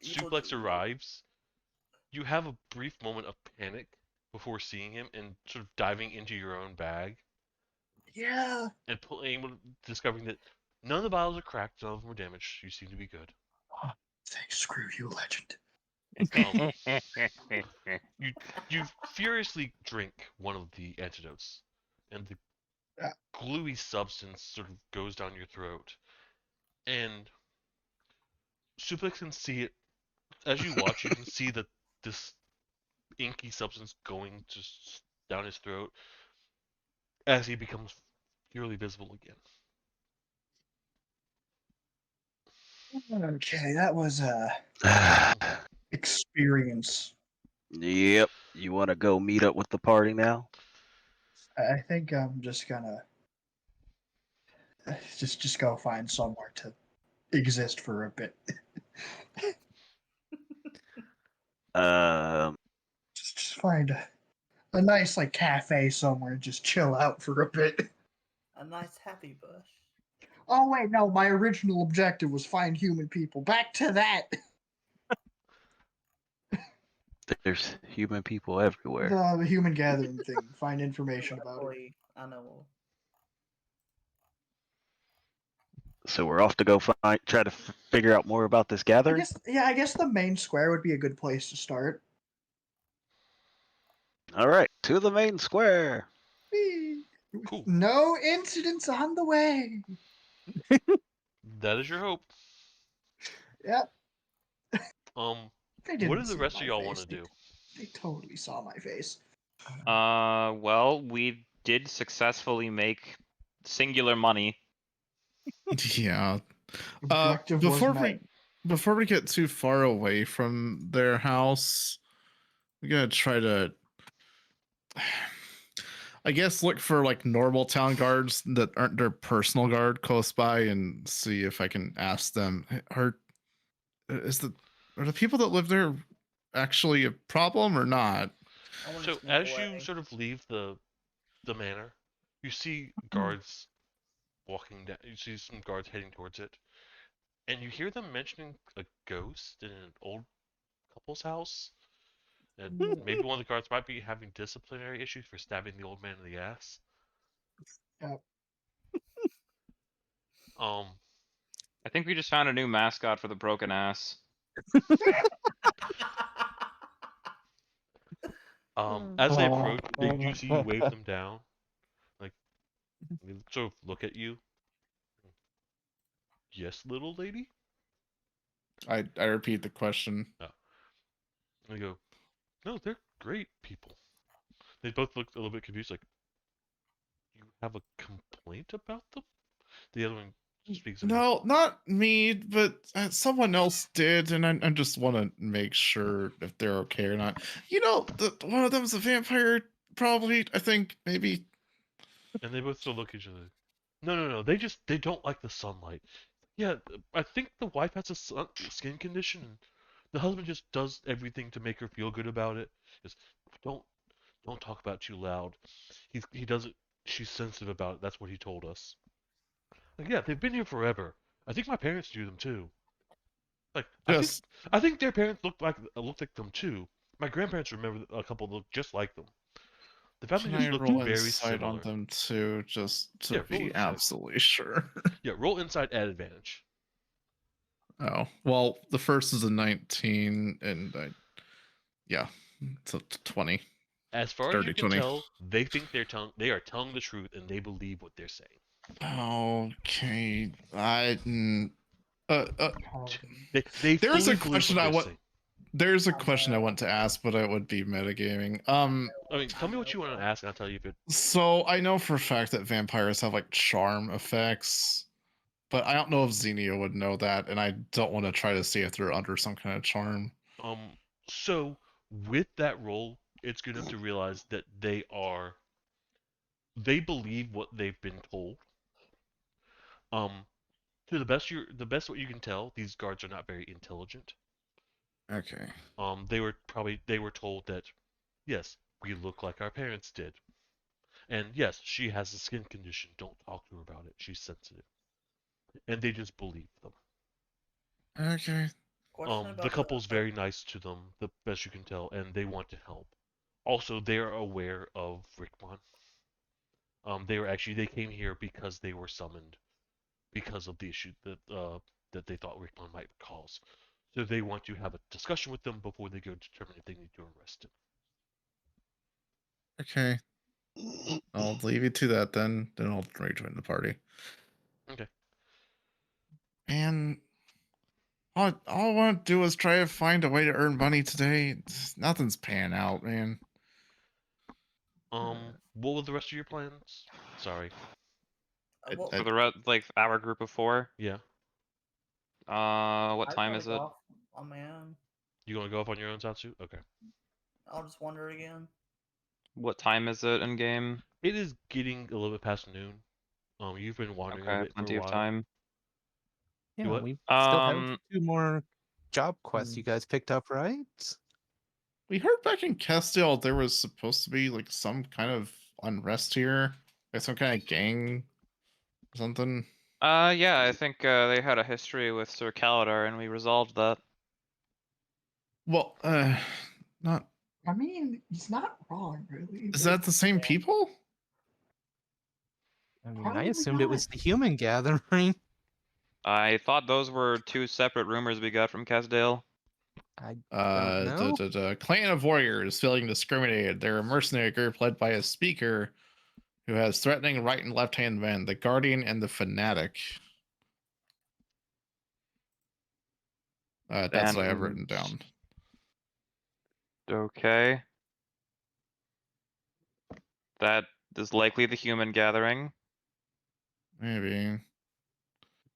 equal Suplex to- arrives, you have a brief moment of panic before seeing him and sort of diving into your own bag Yeah. and discovering that none of the bottles are cracked, none of them were damaged. You seem to be good. Say screw you, legend. You furiously drink one of the antidotes, and the Yeah. gluey substance sort of goes down your throat. And Suplex can see it as you watch. You can see that this inky substance going just down his throat as he becomes purely visible again. Okay, that was experience. Yep. You want to go meet up with the party now? I think I'm just gonna just go find somewhere to exist for a bit. Um. Just find a nice like cafe somewhere and just chill out for a bit. A nice happy bush. Oh wait, no, my original objective was find human people. Back to that. There's human people everywhere. The human gathering thing. Find information about it. Boy, I know. So we're off to go try to figure out more about this gathering. I guess the main square would be a good place to start. All right, to the main square. Whee! Cool. No incidents on the way. That is your hope. Yep. They didn't What do the see rest of my y'all want face. to do? They totally saw my face. Well, we did successfully make singular money. Yeah. Objective was met. Before we get too far away from their house, we gotta try to, I guess, look for like normal town guards that aren't their personal guard close by, and see if I can ask them, are the people that live there actually a problem or not? I wanna So sneak as away. you sort of leave the manor, you see guards walking down. You see some guards heading towards it, and you hear them mentioning a ghost in an old couple's house. And maybe one of the guards might be having disciplinary issues for stabbing the old man in the ass. Yep. I think we just found a new mascot for the broken ass. As they approach, they do see you wave them down. Like, they sort of look at you. Yes, little lady? I repeat the question. And they go, no, they're great people. They both look a little bit confused, like, you have a complaint about them? The other one speaks. No, not me, but someone else did, and I just want to make sure if they're okay or not. You know, one of them's a vampire, probably. I think maybe. And they both still look at each other. No. They don't like the sunlight. Yeah, I think the wife has a skin condition, and the husband just does everything to make her feel good about it. Just don't talk about it too loud. He doesn't. She's sensitive about it. That's what he told us. Like, yeah, they've been here forever. I think my parents knew them too. Like, Just I think their parents looked like them too. My grandparents remember a couple that looked just like them. The family can just I looked roll very insight similar. on them too, just to Yeah, roll be insight. absolutely sure? Yeah, roll insight at advantage. Oh well, the first is a 19, and yeah, it's a 20. As far as Dirty you can 20. tell, they think they are telling the truth and they believe what they're saying. Okay, They There's fully a believe question what I they're want. saying. There's a I'm question I gonna- want to ask, but it would be metagaming. I mean, tell me what you want to ask, and I'll tell you if it. So I know for a fact that vampires have like charm effects, but I don't know if Xenia would know that, and I don't want to try to see if they're under some kind of charm. So with that role, it's good enough to realize that they believe what they've been told. Um, to the best what you can tell, these guards are not very intelligent. Okay. They were told that, yes, we look like our parents did, and yes, she has a skin condition. Don't talk to her about it. She's sensitive, and they just believe them. Okay. Question The about couple's very nice to them, the best you can tell, and they want to help. Also, they are aware of Rickmon. They came here because they were summoned because of the issue that they thought Rickmon might cause. So they want to have a discussion with them before they go determine if they need to arrest him. Okay. I'll leave you to that then. Then I'll rejoin the party. Okay. And all I want to do is try to find a way to earn money today. Nothing's panning out, man. What were the rest of your plans? Sorry. well, For the rest, like our group of 4. Yeah. What I'd time probably is go it? off on my own. You gonna go off on your own, Satsu? Okay. I'll just wander again. What time is it in game? It is getting a little bit past noon. You've been wandering a Okay, bit for a plenty of while. time. You Yeah, what? we still have Um, 2 more job quests Mm. you guys picked up, right? We heard back in Castile there was supposed to be like some kind of unrest here, like some kind of gang or something. yeah, I think they had a history with Sir Calidar, and we resolved that. Well, not. I mean, he's not wrong, really. Is but that the same people? I mean, I Probably assumed it was not. the human gathering. I thought those were 2 separate rumors we got from Casdale. I don't know. The clan of warriors feeling discriminated. They're a mercenary group led by a speaker who has threatening right and left hand men, the guardian and the fanatic. That's what I have And written down. okay, that is likely the human gathering. Maybe.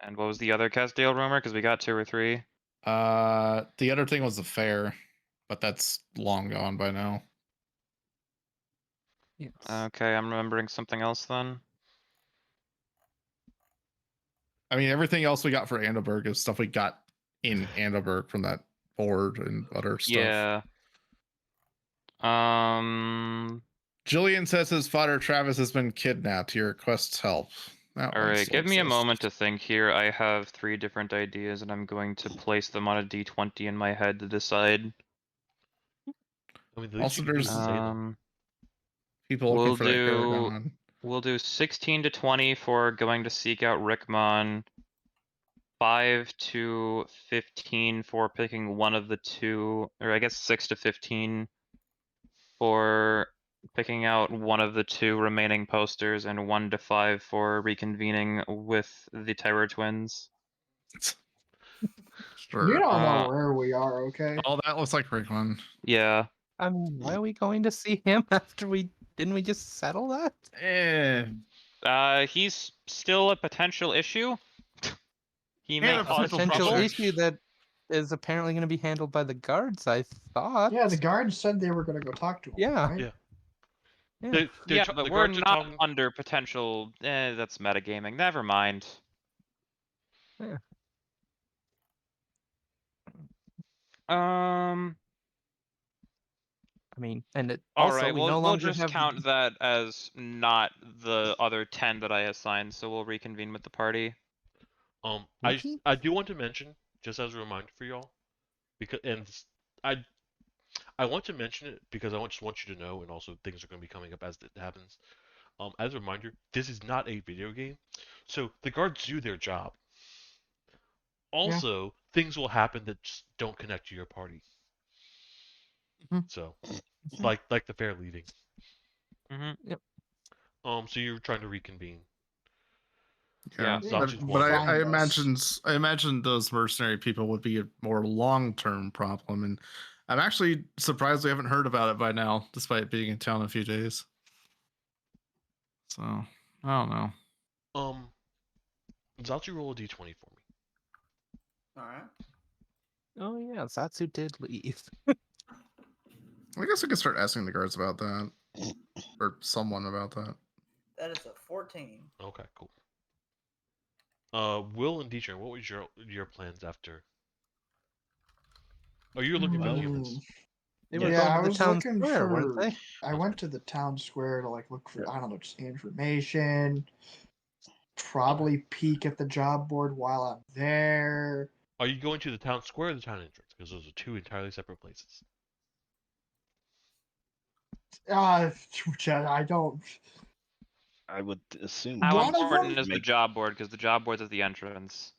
And what was the other Casdale rumor? Because we got 2 or 3. The other thing was the fair, but that's long gone by now. Yes. Okay, I'm remembering something else then. I mean, everything else we got for Andoberg is stuff we got in Andoberg from that board and other stuff. Yeah. Jillian says his father Travis has been kidnapped. He requests help. That one Alright, still give me a exists. moment to think here. I have 3 different ideas, and I'm going to place them on a d20 in my head to decide. I mean, the least Also, you can do is there's say them. people looking We'll for that do Paragon. we'll do 16 to 20 for going to seek out Rickmon. 5 to 15 for picking one of the 2, or I guess 6 to 15 for picking out one of the 2 remaining posters, and 1 to 5 for reconvening with the Terror Twins. Sure. You don't know Uh, where we are, okay? Oh, that looks like Rickman. Yeah. I mean, why are we going to see him after we didn't we just settle that? He's still a potential issue. He And may a A cause potential trouble. issue that is apparently going to be handled by the guards, I thought. Yeah, the guards said they were going to go talk to him. Yeah. Right? Yeah. Yeah. Yeah, but The we're guards are not talking. under potential. That's metagaming. Never mind. Yeah. I mean, and it, All also right, we no we'll longer just have count that as not the other 10 that I assigned, so we'll reconvene with the party. Wiki? I do want to mention, just as a reminder for y'all, because I I want to mention it because just want you to know, and also things are going to be coming up as it happens. As a reminder, this is not a video game, so the guards do their job. Also, things will happen that just don't connect to your party. Mhm. So, like the fair leaving. Mm-hmm. Yep. So you're trying to reconvene. Yeah. Zalchi's But wandering. I Find us. imagine those mercenary people would be a more long-term problem, and I'm actually surprised we haven't heard about it by now, despite being in town a few days. So I don't know. Zalchi, roll a d20 for me. All right. Oh yeah, Zatsu did leave. I guess we could start asking the guards about that, or someone about that. That is a 14. Okay, cool. Will and Dietrich, what was your plans after? Oh, you were looking for the humans. They were Yeah. Yeah, going I to the was town looking square, weren't for. they? I went to the town square to like look for I don't know just information. Probably peek at the job board while I'm there. Are you going to the town square or the town entrance? Because those are two entirely separate places. Which I don't. I would assume. How One of important them? is the job board? Because the job board's at the entrance.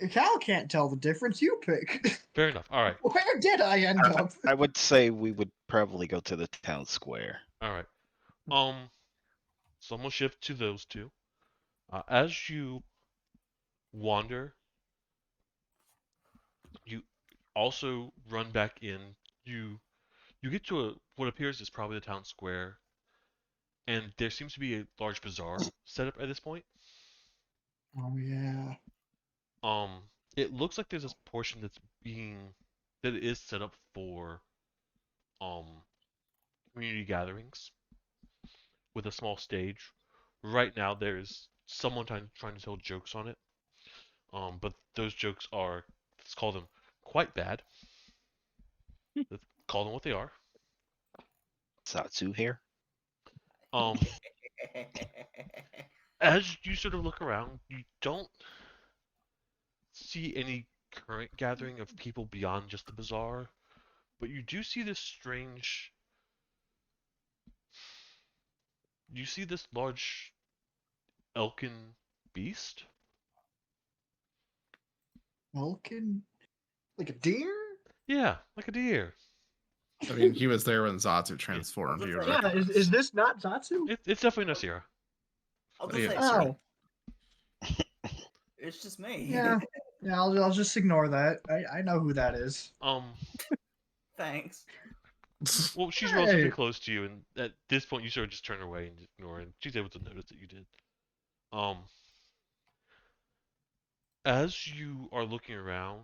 Cal can't tell the difference. You pick. Fair enough. All right. Where did I end up? I would say we would probably go to the town square. All right. So I'm gonna shift to those two. As you wander, you also run back in. You get to what appears is probably the town square, and there seems to be a large bazaar set up at this point. Oh yeah. It looks like there's this portion that is set up for um community gatherings with a small stage. Right now, there's someone trying to tell jokes on it. But those jokes are, let's call them, quite bad. Let's call them what they are. Satsu here. Um, as you sort of look around, you don't see any current gathering of people beyond just the bazaar, but you do see this strange. You see this large elkin beast. Vulcan? Like a deer? Yeah, like a deer. I mean, he was there when Zatsu transformed. Yeah, He is recognized. Is this not Zatsu? It's definitely Nasira. I'll just Yeah, say, sorry. Oh. it's just me. Yeah. Yeah, I'll just ignore that. I know who that is. Thanks. Well, she's relatively Hey. close to you, and at this point, you sort of just turn away and ignore her, and she's able to notice that you did. As you are looking around,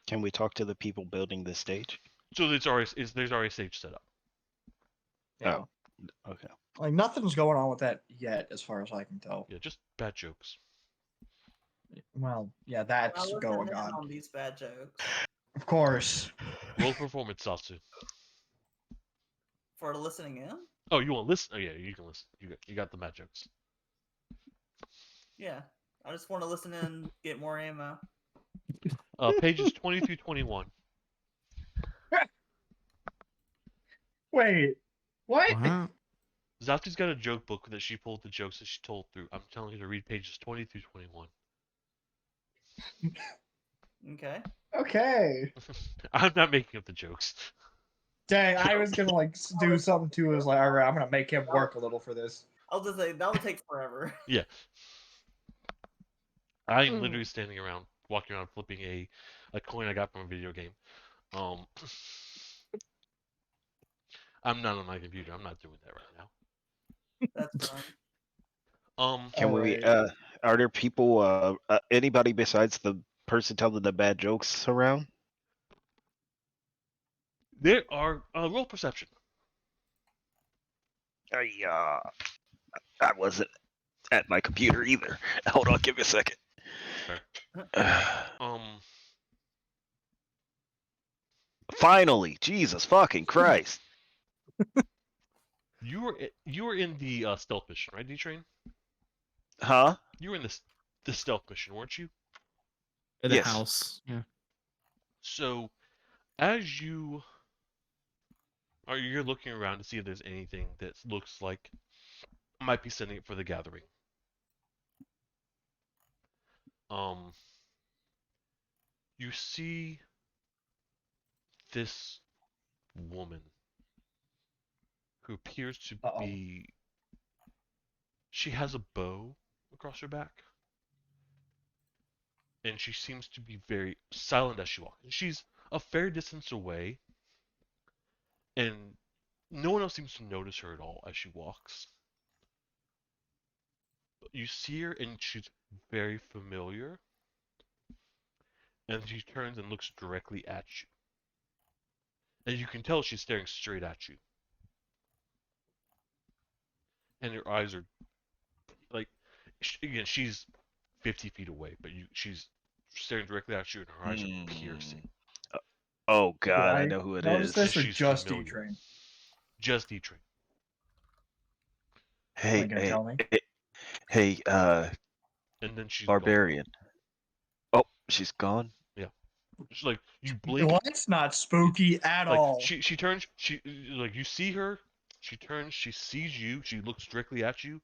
Can we talk to the people building the stage? so there's already a stage set up. Yeah. Oh, okay. Like nothing's going on with that yet, as far as I can tell. Yeah, just bad jokes. Well, yeah, I that's listen going in on. these bad jokes Of course. Roll performance, Satsu. for listening in. Oh, you want to listen? Oh yeah, you can listen. You got the bad jokes. Yeah, I just want to listen in, get more ammo. Pages 20 through 21. Wait. What? What? Zatsu's got a joke book that she pulled the jokes that she told through. I'm telling you to read pages 20 through 21. Okay. Okay. I'm not making up the jokes. Dang, I was gonna like do something too. I was like, all right, I'm gonna make him work a little for this. I'll just say that would take forever. Yeah. I'm literally standing around, walking around, flipping a coin I got from a video game. I'm not on my computer. I'm not doing that right now. That's fine. Can we? Alright. Are there people? Anybody besides the person telling the bad jokes around? There are roll perception. I wasn't at my computer either. Hold on, give me a second. Finally, Jesus fucking Christ! You were in the stealth mission, right, D-Train? Huh? You were in the stealth mission, weren't you? In a Yes. house. Yeah. So, as you're looking around to see if there's anything that looks like might be setting up for the gathering. You see this woman who appears to Uh-oh. be. She has a bow across her back. And she seems to be very silent as she walks. She's a fair distance away, and no one else seems to notice her at all as she walks. But you see her, and she's very familiar. And she turns and looks directly at you. And you can tell she's staring straight at you. And her eyes are like, again, she's 50 feet away, but she's staring directly at you, and her eyes are piercing. Oh Did God, I know who it notice is. this or She's just familiar. E-Train? Just E-Train. Hey, you gonna hey, tell me? hey, And then she's Barbarian. Oh, she's gone. gone. She's like, you blink. Well, it's not spooky at Like all. she turns, like you see her. She turns. She sees you. She looks directly at you,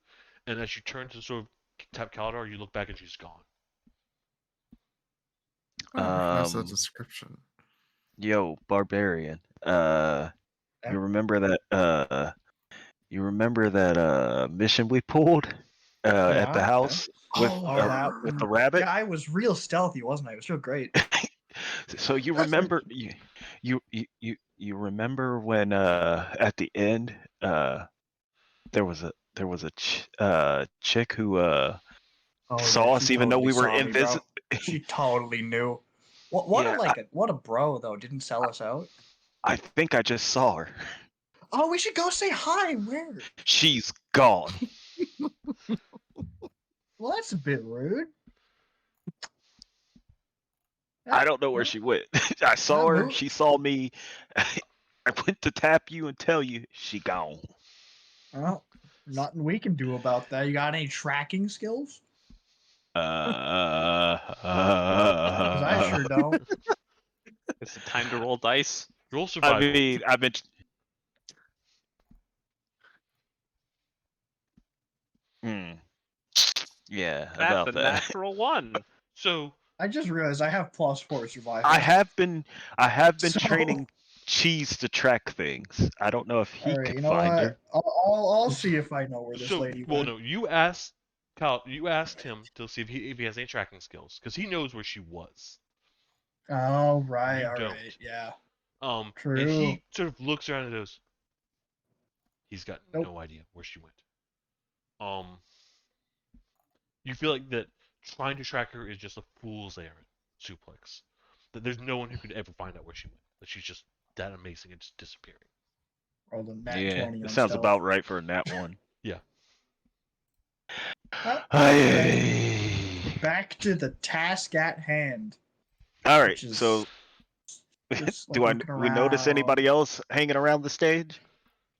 and as she turns to sort of tap Kaladar, you look back and she's gone. I recognize that Um, description. Yo, Barbarian. Yeah. You remember that mission we pulled at the Yeah. house with Oh, that with the one. rabbit? Yeah, I was real stealthy, wasn't I? It was real great. So you remember you remember when at the end there was a chick who Oh, saw yeah, us she even though totally we were saw me, bro. invisible. She totally knew. Yeah, What a bro though. Didn't sell us out. I think I just saw her. Oh, we should go say hi. Where? She's gone. Well, that's a bit rude. I don't know where she went. I saw her. move. She saw me. I went to tap you and tell you she gone. Well, nothing we can do about that. You got any tracking skills? Because I sure don't. Is it time to roll dice? Roll I survival. mean, I've been. Hmm. Yeah, That's about a that. natural one. So I just realized I have +4 survival. I have been So- training Cheese to track things. I don't know if he All right, could you know find what? her. I'll see if I know where this so lady well, went. no. You asked Kyle. You asked him to see if he has any tracking skills because he knows where she was. Oh right, You all don't. right, yeah. And True. he sort of looks around and goes, he's got Nope. no idea where she went. You feel like that trying to track her is just a fool's errand, suplex. That there's no one who could ever find out where she went. That she's just that amazing and just disappearing. Rolled a nat Yeah, 20 it on sounds stealth. about right for a nat one. Yeah. Aye. Back to the task at hand. All right, which is so just, like, do looking we notice around. anybody else hanging around the stage?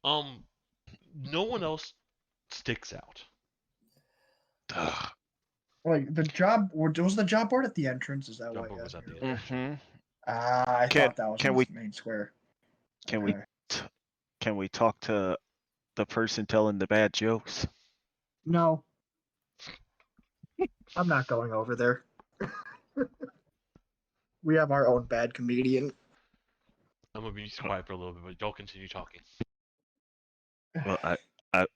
No one else sticks out. Ugh. Like the job, was the job board at the entrance? Is that Job why? board was at the Mm-hmm. end. I thought that was can in we- the main square. Can Okay. can we talk to the person telling the bad jokes? No, I'm not going over there. We have our own bad comedian. I'm gonna be quiet for a little bit, but y'all continue talking. Well,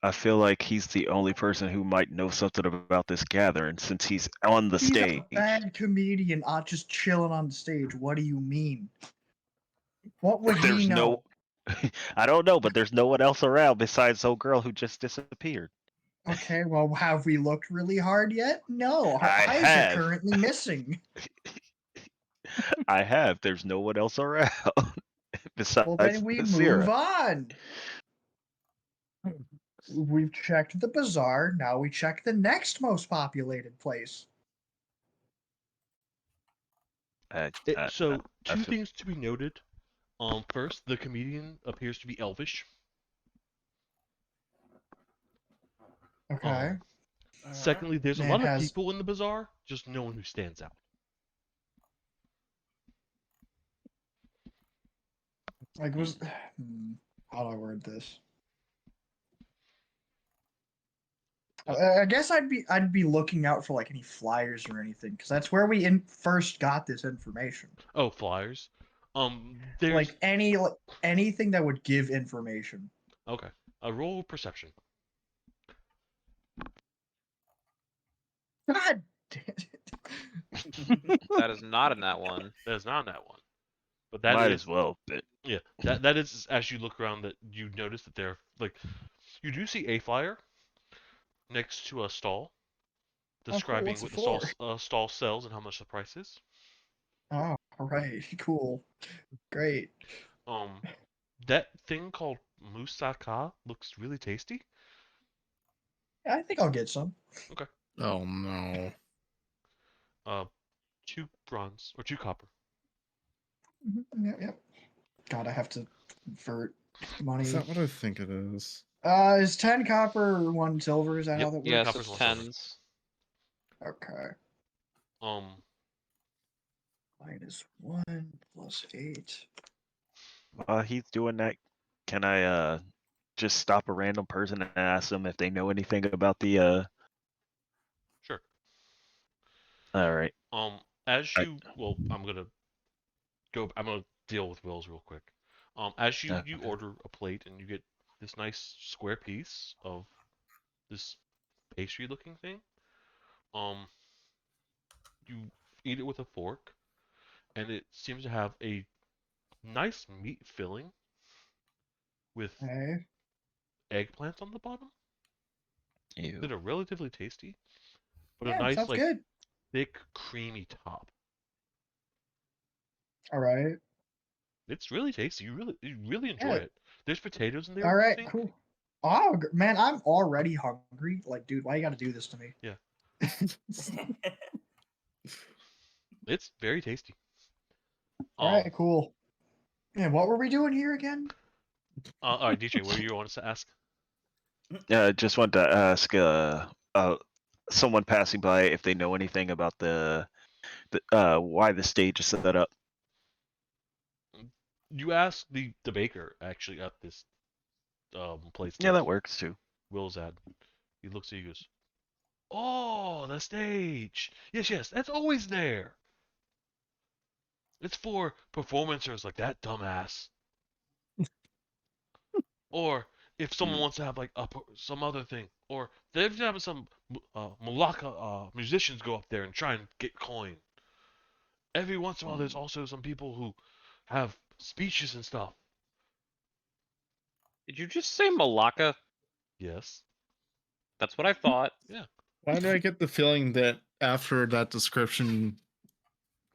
I feel like he's the only person who might know something about this gathering since he's on the He's stage. a bad comedian, just chilling on the stage. What do you mean? What would he There's know? I don't know, but there's no one else around besides old girl who just disappeared. Okay, well, have we looked really hard yet? No, her I eyes have. are currently missing. I have. There's no one else around besides Well, then we Nasira. move on. We've checked the bazaar. Now we check the next most populated place. So I two feel- things to be noted. First, the comedian appears to be elvish. Okay. Secondly, there's a Man lot of has- people in the bazaar, just no one who stands out. Like was how do I word this? I guess I'd be looking out for like any flyers or anything because that's where we first got this information. Oh, flyers. There's Like anything that would give information. okay. A roll perception. God damn it. That is not in that one. That is not in that one. But that Might is, as well. But yeah, that is as you look around that you notice that they're like, you do see a flyer next to a stall describing What's what it the stall for? stall sells and how much the price is. Oh, all right, cool, great. Um, that thing called moussaka looks really tasty. I think I'll get some. Oh no. Uh, 2 bronze or 2 copper. Yep. God, I have to convert money. Is that what I think it is? Is 10 copper 1 silver? Is that Yep. how that works? Yes, Copper's it's 1 silver. tens. Okay. Um, -1 plus 8. while he's doing that, can I just stop a random person and ask them if they know anything about the sure. All right. As I- you, well, I'm gonna deal with Will's real quick. As you Okay. order a plate and you get this nice square piece of this pastry-looking thing, you eat it with a fork, and it seems to have a nice meat filling with Okay. eggplants on the bottom Ew. that are relatively tasty, but a Yeah, nice sounds like good. thick, creamy top. All right. It's really tasty. You really enjoy Yeah. it. There's potatoes in there, All you right, think? cool. Oh, man, I'm already hungry. Like, dude, why you gotta do this to me? Yeah. It's very tasty. All right, cool. Yeah, what were we doing here again? All right, DJ, what do you want us to ask? Just want to ask someone passing by if they know anything about the why the stage is set up. You ask the baker actually at this place Yeah, that that works too. Will's at. He looks at you and goes, "Oh, the stage. Yes, that's always there. It's for performancers like that dumbass. Or if someone wants to have like some other thing, or they're having some Malacca musicians go up there and try and get coin. Every once in a while, there's also some people who have speeches and stuff. Did you just say Malacca? Yes. That's what I thought. Why do I get the feeling that after that description,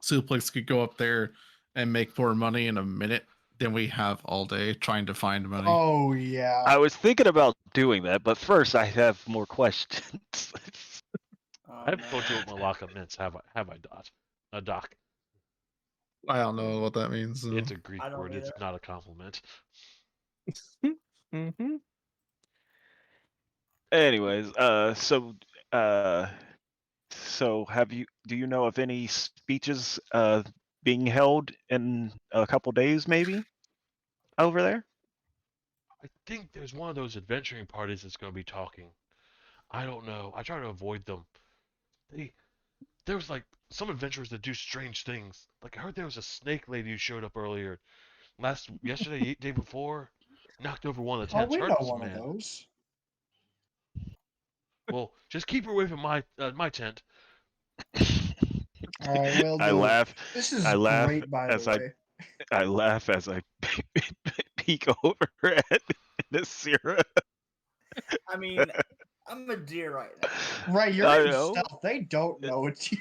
Suplex could go up there and make more money in a minute than we have all day trying to find money? Oh, yeah. I was thinking about doing that, but first I have more questions. Oh, I haven't no. told you what Malacca means, have I, Doc? I don't know what that means. It's a Greek I don't word. It's either. not a compliment. Mm-hmm. Anyways, so do you know of any speeches being held in a couple days maybe over there? I think there's one of those adventuring parties that's going to be talking. I don't know. I try to avoid them. There was like some adventurers that do strange things. Like I heard there was a snake lady who showed up earlier, yesterday, day before, knocked over one of the Oh, tents, we hurt know some one of man. those. Well, just keep her away from my tent. All right, will I do. laugh. This is I laugh great, by as the way. I laugh as I peek over at Nasira. I mean, I'm a deer right now. Right, you're I in know. stealth. They don't know it's you.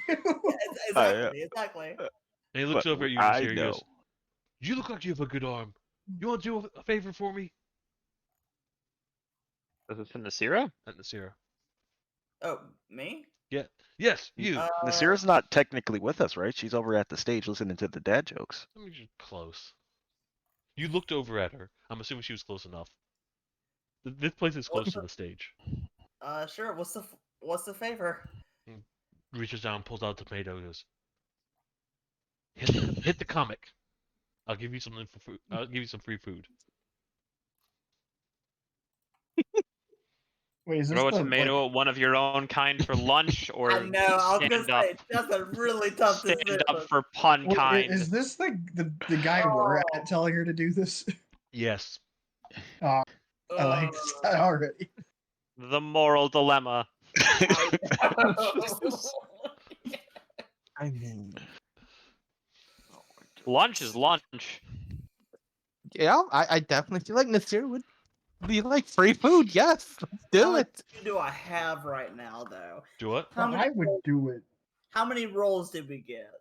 Exactly. And he looks But over at you, I Nasir, and know. goes, "You look like you have a good arm. You want to do a favor for me?" Is this in the Nasira? At Nasira. Oh, me? Yeah. Yes, you. Nasira's not technically with us, right? She's over at the stage listening to the dad jokes. Let me just close. You looked over at her. I'm assuming she was close enough. This place is close to the stage. Sure. What's the favor? He reaches down, pulls out a tomato, and goes, hit the comic. I'll give you something for food. I'll give you some free food. Wait, is this Throw a the, tomato at one of your own kind for lunch, or I know. I was gonna stand up, say that's a really tough stand decision. up for pun Wait, kind. is this the guy we're at telling her to do this? Yes. I like this guy already. The moral dilemma. I mean, Lunch is lunch. yeah, I definitely feel like Nasir would be like free food. Yes, let's How do much it. food do I have right now, though? Do what? How many? I would do it. How many rolls did we get?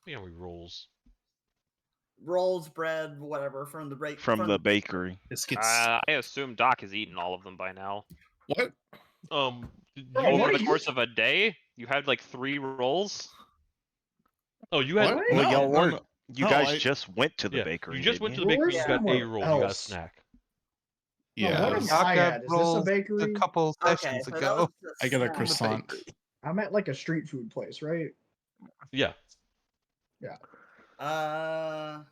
Yeah, we rolls. Rolls, bread, whatever from the break From the bakery. Biscuits. I assume Doc has eaten all of them by now. What? You Bro, Over what the are you- course of a day, you had like 3 rolls. Oh, you had What? Well, No, y'all no, weren't. no. You No, guys I- just went to the yeah. bakery. You just went to the didn't bakery. Yeah. You got a Somewhere roll. You got a else. snack. Yeah. what am Doc I got at? Is this a rolls bakery? a couple Okay, sessions so that ago. was just I got a snack. croissant. I'm at like a street food place, right? Yeah. So Not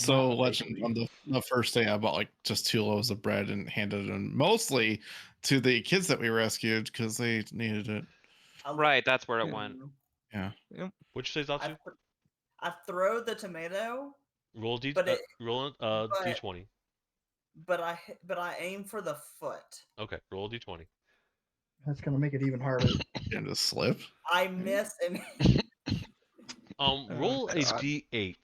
a Legend bakery. on the first day, I bought like just 2 loaves of bread and handed them mostly to the kids that we rescued because they needed it. Right, that's where it went. Yeah. What'd you say, Zatsu? I throw the tomato, Roll D. but it- roll but- D20. but I aim for the foot. Okay. Roll a D20. That's gonna make it even harder. And a slip. I miss and Roll a God. D8.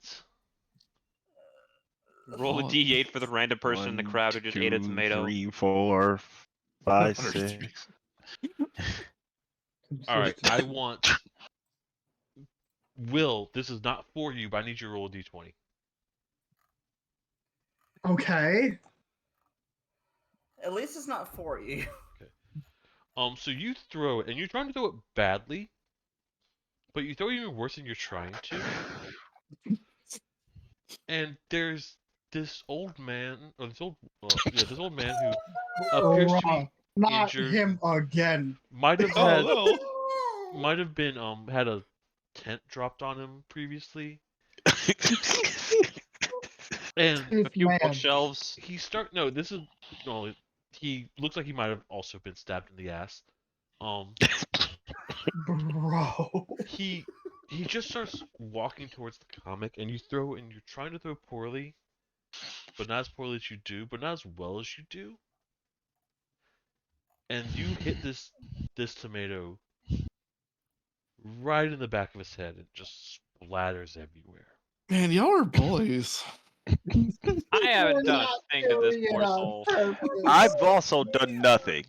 Roll a Oh, d8 for the random person in the crowd who just ate a 1, 2, tomato. 3, 4, 5, Or 6. All right. I want Will. This is not for you, but I need you to roll a D20. Okay. at least it's not for you. So you throw it, and you're trying to throw it badly, but you throw it even worse than you're trying to. And there's this old man, or this old man who appears to be Not injured. him again. might have Oh had, no. might have been had a tent dropped on him previously, and A This few man. bookshelves. he looks like he might have also been stabbed in the ass. Bro. He just starts walking towards the comic, and you throw, and you're trying to throw poorly, but not as poorly as you do, but not as well as you do. And you hit this tomato right in the back of his head. It just splatters everywhere. Man, y'all are bullies. I haven't done a thing to this poor soul. I've also done nothing.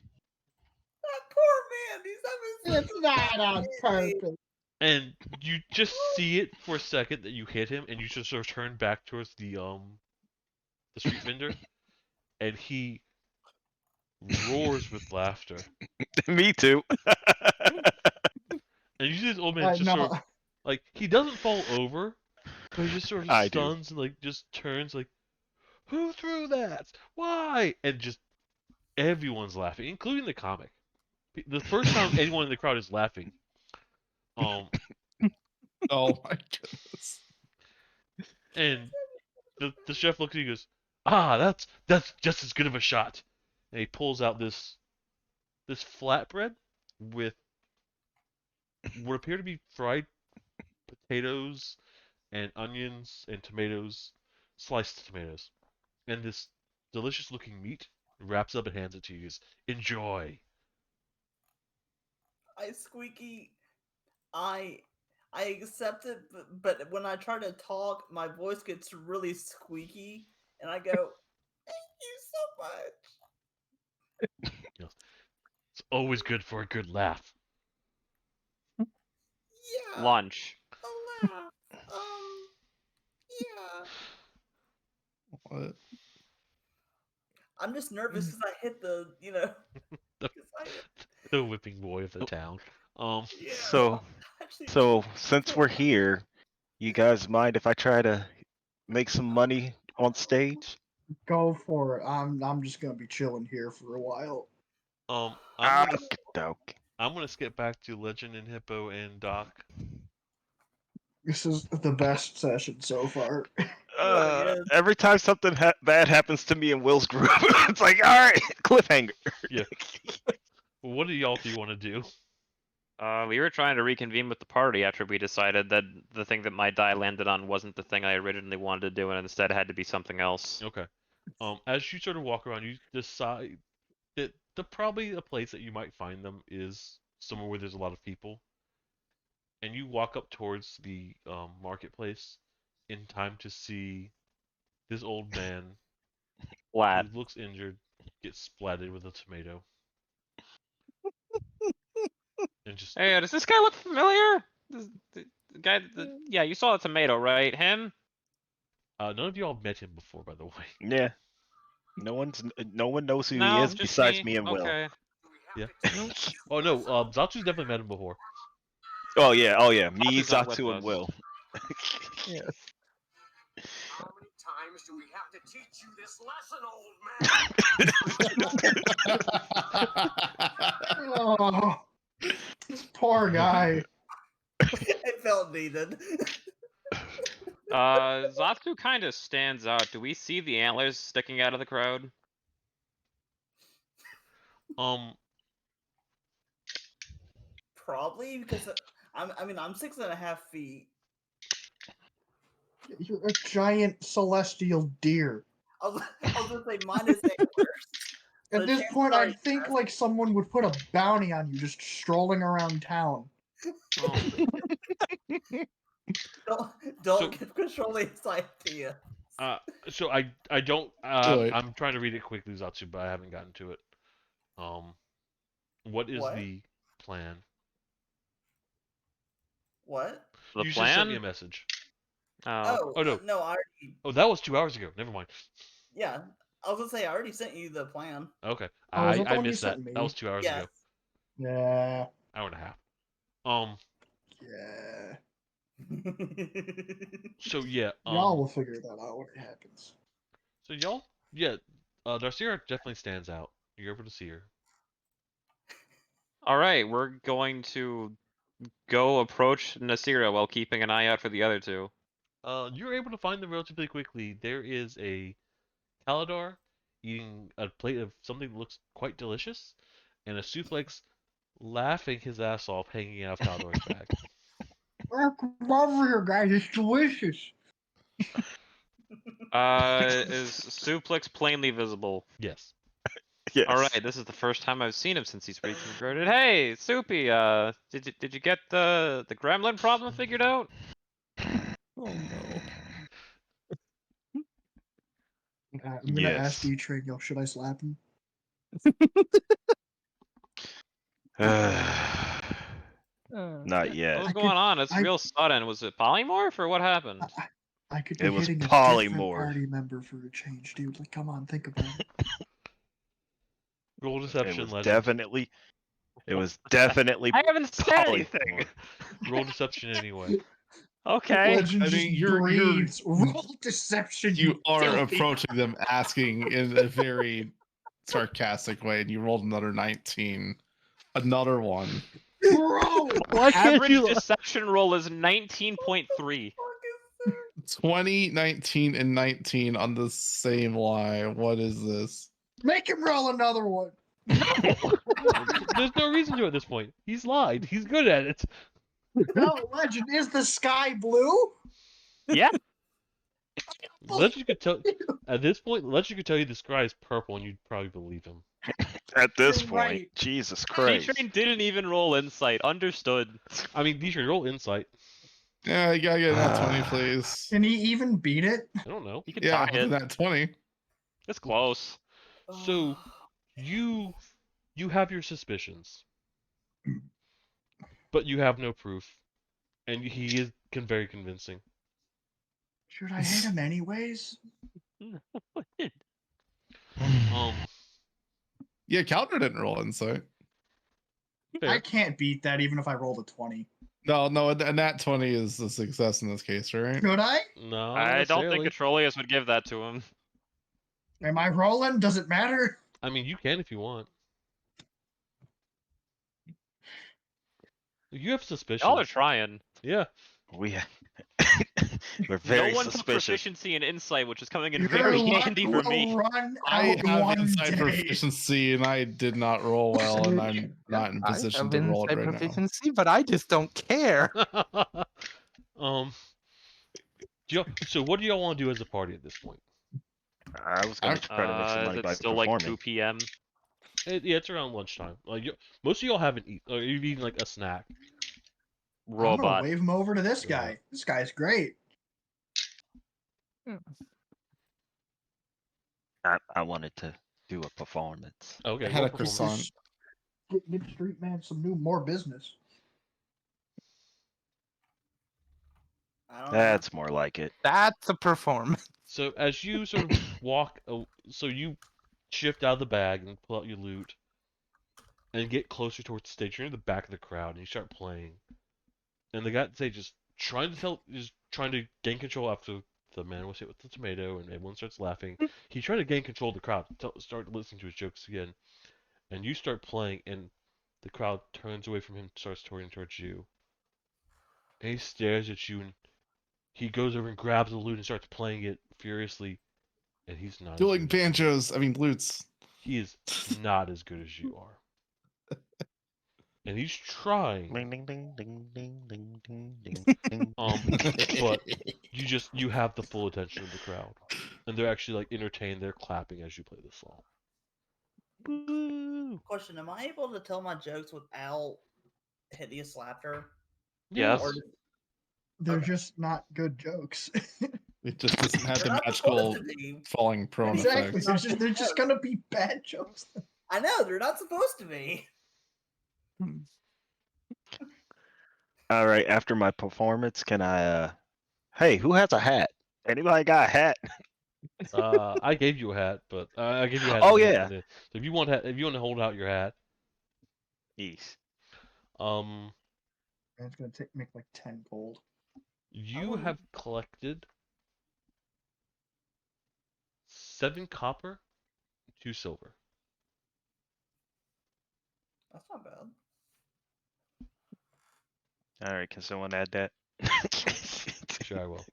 That poor man. He's having It's not on purpose. And you just see it for a second that you hit him, and you just sort of turn back towards the street vendor, and he roars with laughter. Me too. And you see this old man just no. sort of, like, he doesn't fall over, but he just sort of I do. stuns and like just turns like, who threw that? Why? And just everyone's laughing, including the comic. The first time anyone in the crowd is laughing. Oh my goodness. And the chef looks at you and goes, "Ah, that's just as good of a shot." And he pulls out this flatbread with what appear to be fried potatoes and onions and tomatoes, sliced tomatoes, and this delicious looking meat. Wraps up and hands it to you. He goes, "Enjoy." I squeaky. I accept it, but when I try to talk, my voice gets really squeaky, and I go, "Thank you so much." It's always good for a good laugh. Yeah. Lunch. A laugh. Yeah. What? I'm just nervous because I hit the, you know. The- 'cause I hit- The whipping boy of the town. yeah. So, Actually, so since we're here, you guys mind if I try to make some money on stage? Go for it. I'm just gonna be chilling here for a while. I'm gonna skip back to Legend and Hippo and Doc. This is the best session so far. is. Every time something bad happens to me in Will's group, it's like, all right, cliffhanger. Yeah. Well, what do y'all do you want to do? We were trying to reconvene with the party after we decided that the thing that my die landed on wasn't the thing I originally wanted to do, and instead had to be something else. Okay. As you sort of walk around, you decide the probably a place that you might find them is somewhere where there's a lot of people, and you walk up towards the marketplace in time to see this old man Lad. who looks injured get splatted with a tomato, and just Hey, does this guy look familiar? The guy, yeah, you saw the tomato, right? Him? none of y'all met him before, by the way. Yeah. No one knows who he No, is just besides me. me and Will. Okay. Yeah. Oh no, Zatsu's definitely met him before. Oh yeah. Me, Zatsu's not with Zatsu, and us. Will. Yes. How many times do we have to teach you this lesson, old man? Oh, this poor guy. It felt needed. Zatsu kind of stands out. Do we see the antlers sticking out of the crowd? Probably because I'm 6.5 feet. You're a giant celestial deer. I was gonna say minus antlers. At The this chances point, are I think yes. like someone would put a bounty on you just strolling around town. Oh. Don't So- give control this idea. So I don't. Good. I'm trying to read it quickly, Zatsu, but I haven't gotten to it. What is What? the plan? What? The You plan? just sent me a message. Oh, Oh, no. no, I already. Oh, that was 2 hours ago. Never mind. Yeah, I was gonna say I already sent you the plan. Okay, Oh, is that the I one you missed that. sent me? That was 2 hours Yes. ago. Yeah. Hour and a half. Yeah. So yeah. Y'all will figure that out when it happens. So y'all, yeah. Darcia definitely stands out. You're able to see her. All right, we're going to go approach Nasira while keeping an eye out for the other two. You're able to find them relatively quickly. There is a Kaladar eating a plate of something that looks quite delicious, and a Suplex laughing his ass off hanging out of Kaladar's bag. Oh, come over here, guys. It's delicious. Is Suplex plainly visible? Yes. Yes. All right, this is the first time I've seen him since he's reconverted. Hey, Soupy, did you get the gremlin problem figured out? Oh no. I'm gonna ask D-Train, yo, should I slap him? Not yet. What was I going could- on? It's I- real sudden. Was it polymorph or what happened? I could be It was hitting a different polymorph. party member for a change, dude. Like, come on, think about it. Roll It deception, was legend. definitely. It was definitely. I haven't said polymorph. anything. Roll deception anyway. Okay. Legend I just mean, you're- breathes. Roll deception. You are filthy- approaching them asking in a very sarcastic way, and you rolled another 19. Another one. Bro! Why can't Average you? deception roll is 19.3. 20, 19, and 19 on the same line. What is this? Make him roll another one. There's no reason to at this point. He's lied. He's good at it. No, Legend, is the sky blue? Yeah. Legend could tell at this point. Legend could tell you the sky is purple, and you'd probably believe him. At this You're point, right. Jesus Christ. D-Train didn't even roll insight. Understood. I mean, you should roll insight. Yeah, you gotta get that 20, please. Can he even beat it? I don't know. You can Yeah, tie with it. that 20. It's close. So you have your suspicions, but you have no proof, and he is very convincing. Should I hit him anyways? Yeah, Calder didn't roll insight. Fair. I can't beat that even if I rolled a 20. No, and that 20 is a success in this case, right? Should I? No, I don't think necessarily. Atrolius would give that to him. Am I rolling? Does it matter? I mean, you can if you want. You have suspicions. Y'all are trying. Yeah. We we're very no one took suspicious. proficiency in insight, which is coming in Your very luck handy for will me. Run I out have one inside day. proficiency, and I did not roll well, and I'm not in I position have to roll it insight right now. proficiency, but I just don't care. So what do y'all want to do as a party at this point? I was going to try to make some Is money it by still performing. like 2 p.m.? Yeah, it's around lunchtime. Like most of y'all haven't eaten, or you've eaten like a snack. I'm gonna Robot. wave him over to this Go guy. ahead. This guy's great. I wanted to do a performance. Okay, I had roll a performance. croissant. Give Street Man some more business. I don't know. That's more like it. That's a performance. So as you sort of walk, so you shift out of the bag and pull out your loot, and get closer towards the stage. You're in the back of the crowd, and you start playing. And the guy at the stage is trying to gain control after the man was hit with the tomato, and everyone starts laughing. He's trying to gain control of the crowd, start listening to his jokes again. And you start playing, and the crowd turns away from him, starts turning towards you. And he stares at you, and he goes over and grabs the lute and starts playing it furiously. And he's not as Dueling good as you. banjos. I mean, lutes. He is not as good as you are. And he's trying. Ding ding ding ding ding ding ding ding ding. But you have the full attention of the crowd, and they're actually like entertained. They're clapping as you play the song. Woo. Question: Am I able to tell my jokes without hideous laughter? Yes. Or They're Okay. just not good jokes. It just doesn't have they're the not magical supposed to be. falling prone Exactly. effect. They're just gonna be bad jokes. I know they're not supposed to be. All right, after my performance, can I hey, who has a hat? Anybody got a hat? I gave you a hat, but I gave you a hat. Oh, in the- yeah. in the- so if you want to hold out your hat, Yes. um, And it's gonna make like 10 gold. you wouldn't- have collected 7 copper, 2 silver. That's not bad. All right, can someone add that? Sure, I will.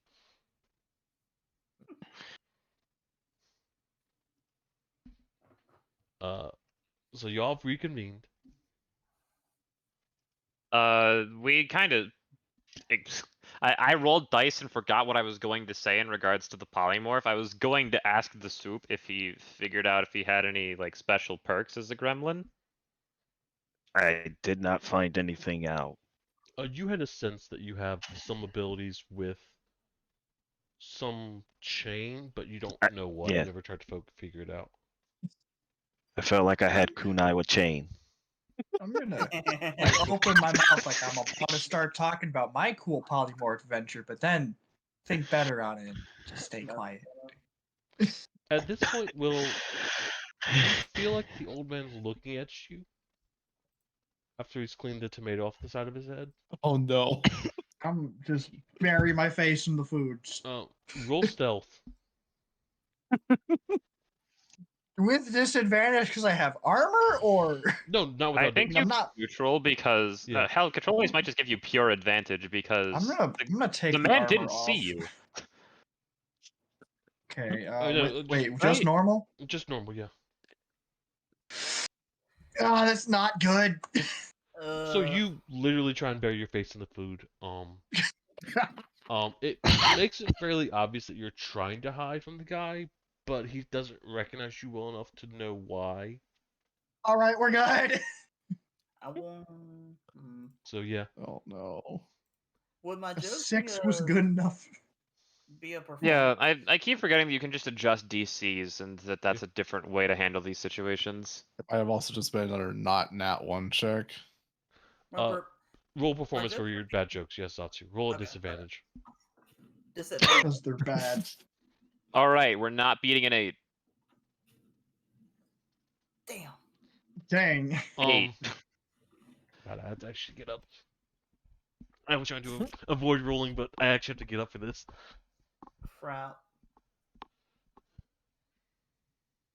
So y'all have reconvened. We kind of. I rolled dice and forgot what I was going to say in regards to the polymorph. I was going to ask the soup if he figured out if he had any like special perks as a gremlin. I did not find anything out. You had a sense that you have some abilities with some chain, but you don't know what. yeah. You never tried to figure it out. I felt like I had kunai with chain. I'm gonna like open my mouth like I'm about to start talking about my cool polymorph adventure, but then think better on it and just stay quiet. At this point, Will, you feel like the old man's looking at you after he's cleaned the tomato off the side of his head? Oh no. I'm just bury my face in the food. Roll stealth. With disadvantage because I have armor, or No, not I without. think I'm you not. neutral because Yeah. hell, controllers might just give you pure advantage because I'm gonna take the the man armor didn't off. see you. Okay. no, Wait, just- just right. normal? Just normal, yeah. Oh, that's not good. So you literally try and bury your face in the food. It makes it fairly obvious that you're trying to hide from the guy, but he doesn't recognize you well enough to know why. All right, we're good. I won't. So yeah. Oh no. Would my A jokes 6 was good enough. be a performance? Yeah, I keep forgetting that you can just adjust DCs and that's a different way to handle these situations. It might have also just been another not nat 1 check. Remember, Roll performance for jokes your are- bad jokes. Yes, Satsu. Roll a Okay, disadvantage. disadvantage. Because they're bad. All right, we're not beating an 8. Damn. Dang. 8. God, I have to actually get up. I was trying to avoid rolling, but I actually have to get up for this. Crap.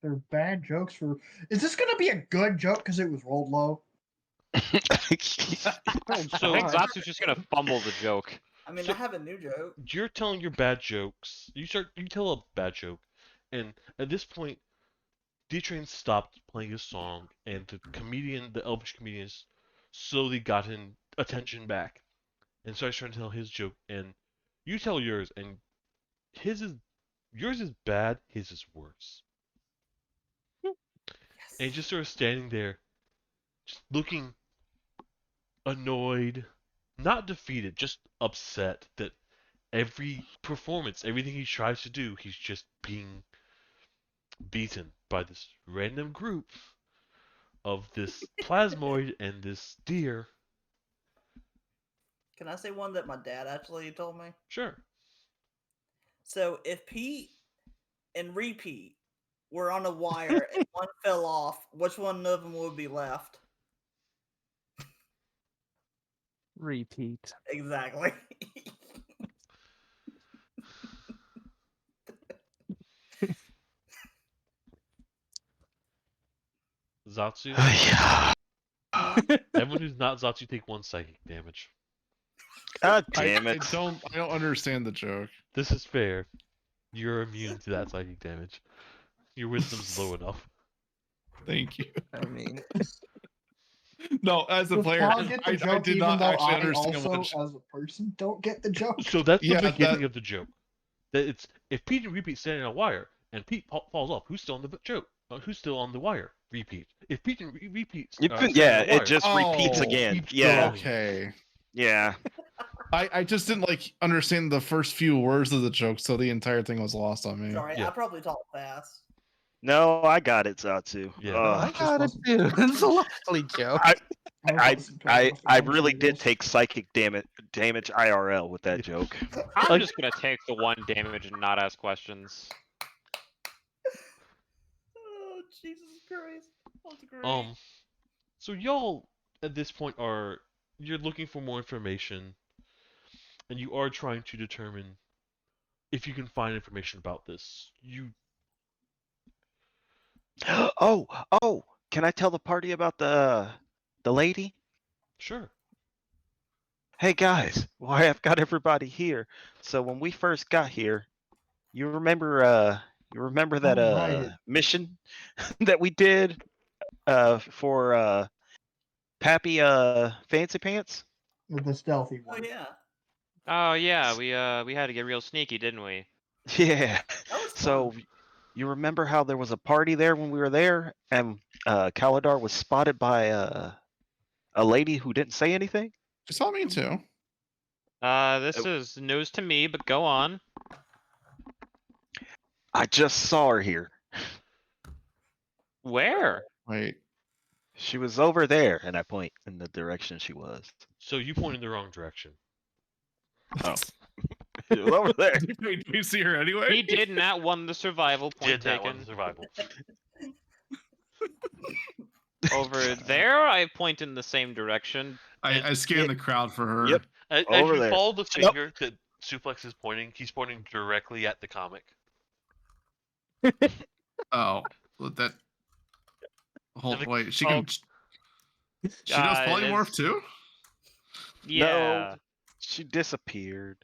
They're bad jokes for. Is this gonna be a good joke because it was rolled low? I So think Zatsu's just gonna fumble the joke. I mean, So- I have a new joke. you're telling your bad jokes. You tell a bad joke, and at this point, D-Train stopped playing his song, and the elvish comedian, slowly got his attention back, and starts trying to tell his joke. And you tell yours, and yours is bad. His is worse. Yes. and he's just sort of standing there, just looking annoyed, not defeated, just upset that every performance, everything he tries to do, he's just being beaten by this random group of this plasmoid and this deer. Can I say one that my dad actually told me? Sure. So if Pete and Repeat were on a wire and one fell off, which one of them would be left? Repeat. Exactly. Zatsu. Yeah. Everyone who's not Zatsu take 1 psychic damage. God I damn it. don't understand the joke. This is fair. You're immune to that psychic damage. Your wisdom's low enough. Thank you. I mean, No, as a Does player, Paul get the I joke did even not though actually I understand also, what. as a person, don't get the joke? So that's Yeah, the beginning that- of the joke. That it's if Pete and Repeat standing on a wire and Pete falls off, who's still on the joke? Who's still on the wire? Repeat. If Pete and Repeat standing Yeah, on a wire, it just repeats Oh, again. keeps Yeah, going. Okay. yeah. I just didn't like understand the first few words of the joke, so the entire thing was lost on me. Sorry, Yeah. I probably talk fast. No, I got it, Zatsu. Yeah. I Ugh. got it too. It's a lovely joke. I really did take psychic damage IRL with that joke. I'm Like- just gonna take the 1 damage and not ask questions. Oh, Jesus Christ. That's great. So y'all at this point you're looking for more information, and you are trying to determine if you can find information about this. Oh, can I tell the party about the lady? Sure. Hey guys, why I've got everybody here. So when we first got here, you remember that Oh, right. mission that we did for Pappy Fancy Pants? With the stealthy Oh one. yeah, Oh yeah, we had to get real sneaky, didn't we? Yeah. that was So fun. you remember how there was a party there when we were there, and Kaladar was spotted by a lady who didn't say anything? She saw me too. This is news to me, but go on. I just saw her here. Where? Wait. She was over there, and I point in the direction she was. So you point in the wrong direction. Oh. She was over there. Wait, do you see her anyway? He did not won the survival point Did that taken. one survival. Over there, I point in the same direction. I scanned the crowd for her. Yep. As Over you there. follow the Nope. finger that Suplex is pointing, he's pointing directly at the comic. Oh, well, that. Hold, And the- wait. She oh, can. She does it polymorph is- too. Yeah. No, she disappeared.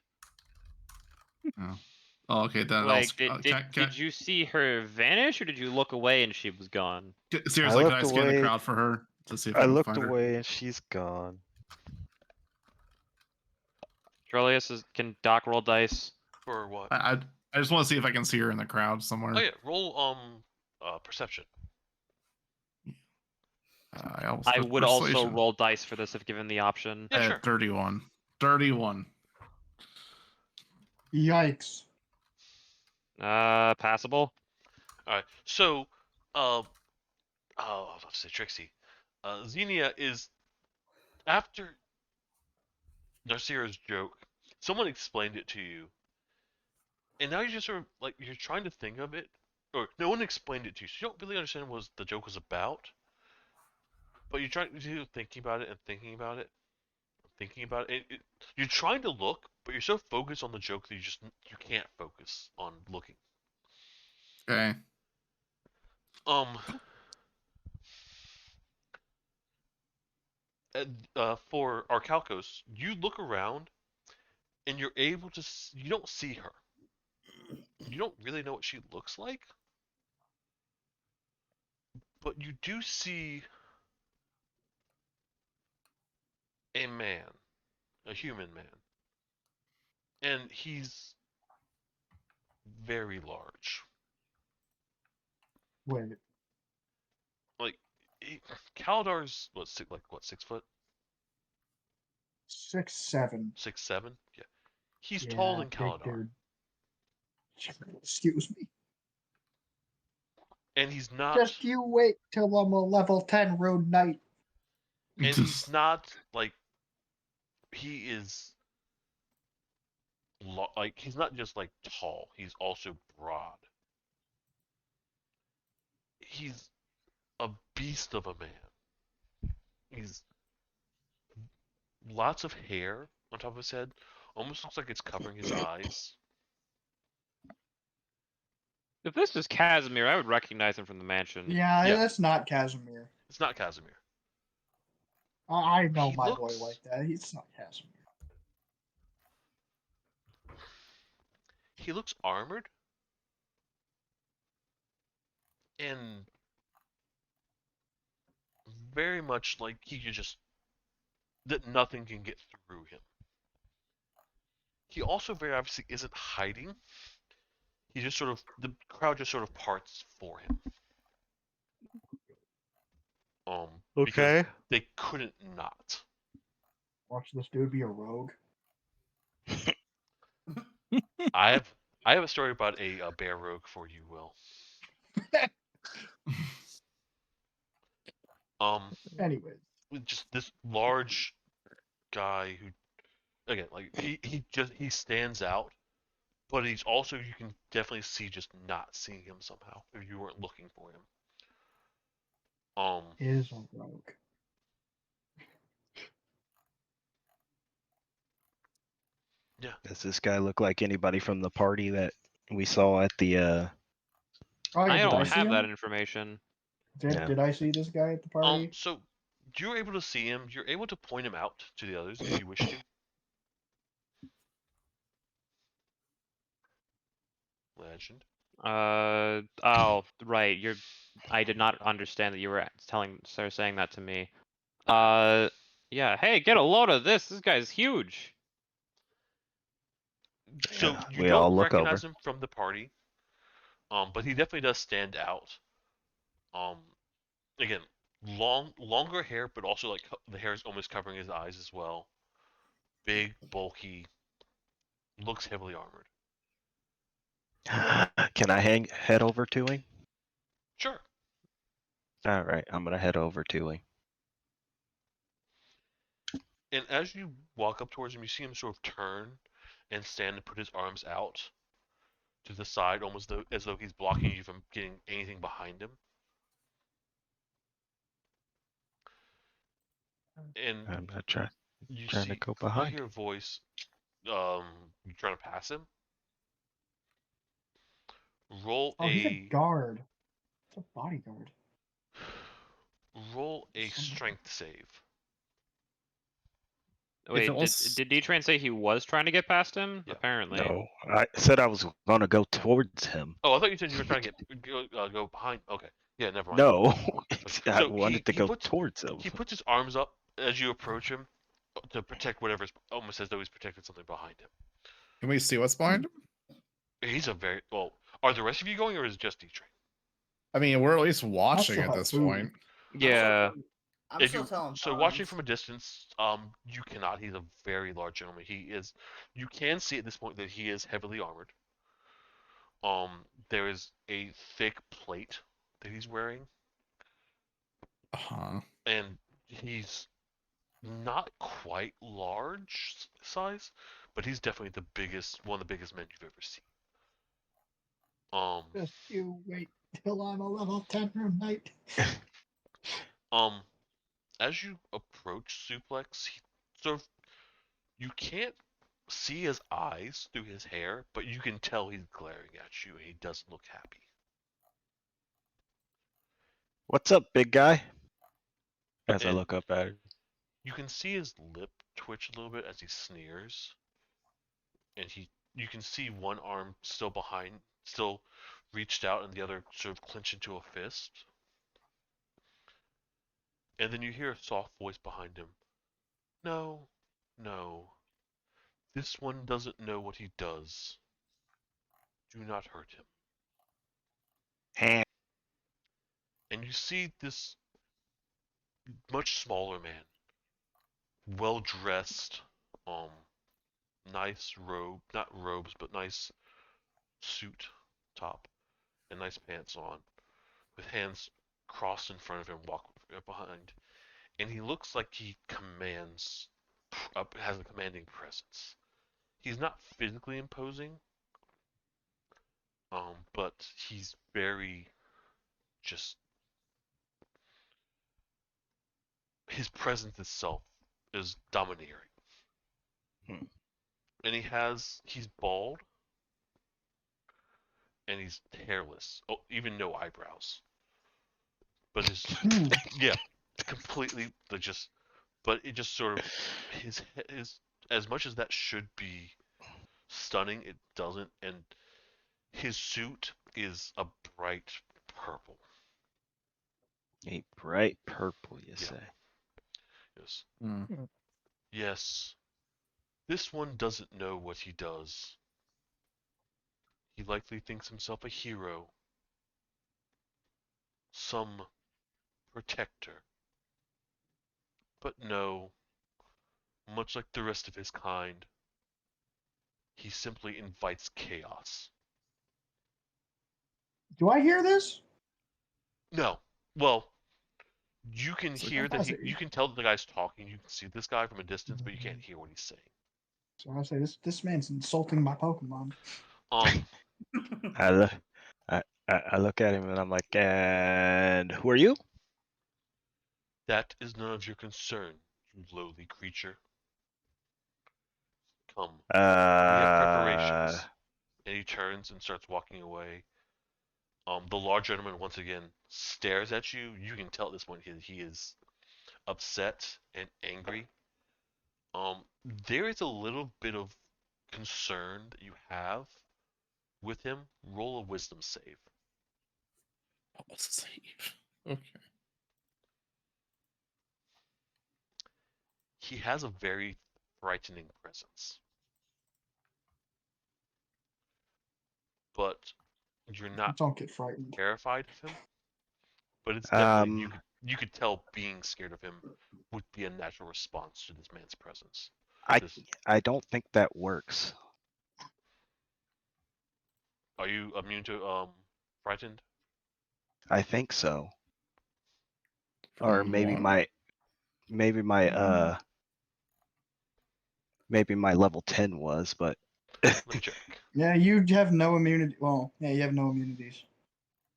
Oh, okay. Then Like, I'll. did you see her vanish, or did you look away and she was gone? Seriously, can I looked scan the away. crowd for her to see if I I can looked find her? away and she's gone. Trollius can Doc roll dice. For what? I just want to see if I can see her in the crowd somewhere. Oh yeah, roll perception. I, almost I put would also persuasion. roll dice for this if given the option. Yeah, sure. 31. 31. Yikes. Passable. Alright. So oh I was about to say Trixie. Xenia is after Narcira's joke, someone explained it to you. And now you're just sort of like you're trying to think of it, or no one explained it to you, so you don't really understand what the joke was about. But you're trying to thinking about it and thinking about it, thinking about it. You're trying to look, but you're so focused on the joke that you can't focus on looking. Okay. For Arcalcos, you look around, and you're able to. You don't see her. You don't really know what she looks like, but you do see a man, a human man, and he's very large. Wait. Like Kaladar's what 6 foot, 6'7". 6'7"? Yeah, he's Yeah, taller than big Kaladar, dude. Excuse me. and he's not, Just you wait till I'm a level 10 Rune Knight. and he's not like he is. Like he's not just like tall; he's also broad. He's a beast of a man. He's lots of hair on top of his head. Almost looks like it's covering his eyes. If this is Casimir, I would recognize him from the mansion. Yeah, Yeah. that's not Casimir. It's not Casimir. I know He my boy looks- like that. It's not Casimir. He looks armored and very much like he could just that nothing can get through him. He also very obviously isn't hiding. He just sort of the crowd just sort of parts for him. Because they couldn't not. Watch this dude be a rogue. I have a story about a bear rogue for you, Will. Anyways, With just this large guy who, again, like he stands out, but he's also you can definitely see just not seeing him somehow if you weren't looking for him. is a rogue. Yeah. Does this guy look like anybody from the party that we saw at the Oh, yeah, I did don't see have him? that information. Did I see this guy at the party? So you're able to see him. You're able to point him out to the others if you wish to. Legend. Oh, right. I did not understand that you were saying that to me. Yeah. Hey, get a load of this. This guy's huge. So Yeah, you we all don't look recognize over. him from the party. But he definitely does stand out. Um, again, longer hair, but also like the hair is almost covering his eyes as well. Big, bulky, looks heavily armored. Can I head over to him? Sure. All right, I'm gonna head over to him. And as you walk up towards him, you see him sort of turn and stand and put his arms out to the side, almost as though he's blocking you from getting anything behind him. And I'm gonna trying to go you behind. hear a voice. You trying to pass him? Roll Oh, he's a a guard. It's a bodyguard. strength save. Wait, it was- did D-Train say he was trying to get past him? Yeah. Apparently. No, I said I was gonna go towards him. Oh, I thought you said you were trying to go behind. Okay, yeah, never mind. No, I So wanted to he go puts towards him. he puts his arms up as you approach him to protect whatever's almost as though he's protecting something behind him. Can we see what's behind him? He's a very well. Are the rest of you going, or is it just D-Train? I mean, we're at least watching still at have this food. point. Yeah. I'm If still you telling so Pons. watching from a distance, you cannot. He's a very large gentleman. He is. You can see at this point that he is heavily armored. There is a thick plate that he's wearing, Uh-huh. and he's not quite large size, but he's definitely one of the biggest men you've ever seen. Just you wait till I'm a level 10 Rune Knight. As you approach Suplex, he sort of you can't see his eyes through his hair, but you can tell he's glaring at you, and he doesn't look happy. What's up, big guy? As I And look up at him. you can see his lip twitch a little bit as he sneers, and you can see one arm still reached out, and the other sort of clenched into a fist. And then you hear a soft voice behind him. No, no. This one doesn't know what he does. Do not hurt him. And you see this much smaller man, well dressed, nice robe, not robes, but nice suit top and nice pants on, with hands crossed in front of him, walk behind, and he looks like he commands, has a commanding presence. He's not physically imposing, but he's very just his presence itself is domineering. Hmm. And he's bald and he's hairless. Oh, even no eyebrows. But yeah, completely just but it just sort of his as much as that should be stunning, it doesn't, and his suit is a bright purple. A bright purple, you Yeah. say? Yes. Hmm. Yes. This one doesn't know what he does. He likely thinks himself a hero, some protector. But no, much like the rest of his kind, he simply invites chaos. Do I hear this? No. Well, you can It's like- hear that Positive. you can tell that the guy's talking. You can see this guy from a distance, but you can't hear what he's saying. So I say this man's insulting my Pokemon. Um, I look, I look at him and I'm like, and who are you? that is none of your concern, you lowly creature. Come, we have preparations. And he turns and starts walking away. The large gentleman once again stares at you. You can tell at this point he is upset and angry. There is a little bit of concern that you have with him. Roll a wisdom save. Oh, it's a save. Okay. He has a very frightening presence. But you're not Don't get frightened. terrified of him. But it's definitely Um, you could tell being scared of him would be a natural response to this man's presence. I This, I don't think that works. are you immune to frightened? I think so. Or From maybe what? maybe my maybe my level 10 was, but Let me check. Yeah, you have no immunity. Well, yeah, you have no immunities.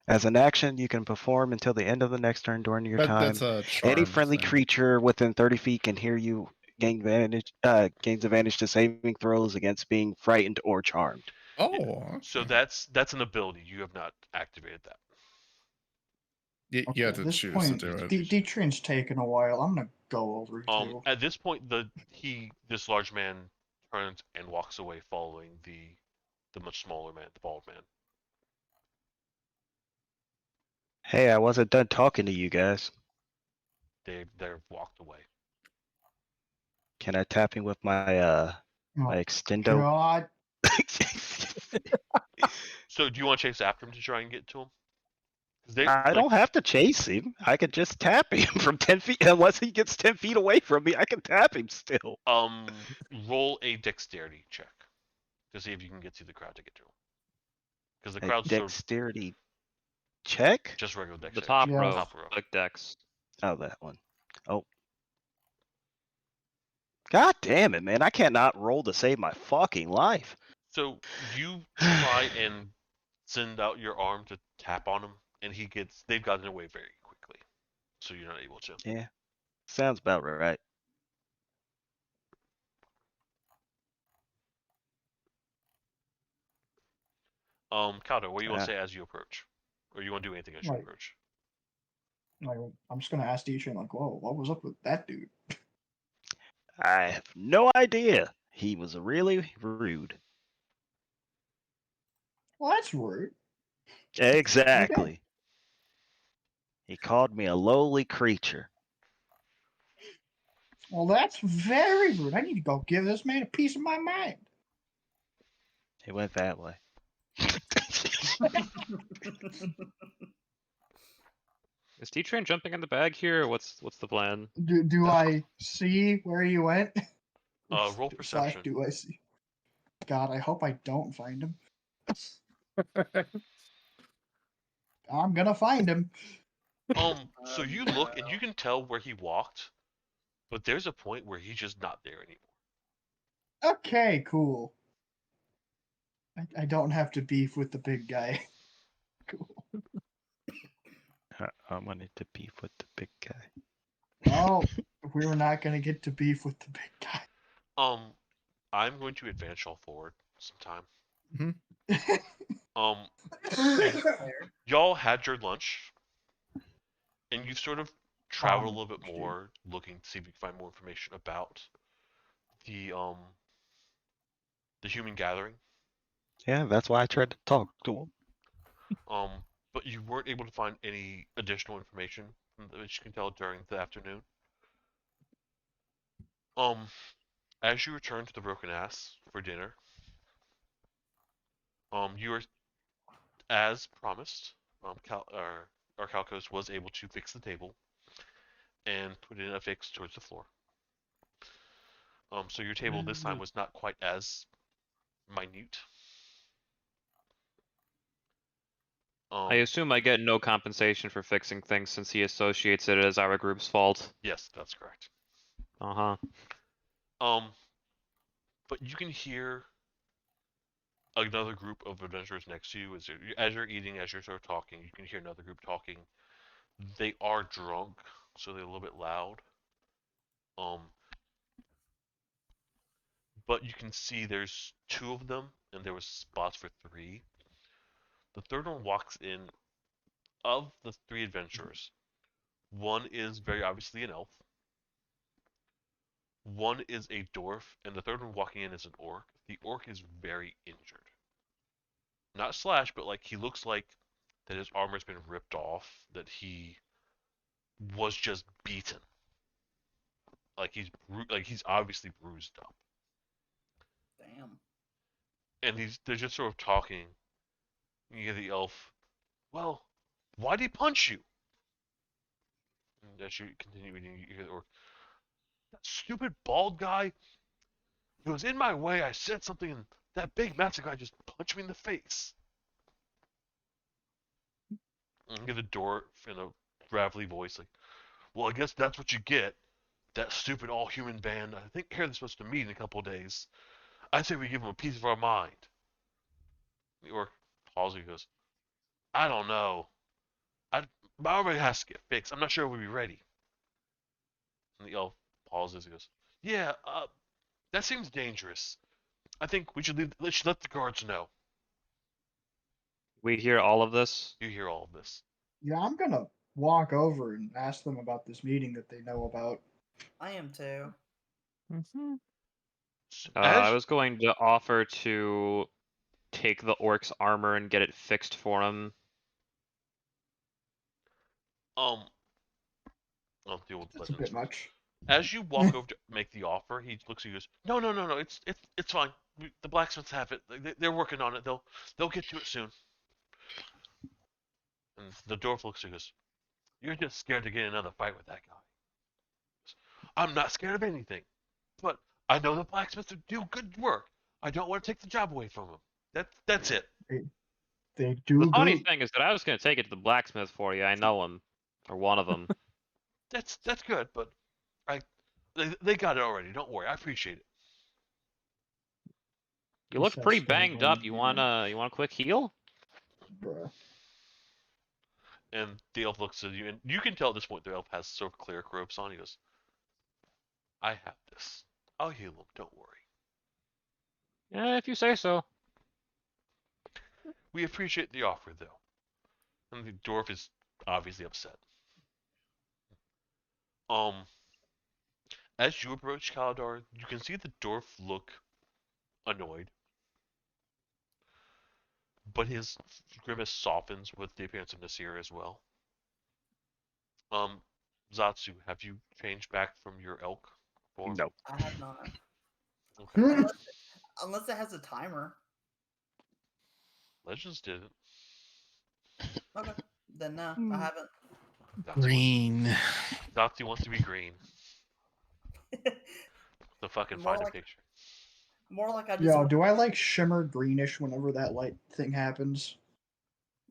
as an action you can perform until the end of the next turn during your time. That's a charm Any friendly thing. creature within 30 feet can hear you gains advantage to saving throws against being frightened or charmed. Oh, So okay. that's an ability. You have not activated that. You Okay, have to at this choose point, to do it. Detrin's taking a while. I'm gonna go over too. At this point, this large man turns and walks away, following the much smaller man, the bald man. Hey, I wasn't done talking to you guys. They're walked away. Can I tap him with my my Oh, extendo? God. So do you want to chase after him to try and get to him? 'Cause they I like don't have to chase him. I could just tap him from 10 feet. Unless he gets 10 feet away from me, I can tap him still. roll a dexterity check to see if you can get through the crowd to get to him. Because the A crowd's sort of dexterity check? just regular The dexterity. top Yeah. row, Top row. click Dex. Oh, that one. Oh. God damn it, man. I cannot roll to save my fucking life. So you try and send out your arm to tap on him, and they've gotten away very quickly. So you're not able to. Yeah. Sounds about right. Kato, what do you want Uh, to say as you approach? Or you want to do anything as you Like- approach? Like, I'm just gonna ask Detrin, like, whoa, what was up with that dude? I have no idea. He was really rude. Well, that's rude. Exactly. He called me a lowly creature. Well, that's very rude. I need to go give this man a piece of my mind. He went that way. Is T-Train jumping in the bag here, or what's the plan? Do I see where you went? Roll perception. Do I see? God, I hope I don't find him. I'm gonna find him. So you look and you can tell where he walked, but there's a point where he's just not there anymore. Okay, cool. I don't have to beef with the big guy. Cool. I wanted to beef with the big guy. Oh, we were not gonna get to beef with the big guy. I'm going to advance y'all forward sometime. Mhm. Y'all had your lunch, and you've sort of traveled a little bit dude. more, looking to see if you can find more information about the human gathering. Yeah, that's why I tried to talk to him. But you weren't able to find any additional information which you can tell during the afternoon. As you return to the Broken Ass for dinner, you are, as promised, our Calcos was able to fix the table and put in a fix towards the floor. So your table this time was not quite as minute. I assume I get no compensation for fixing things since he associates it as our group's fault. Yes, that's correct. Uh-huh. But you can hear another group of adventurers next to you as you're eating, as you're sort of talking. You can hear another group talking. They are drunk, so they're a little bit loud. But you can see there's 2 of them, and there was spots for 3. The third one walks in. Of the 3 adventurers, one is very obviously an elf. One is a dwarf, and the third one walking in is an orc. The orc is very injured. Not slashed, but like he looks like that his armor's been ripped off, that he was just beaten. Like he's obviously bruised up. Damn. And they're just sort of talking. You hear the elf, well, why'd he punch you? And as you continue eating, you hear the orc, that stupid bald guy, he was in my way. I said something, and that big massive guy just punched me in the face. And you hear the dwarf in a gravelly voice, like, well, I guess that's what you get. That stupid all-human band. I think they're supposed to meet in a couple of days. I say we give them a piece of our mind. The orc pauses and goes, I don't know. My armor has to get fixed. I'm not sure we'll be ready. And the elf pauses and goes, yeah, that seems dangerous. I think we should let the guards know. We hear all of this. You hear all of this. Yeah, I'm gonna walk over and ask them about this meeting that they know about. I am too. Mm-hmm. I was going to offer to take the orc's armor and get it fixed for him. I'll deal with That's a legends bit first. much. As you walk over to make the offer, he looks at you and goes, no, it's fine. The blacksmiths have it. They're working on it. They'll get to it soon. And the dwarf looks at you and goes, you're just scared to get in another fight with that guy. I'm not scared of anything, but I know the blacksmiths do good work. I don't want to take the job away from them. That's it. They do The funny good. thing is that I was going to take it to the blacksmith for you. I know him, or one of them. That's good, but they got it already. Don't worry. I appreciate it. You look pretty banged up. You want a quick heal? Bruh. And the elf looks at you, and you can tell at this point the elf has sort of cleric robes on. He goes, I have this. I'll heal him. Don't worry. Yeah, if you say so. We appreciate the offer, though. And the dwarf is obviously upset. As you approach Kaladar, you can see the dwarf look annoyed, but his grimace softens with the appearance of Nasir as well. Zatsu, have you changed back from your elk form? No. I have not. Okay. Unless it has a timer. Legends didn't. Okay. Then no, I haven't. Green. Dotsie wants to be green. The fucking More find a like- picture. More like I just. Yo, want- do I like shimmer greenish whenever that light thing happens?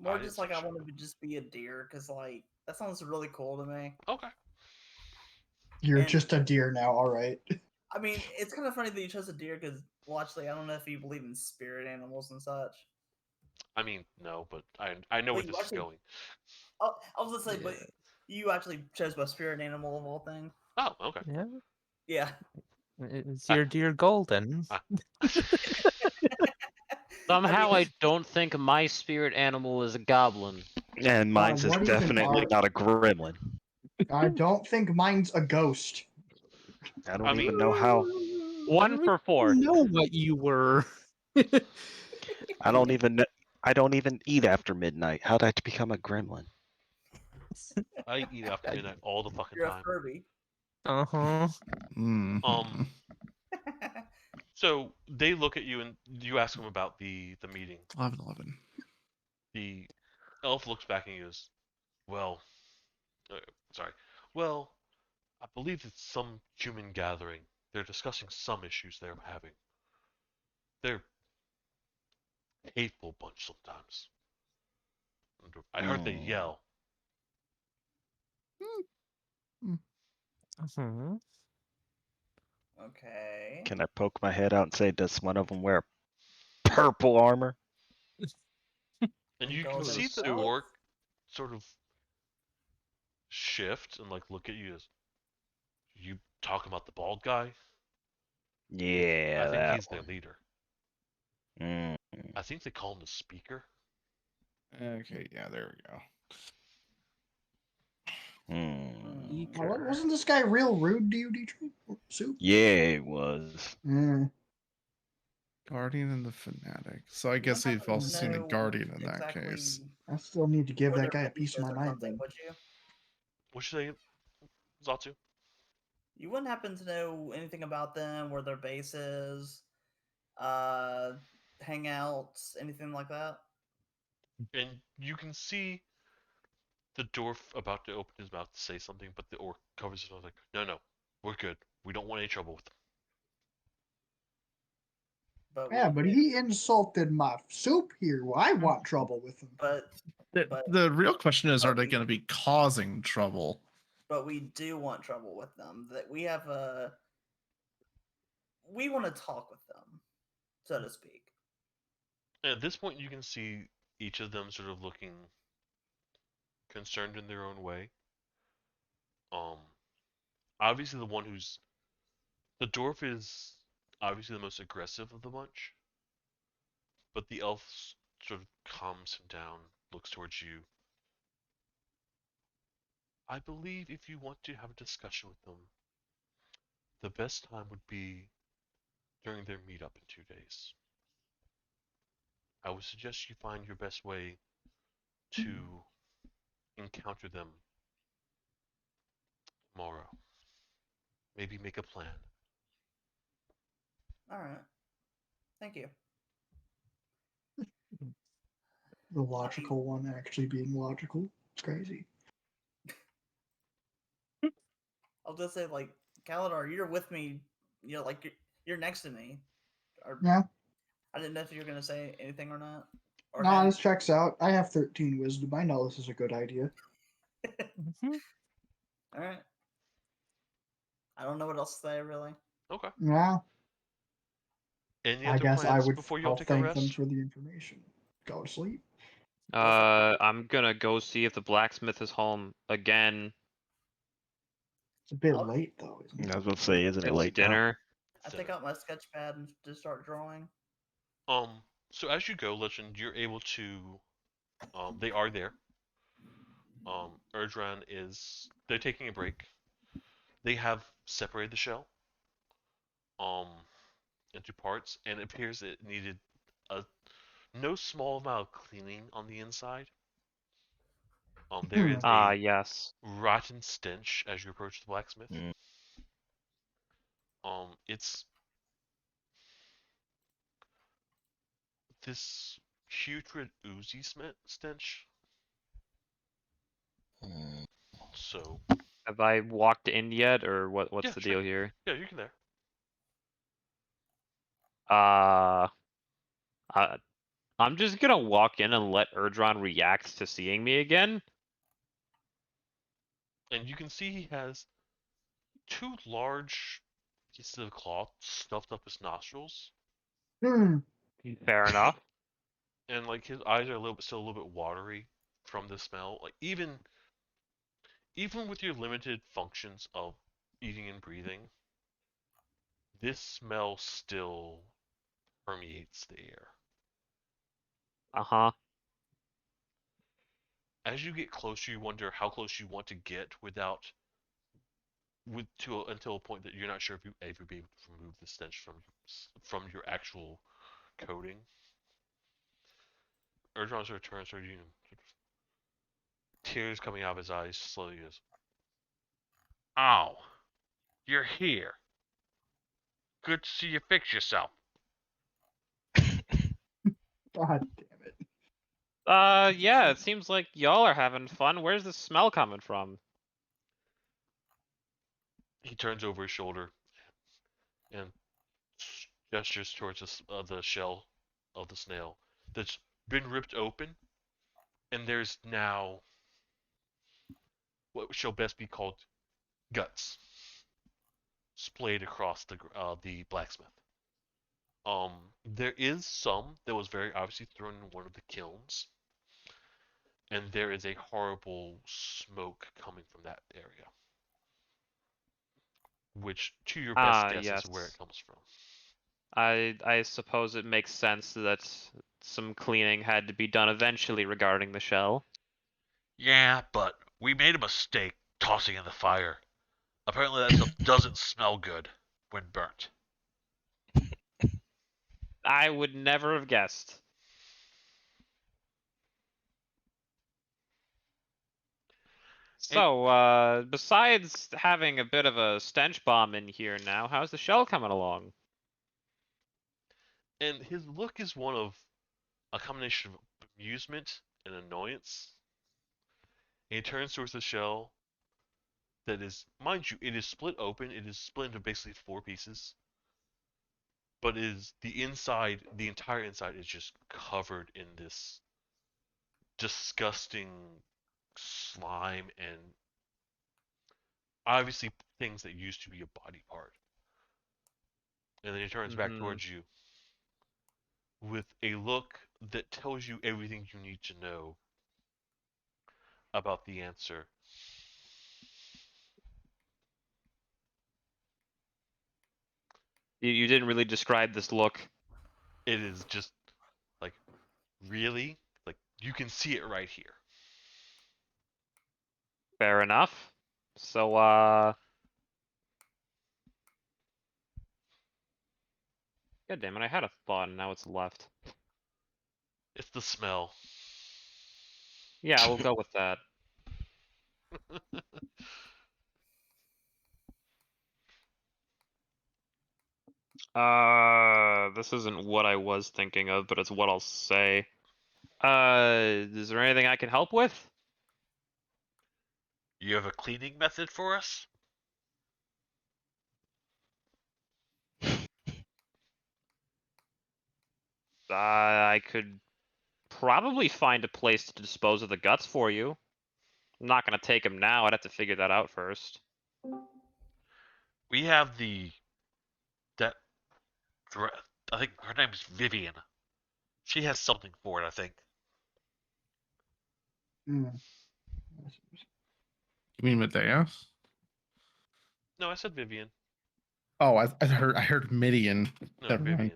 More I just didn't like say I wanted shimmer. to just be a deer, cause like that sounds really cool to me. Okay. You're And- just a deer now, alright. I mean, it's kind of funny that you chose a deer, cause well, actually, I don't know if you believe in spirit animals and such. I mean, no, but I know where Wait, this you is actually- going. Oh, I was gonna say, but you actually chose my spirit animal of all things. Oh, okay. Yeah, Yeah. it's your dear golden. Somehow mean- I don't think my spirit animal is a goblin. And mine's is what even definitely are- not a gremlin. I don't think mine's a ghost. I don't I even mean- know how. One for four. Know what you were. I don't even. I don't even eat after midnight. How'd I become a gremlin? I eat after midnight all the fucking You're a time. Furby. Uh-huh. Mhm. So they look at you and you ask them about the meeting. 11. The elf looks back and goes, "Well, sorry. Well, I believe it's some human gathering. They're discussing some issues they're having. They're a hateful bunch sometimes. I heard they yell. Uh-huh. Okay. Can I poke my head out and say, does one of them wear purple armor? And you Go can to see the south. orc sort of shift and like look at you as you talking about the bald guy. Yeah, I think that he's their one. leader. Mm. I think they call him the speaker. Okay, yeah, there we go. Mm. Wasn't this guy real rude to you, Dietrich? Soup? Yeah, it was. Guardian and the Fanatic. So I You guess wouldn't we've happen also to seen the know Guardian in that exactly case. I still need to give where that their guy a base piece of my is or mind something, then. would you? What should I Zatu? You wouldn't happen to know anything about them, where their base is, hangouts, anything like that? And you can see the dwarf about to open his mouth to say something, but the orc covers his mouth like, no, we're good. We don't want any trouble with them. But Yeah, we but do- he insulted my soup here. Well, I want trouble with him. But But- The real question is, are they we- going to be causing trouble? we do want trouble with them. That we have a. We want to talk with them, so to speak. And at this point, you can see each of them sort of looking concerned in their own way. Obviously the dwarf is obviously the most aggressive of the bunch, but the elf sort of calms him down, looks towards you. I believe if you want to have a discussion with them, the best time would be during their meetup in 2 days. I would suggest you find your best way to encounter them tomorrow. Maybe make a plan. All right. Thank you. The logical one actually being logical. It's crazy. I'll just say, like, Galadar, you're with me. You know, like you're next to me. Or, Yeah. I didn't know if you were gonna say anything or not. Or No, hey. this checks out. I have 13 wisdom. I know this is a good idea. Mhm. All right. I don't know what else to say really. Okay. Yeah. Any I other guess I plans would. before you all I'll take a thank them rest? for the information. Go to sleep. I'm gonna go see if the blacksmith is home again. It's a bit I'll- late though, isn't I it? was going to say, isn't it It's late now? dinner. I take out my sketch pad and just start drawing. So as you go, Legend, you're able to. They are there. Erdran is. They're taking a break. They have separated the shell. Into parts, and it appears it needed a no small amount of cleaning on the inside. There is Ah, a yes. rotten stench as you approach the blacksmith. Mm. It's this putrid, oozy stench. Mm. So Have I walked in yet, or what's Yeah, the sure. deal here? yeah, you can there. Uh, I'm just gonna walk in and let Erdron react to seeing me again. And you can see he has 2 large pieces of cloth stuffed up his nostrils, Fair enough. and like his eyes are still a little bit watery from the smell. Like even with your limited functions of eating and breathing, this smell still permeates the air. Uh-huh. As you get closer, you wonder how close you want to get until a point that you're not sure if you ever be able to remove the stench from your actual coating. Erdron sort of turns toward you, sort of tears coming out of his eyes slowly. Goes, "Oh, you're here. Good to see you fix yourself." God damn it. Yeah, it seems like y'all are having fun. Where's the smell coming from? He turns over his shoulder and gestures towards the shell of the snail that's been ripped open, and there's now what shall best be called guts splayed across the blacksmith. There is some that was very obviously thrown in one of the kilns, and there is a horrible smoke coming from that area, which, to your best guess, is where Yes. it comes from. I suppose it makes sense that some cleaning had to be done eventually regarding the shell. Yeah, but we made a mistake tossing in the fire. Apparently, that stuff doesn't smell good when burnt. I would never have guessed. So, besides having a bit of a stench bomb in here now, how's the shell coming along? And his look is one of a combination of amusement and annoyance. And he turns towards the shell that is, mind you, it is split open. It is split into basically 4 pieces. But the entire inside is just covered in this disgusting slime and obviously things that used to be a body part. And then he turns back towards you with a look that tells you everything you need to know about the answer. You didn't really describe this look. It is just like, really? Like, you can see it right here. Fair enough. So, God damn it, I had a thought and now it's left. It's the smell. Yeah, we'll go with that. This isn't what I was thinking of, but it's what I'll say. Is there anything I can help with? You have a cleaning method for us? I could probably find a place to dispose of the guts for you. I'm not gonna take them now, I'd have to figure that out first. We have that I think her name's Vivian. She has something for it, I think. Mm. You mean Matthias? No, I said Vivian. Oh, I heard Midian. No, Never mind.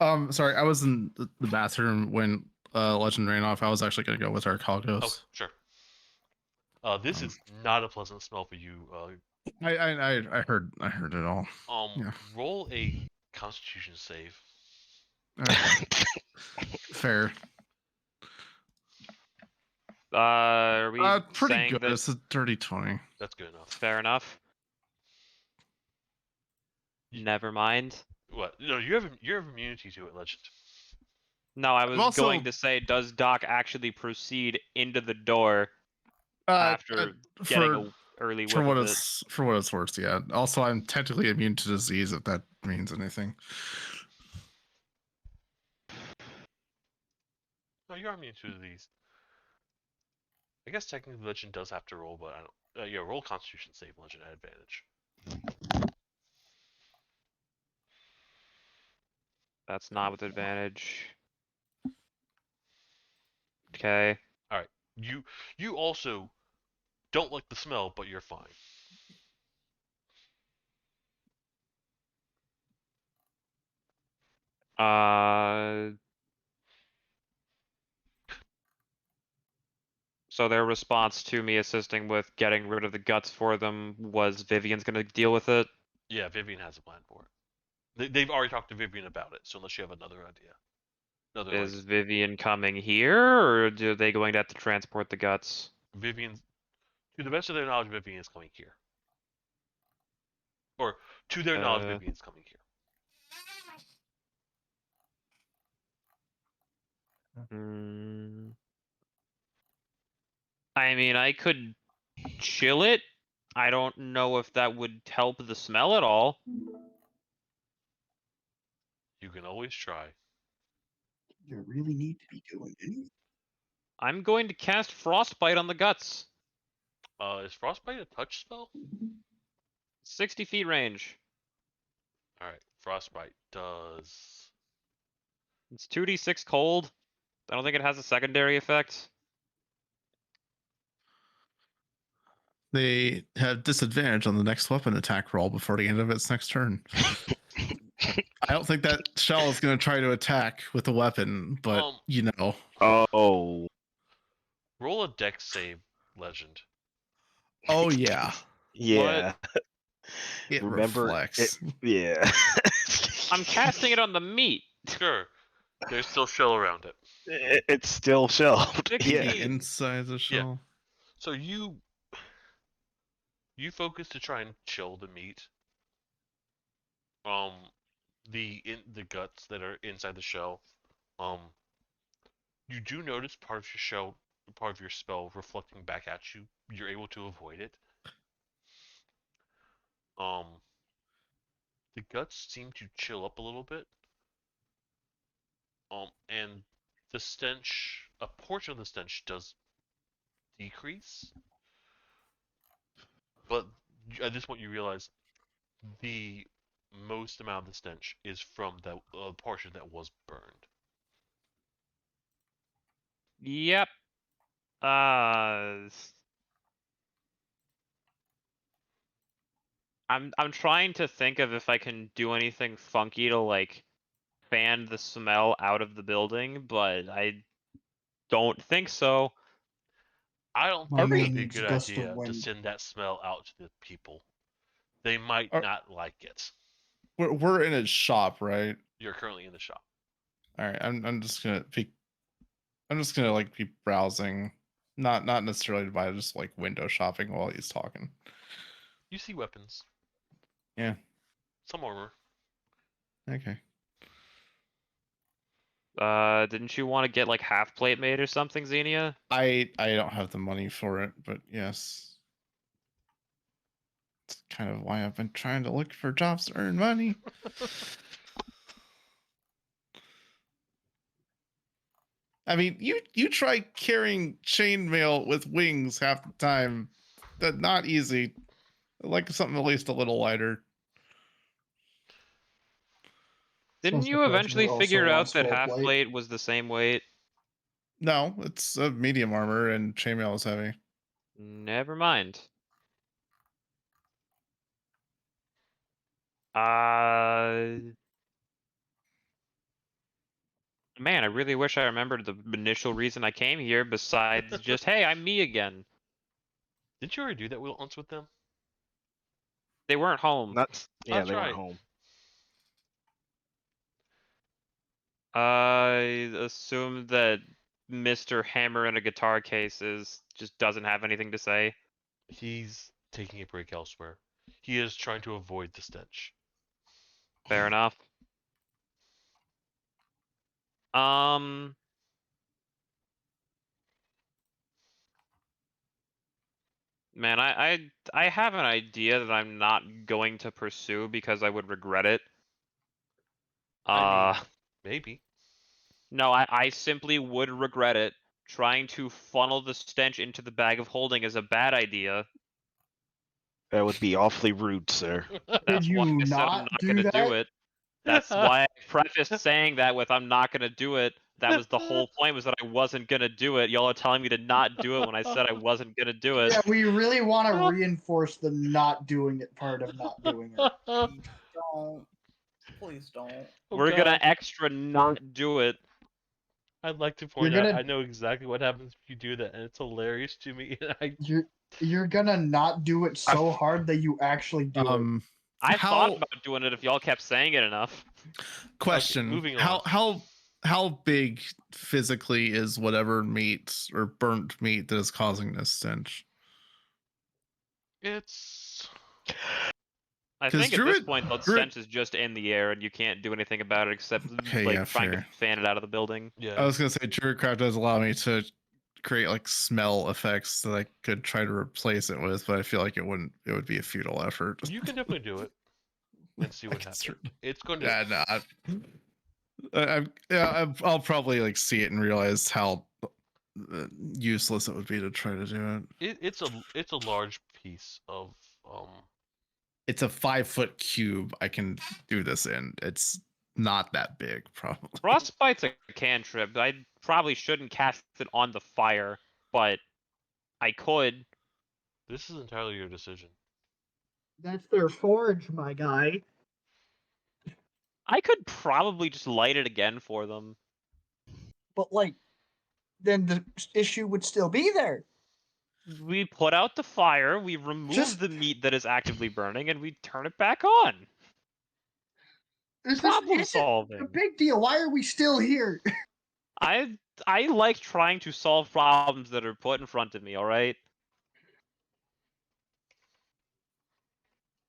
Vivian. Sorry, I was in the bathroom when Legend ran off. I was actually gonna go with our Calgos. Oh, sure. This is not a pleasant smell for you. I heard it all. Yeah. Roll a Constitution save. Fair. Are we Pretty saying good. that It's a dirty 20. That's good enough. fair enough? Never mind. What? No, you have immunity to it, Legend. No, I was also- going to say, does Doc actually proceed into the door after getting for a early for whiff what of it. it's worth, yeah. Also, I'm technically immune to disease, if that means anything. No, you're immune to these. I guess technically Legend does have to roll, but I don't. Yeah, roll Constitution save Legend at advantage. That's not with advantage. Okay. All right. You also don't like the smell, but you're fine. So their response to me assisting with getting rid of the guts for them was Vivian's gonna deal with it. Yeah, Vivian has a plan for it. They've already talked to Vivian about it. So unless you have another idea, Is Vivian coming here, or are they going to have to transport the guts? Vivian, to the best of their knowledge, Vivian is coming here. Or to their knowledge, Vivian is coming here. I mean, I could chill it. I don't know if that would help the smell at all. You can always try. You really need to be doing anything. I'm going to cast Frostbite on the guts. Is Frostbite a touch spell? 60 feet range. Alright, Frostbite does. It's 2d6 cold. I don't think it has a secondary effect. They have disadvantage on the next weapon attack roll before the end of its next turn. I don't think that shell is going to try to attack with a weapon, but you know. Oh. Roll a dex save, Legend. Oh yeah. Yeah. It Remember reflects. Yeah. I'm casting it on the meat. Sure. There's still shell around it. It's still shelved. 16. Yeah. Inside the shell. So you focus to try and chill the meat. The guts that are inside the shell. You do notice part of your shell, part of your spell reflecting back at you. You're able to avoid it. The guts seem to chill up a little bit. And the stench, a portion of the stench does decrease. But at this point, you realize the most amount of the stench is from the portion that was burned. Yep. I'm trying to think of if I can do anything funky to like fan the smell out of the building, but I don't think so. I don't My think it man would be a needs good a gust of idea to wind. send that smell out to the people. They might not like it. We're in a shop, right? You're currently in the shop. All right, I'm just gonna like be browsing, not necessarily to buy, just like window shopping while he's talking. You see weapons. Yeah. Some armor. Okay. Didn't you want to get like half plate made or something, Xenia? I don't have the money for it, but yes. It's kind of why I've been trying to look for jobs to earn money. I mean, you try carrying chainmail with wings half the time. That's not easy. I like something at least a little lighter. Didn't you eventually figure out that half plate was the same weight? No, it's a medium armor and chainmail is heavy. Never mind. Man, I really wish I remembered the initial reason I came here besides just, hey, I'm me again. Didn't you already do that once with them? They weren't home. Yeah, they right. weren't home. I assume that Mr. Hammer in a guitar case just doesn't have anything to say. He's taking a break elsewhere. He is trying to avoid the stench. Fair enough. Man, I have an idea that I'm not going to pursue because I would regret it. I mean, maybe. No, I simply would regret it. Trying to funnel the stench into the bag of holding is a bad idea. That would be awfully rude, sir. That's you why I said I'm not not do gonna do that? it. That's why I prefaced saying that with I'm not gonna do it. That was the whole point, was that I wasn't gonna do it. Y'all are telling me to not do it when I said I wasn't gonna do it. Yeah, we really want to reinforce the not doing it part of not doing it. Don't. Please don't. Oh, We're gonna God. extra not do it. I'd like to You're point out gonna- I know exactly what happens if you do that, and it's hilarious to me. And You're gonna not do it so hard that you actually do it. I How- thought about doing it if y'all kept saying it enough. Question: moving on. How big physically is whatever meat or burnt meat that is causing this stench? it's I 'Cause think at this Druid- point the Druid- stench is just in the air and you can't do anything about it except Okay, like yeah, trying to fair. fan it out of the building. yeah. I was gonna say Druidcraft does allow me to create like smell effects that I could try to replace it with, but I feel like it would be a futile effort. You can definitely do it and see I what can happens. certainly- It's going to. Yeah, no, I'll probably like see it and realize how useless it would be to try to do it. It's a large piece of It's a 5-foot cube I can do this in. It's not that big, probably. Frostbite's a cantrip. I probably shouldn't cast it on the fire, but I could. This is entirely your decision. That's their forge, my guy. I could probably just light it again for them. But like, then the issue would still be there. We put out the fire, we remove the meat that is actively burning, and we turn it back on. Problem solving. A big deal. Why are we still here? I like trying to solve problems that are put in front of me, alright?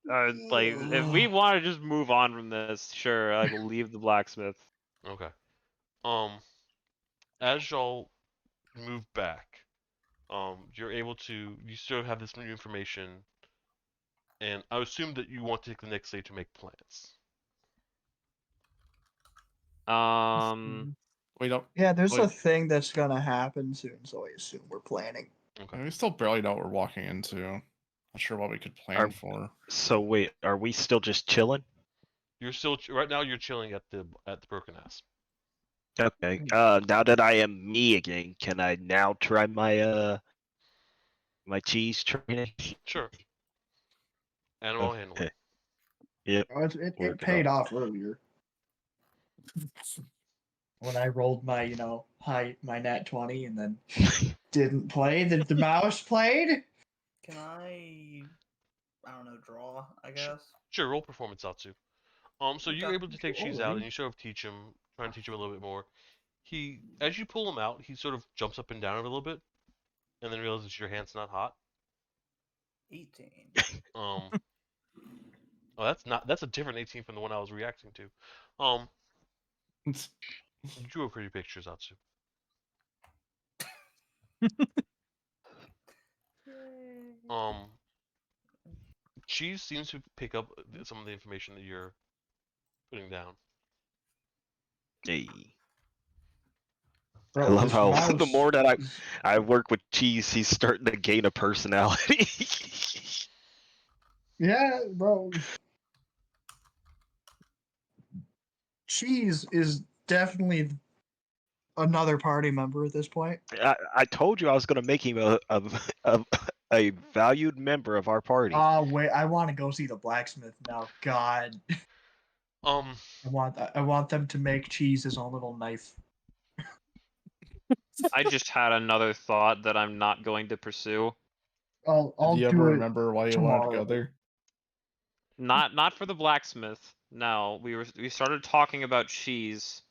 Like, if we want to just move on from this, sure, I will leave the blacksmith. Okay. As y'all move back, you're able to. You still have this new information, and I assume that you want to take the next day to make plans. We don't. Yeah, there's Wait. a thing that's gonna happen soon, so I assume we're planning. Okay. We still barely know what we're walking into. Not sure what we could plan for. So wait, are we still just chilling? You're still right now. You're chilling at the Broken Ass. Okay. Now that I am me again, can I now try my my cheese training? Sure. Animal handling. Okay. Yep. It Work it paid out. off earlier. When I rolled my, my nat 20 and then didn't play, the mouse played. Can I don't know, draw, I guess? Sure. Roll performance out too. So you're Okay. able to take Cheese out, and you sort of teach him, trying to teach him a little bit more. As you pull him out, he sort of jumps up and down a little bit, and then realizes your hand's not hot. 18. Oh, that's a different 18 from the one I was reacting to. You drew a pretty picture, Zatsu. Cheese seems to pick up some of the information that you're putting down. Hey. Bro, I love this how the mouse more that is- I work with Cheese, he's starting to gain a personality. Yeah, bro. Cheese is definitely another party member at this point. I told you I was gonna make him a valued member of our party. Wait, I want to go see the blacksmith now. God, I want them to make Cheese his own little knife. I just had another thought that I'm not going to pursue. I'll Do you do ever it remember why you wanted to go tomorrow. there? Not for the blacksmith. No, we started talking about cheese.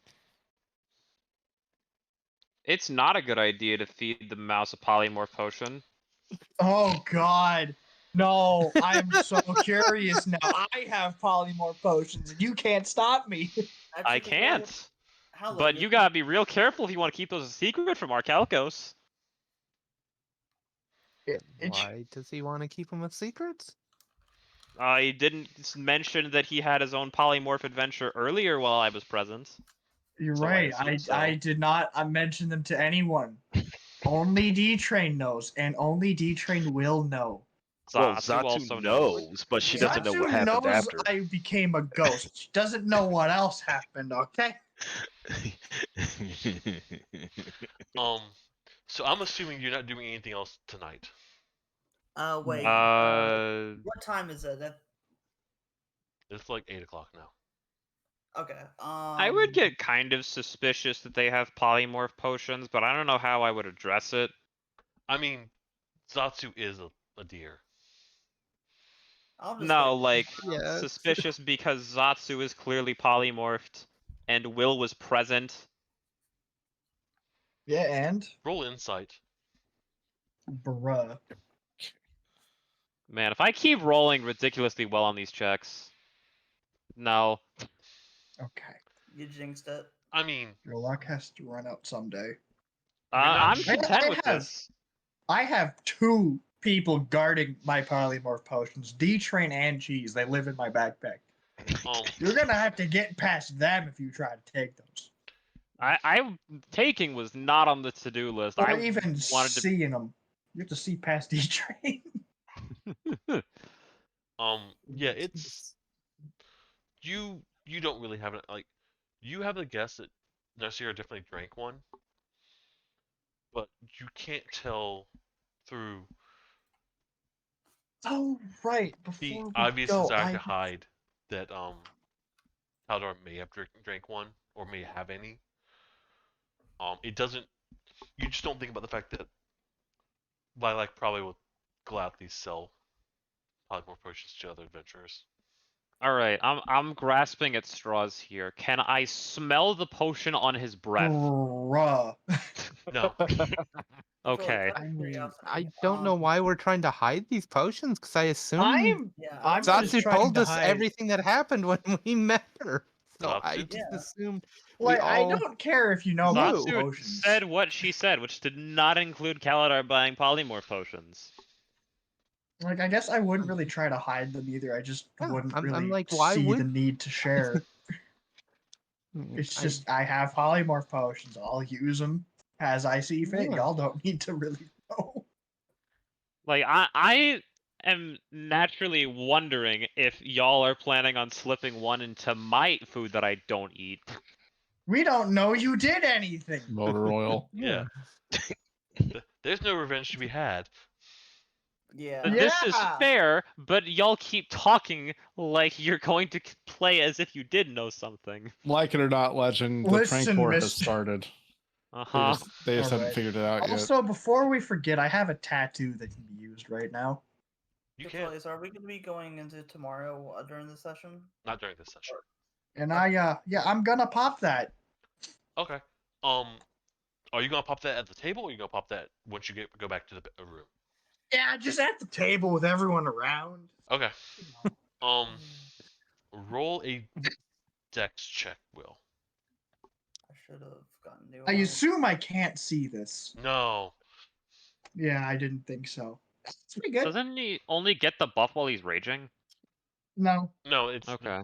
It's not a good idea to feed the mouse a polymorph potion. Oh God, no! I'm so curious now. I have polymorph potions, and you can't stop me. I Actually, can't. How But you gotta be real careful if you want to keep those a secret from Arcalcos. Why does he want to keep them a secret? He didn't mention that he had his own polymorph adventure earlier while I was present. You're So I right. assume so. I did not mention them to anyone. Only D-Train knows, and only D-Train will know. Well, Zatsu Zatsu also knows, but she doesn't know what Zatsu happened knows after. I became a ghost. She doesn't know what else happened, okay? So I'm assuming you're not doing anything else tonight. Wait. What time is it? It's like 8 o'clock now. Okay. I would get kind of suspicious that they have polymorph potions, but I don't know how I would address it. I mean, Zatsu is a deer. I'll just No, wait. like Yes. suspicious because Zatsu is clearly polymorphed, and Will was present. Yeah, and? Roll insight. Bruh. Man, if I keep rolling ridiculously well on these checks, no. Okay. You jinxed it. I mean, Your luck has to run out someday. I'm not- content with have- this. I have 2 people guarding my polymorph potions, D-Train and Cheese. They live in my backpack. You're gonna have to get past them if you try to take those. Taking was not on the to-do list. Or I even wanted to. seeing them. You have to see past D-Train. yeah, it's you don't really have it. Like, you have the guess that Nasir definitely drank one, but you can't tell through Oh, right. the Before we obvious go, desire to hide that Haldor may have drank one or may have any. It doesn't. You just don't think about the fact that Lilac probably will gladly sell polymorph potions to other adventurers. All right, I'm grasping at straws here. Can I smell the potion on his breath? Bruh. No. Okay. I mean, I don't know why we're trying to hide these potions, because I assume I'm just Zatsu trying told to us hide. everything that happened when we met her. So I Zatsu? just assumed Like, I all don't care if you know about Zatsu potions. said what she said, which did not include Kaladar buying polymorph potions. Like, I guess I wouldn't really try to hide them either. I just Yeah, wouldn't I'm really like, why see would- the need to share. It's just I have polymorph potions. I'll use them as I see fit. Yeah. Y'all don't need to really know. Like I am naturally wondering if y'all are planning on slipping one into my food that I don't eat. We don't know you did anything. Motor oil. Yeah. There's no revenge to be had. Yeah. This is Yeah. fair, but y'all keep talking like you're going to play as if you did know something. Like it or not, Legend, the Listen, transport has Mr. started. Uh-huh. They just haven't Alright. figured it out yet. Also, before we forget, I have a tattoo that can be used right now. You can't. Please, are we going to be going into tomorrow during the session? Not during this session. And I'm gonna pop that. Okay. Are you gonna pop that at the table, or are you gonna pop that once you go back to the room? Yeah, just at the table with everyone around. Okay. Roll a dex check, Will. I should have gotten new I eyes. assume I can't see this. No. Yeah, I didn't think so. It's pretty good. Doesn't he only get the buff while he's raging? No, No, it's Okay.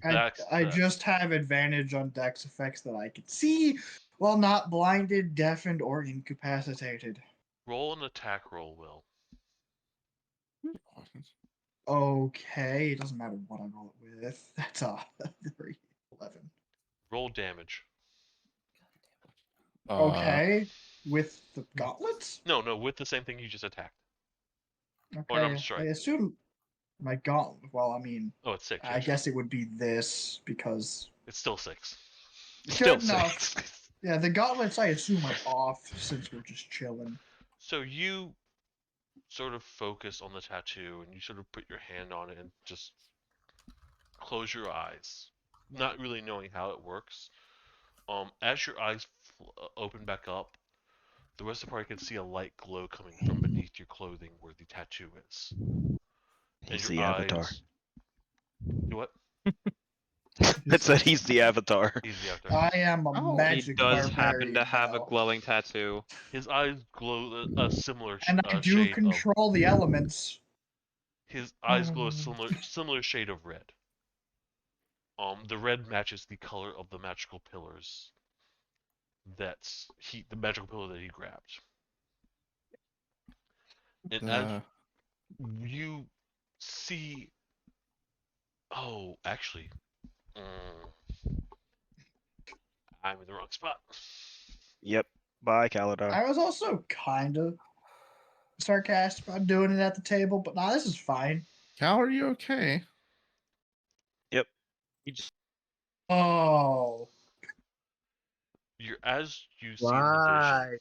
I just have advantage on dex effects that I can see while not blinded, deafened, or incapacitated. roll an attack roll, Will. Okay, it doesn't matter what I roll it with. That's a 11. Roll damage. Okay, with the gauntlets? No, with the same thing you just attacked. Okay, Or number I strike. assume my gauntlet. Well, I mean, Oh, it's 6. I yes. guess it would be this because It's still 6. Still good enough. 6. Yeah, the gauntlets I assume are off since we're just chilling. So you sort of focus on the tattoo, and you sort of put your hand on it and just close your eyes, not really knowing how it works. As your eyes open back up, the rest of the party can see a light glow coming from beneath your clothing where the tattoo is. He's And the your Avatar. eyes... You what? It said he's the avatar. He's the avatar. I am a Oh, He magic does happen to barbarian have a now. glowing tattoo. His eyes glow a similar And I do shade of. control the elements. His eyes glow a similar shade of red. The red matches the color of the magical pillars. The magical pillar that he grabbed. And as you see, actually, I'm in the wrong spot. Yep. Bye, Caladar. I was also kind of sarcastic about doing it at the table, but nah, this is fine. Cal, are you okay? Yep. Oh. As you see in the vision,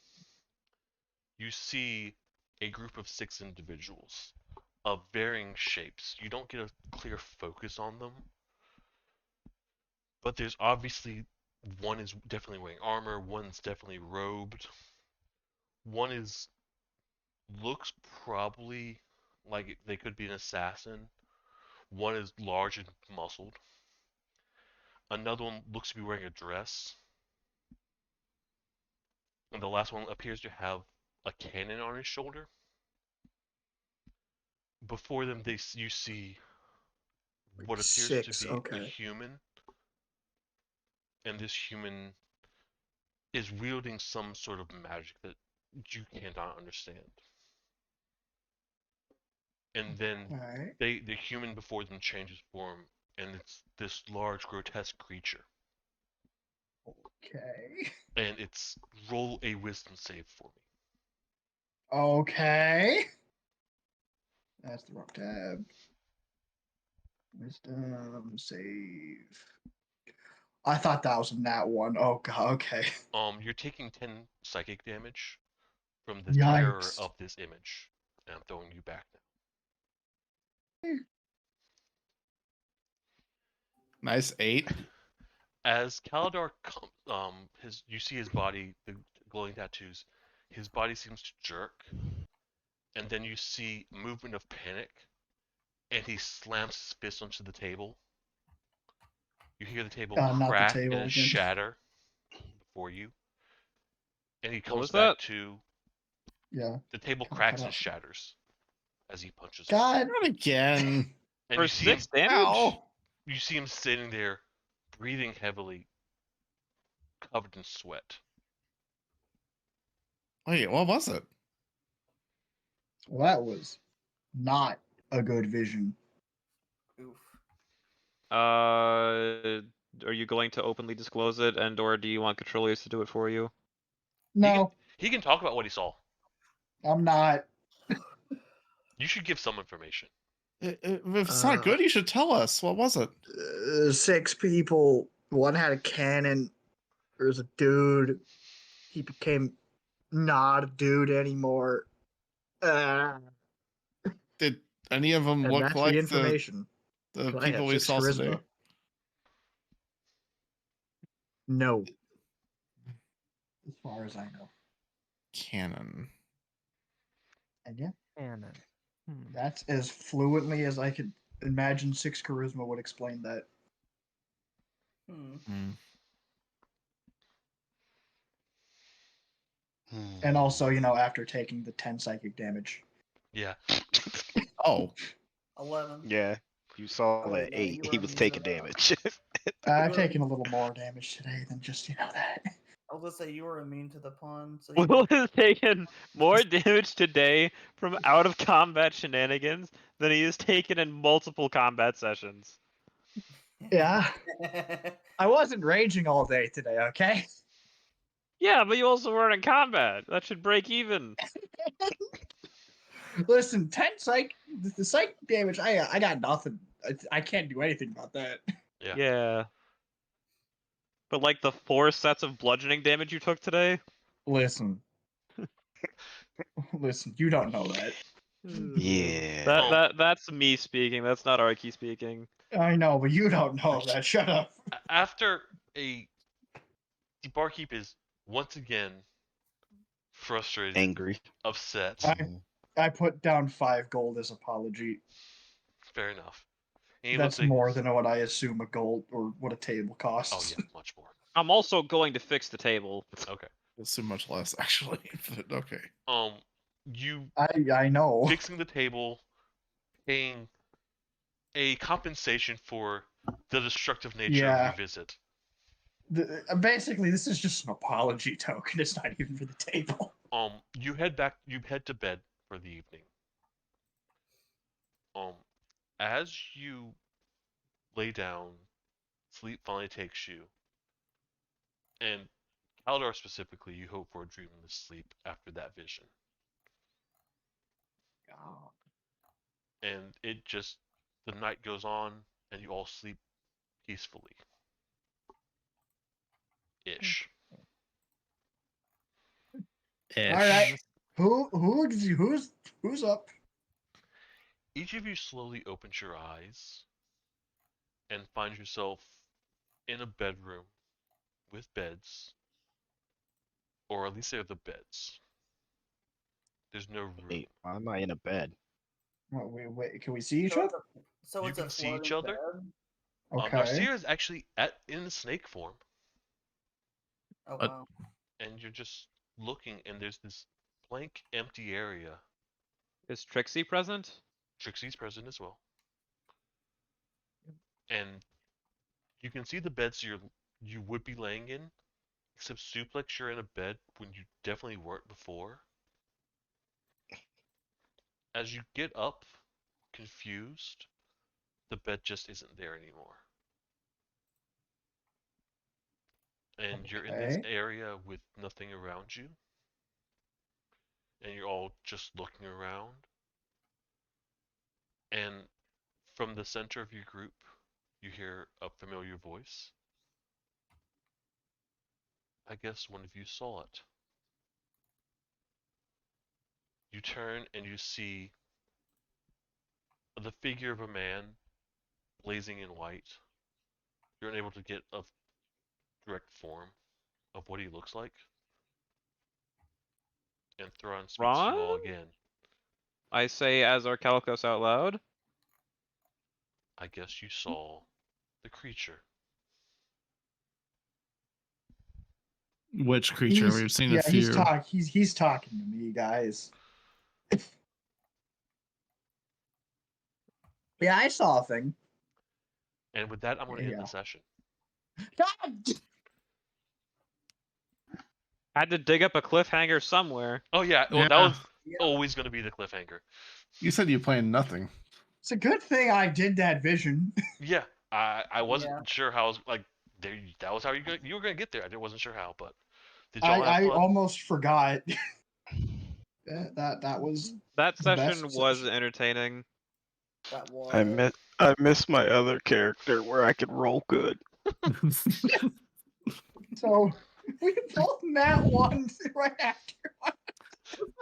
you see a group of 6 individuals of varying shapes. You don't get a clear focus on them, but there's obviously one is definitely wearing armor, one's definitely robed, one looks probably like they could be an assassin, one is large and muscled, another one looks to be wearing a dress, and the last one appears to have a cannon on his shoulder. Before them, you see what appears to 6, be a okay. human, and this human is wielding some sort of magic that you cannot understand. And then Alright. the human before them changes form, and it's this large, grotesque creature. Okay. And it's roll a wisdom save for me. Okay. That's the wrong tab. Wisdom save. I thought that was a nat 1. Oh god, okay. You're taking 10 psychic damage from the terror Yikes. of this image, and I'm throwing you back now. Nice 8. As Kaladar you see his body, the glowing tattoos, his body seems to jerk, and then you see movement of panic, and he slams his fist onto the table. You hear the table Not the crack table and again. shatter before you, and he comes was back that? to Yeah. the table Kinda cracks cut and off. shatters as he punches. God. Not again. And For you see him 6 damage? Ow. you see him sitting there, breathing heavily, covered in sweat. Wait, what was it? Well, that was not a good vision. Oof. Are you going to openly disclose it, and or do you want Controllers to do it for you? No, He can talk about what he saw. I'm not. You should give some information. If it's not good, you should tell us. What was it? 6 people. One had a cannon. There's a dude. He became not a dude anymore. Did any of them And look that's like the information. the Can I have people we 6 saw charisma? today? No. As far as I know. Cannon. And yeah, Cannon. that's as fluently as I could imagine 6 charisma would explain that. And also, after taking the 10 psychic damage. Yeah. Oh. 11. Yeah. You saw Oh, wait, that no, 8. you were He was immune taking to the- damage. I've taken a little more damage today than just, that. I was gonna say you were immune to the pun. So Will has taken more damage today from out of combat shenanigans than he has taken in multiple combat sessions. Yeah. I wasn't raging all day today, okay? Yeah, but you also weren't in combat. That should break even. Listen, 10 psych, the psych damage, I got nothing. I can't do anything about that. Yeah. Yeah. But like the 4 sets of bludgeoning damage you took today? Listen. Listen, you don't know that. Yeah. That's me speaking. That's not Arky speaking. I know, but you don't know that. Shut up. After the barkeep is once again frustrated, Angry. upset. I put down 5 gold as apology. Fair enough. And he That's looks like, more than what I assume a gold or what a table oh costs. yeah, much more. I'm also going to fix the table. Okay. It's so much less, actually. But okay. You I know. fixing the table, paying a compensation for the destructive nature of Yeah. your visit. Basically, this is just an apology token. It's not even for the table. You head to bed for the evening. As you lay down, sleep finally takes you, and Kaldar specifically, you hope for a dreamless sleep after that vision. And it just, the night goes on, and you all sleep peacefully. Ish. All right. Who's up? Each of you slowly opens your eyes and find yourself in a bedroom with beds, or at least they're the beds. There's no room. Wait, why am I in a bed? Wait, can we see each other? So You it's a can see each floating other. bed? Okay. Narcia is actually in the snake form, Oh wow. and you're just looking, and there's this blank, empty area. Is Trixie present? Trixie's present as well, and you can see the beds you would be laying in, except Suplex, you're in a bed when you definitely weren't before. As you get up, confused, the bed just isn't there anymore. And you're in this Okay. area with nothing around you. And you're all just looking around. And from the center of your group, you hear a familiar voice. I guess one of you saw it. You turn and you see the figure of a man blazing in white. You're unable to get a direct form of what he looks like. And Thrawn speaks to you all Ron? again. I say as Arcalicos out loud. I guess you saw the creature. Which creature? We've seen a few. He's talking to me, guys. Yeah, I saw a thing. And with that, I'm going to end Yeah. the session. God! Had to dig up a cliffhanger somewhere. Oh yeah, well Yeah. that was Yeah. always going to be the cliffhanger. You said you planned nothing. It's a good thing I did that vision. Yeah, I wasn't Yeah. sure how I was like there. That was how you were going to get there. I wasn't sure how, but did y'all have I fun? almost forgot. that was That the session best was session. entertaining. That was. I miss my other character where I could roll good. So we both Matt won right after.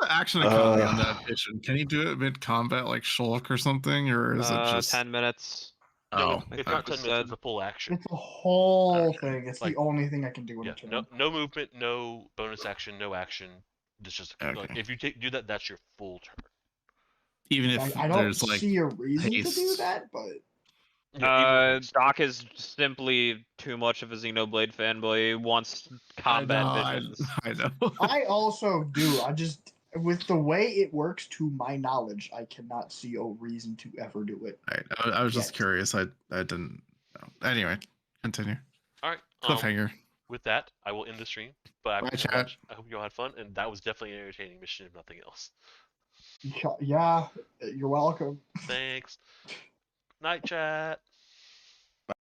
Action economy on that mission. Can you do it mid combat like Shulk or something, or is it just 10 minutes. No, Oh, it's I not think 10 we minutes. said. It's a full action. It's a whole Okay. thing. It's Like- the only thing I can do in Yeah, a turn. no movement, no bonus action, no action. It's just like Okay. if you do that, that's your full turn. even if I don't there's like see a reason to do haste. that, but Yeah, even with haste. Doc is simply too much of a Xenoblade fanboy. He wants combat visions. I know. I also do. I just, with the way it works, to my knowledge, I cannot see a reason to ever do it. I was just Yes. curious. I didn't know. Anyway, continue. All right. Cliffhanger. With that, I will end the stream. But Bye, I chat. hope you all had fun, and that was definitely an entertaining mission, if nothing else. Yeah, you're welcome. Thanks. Night, chat.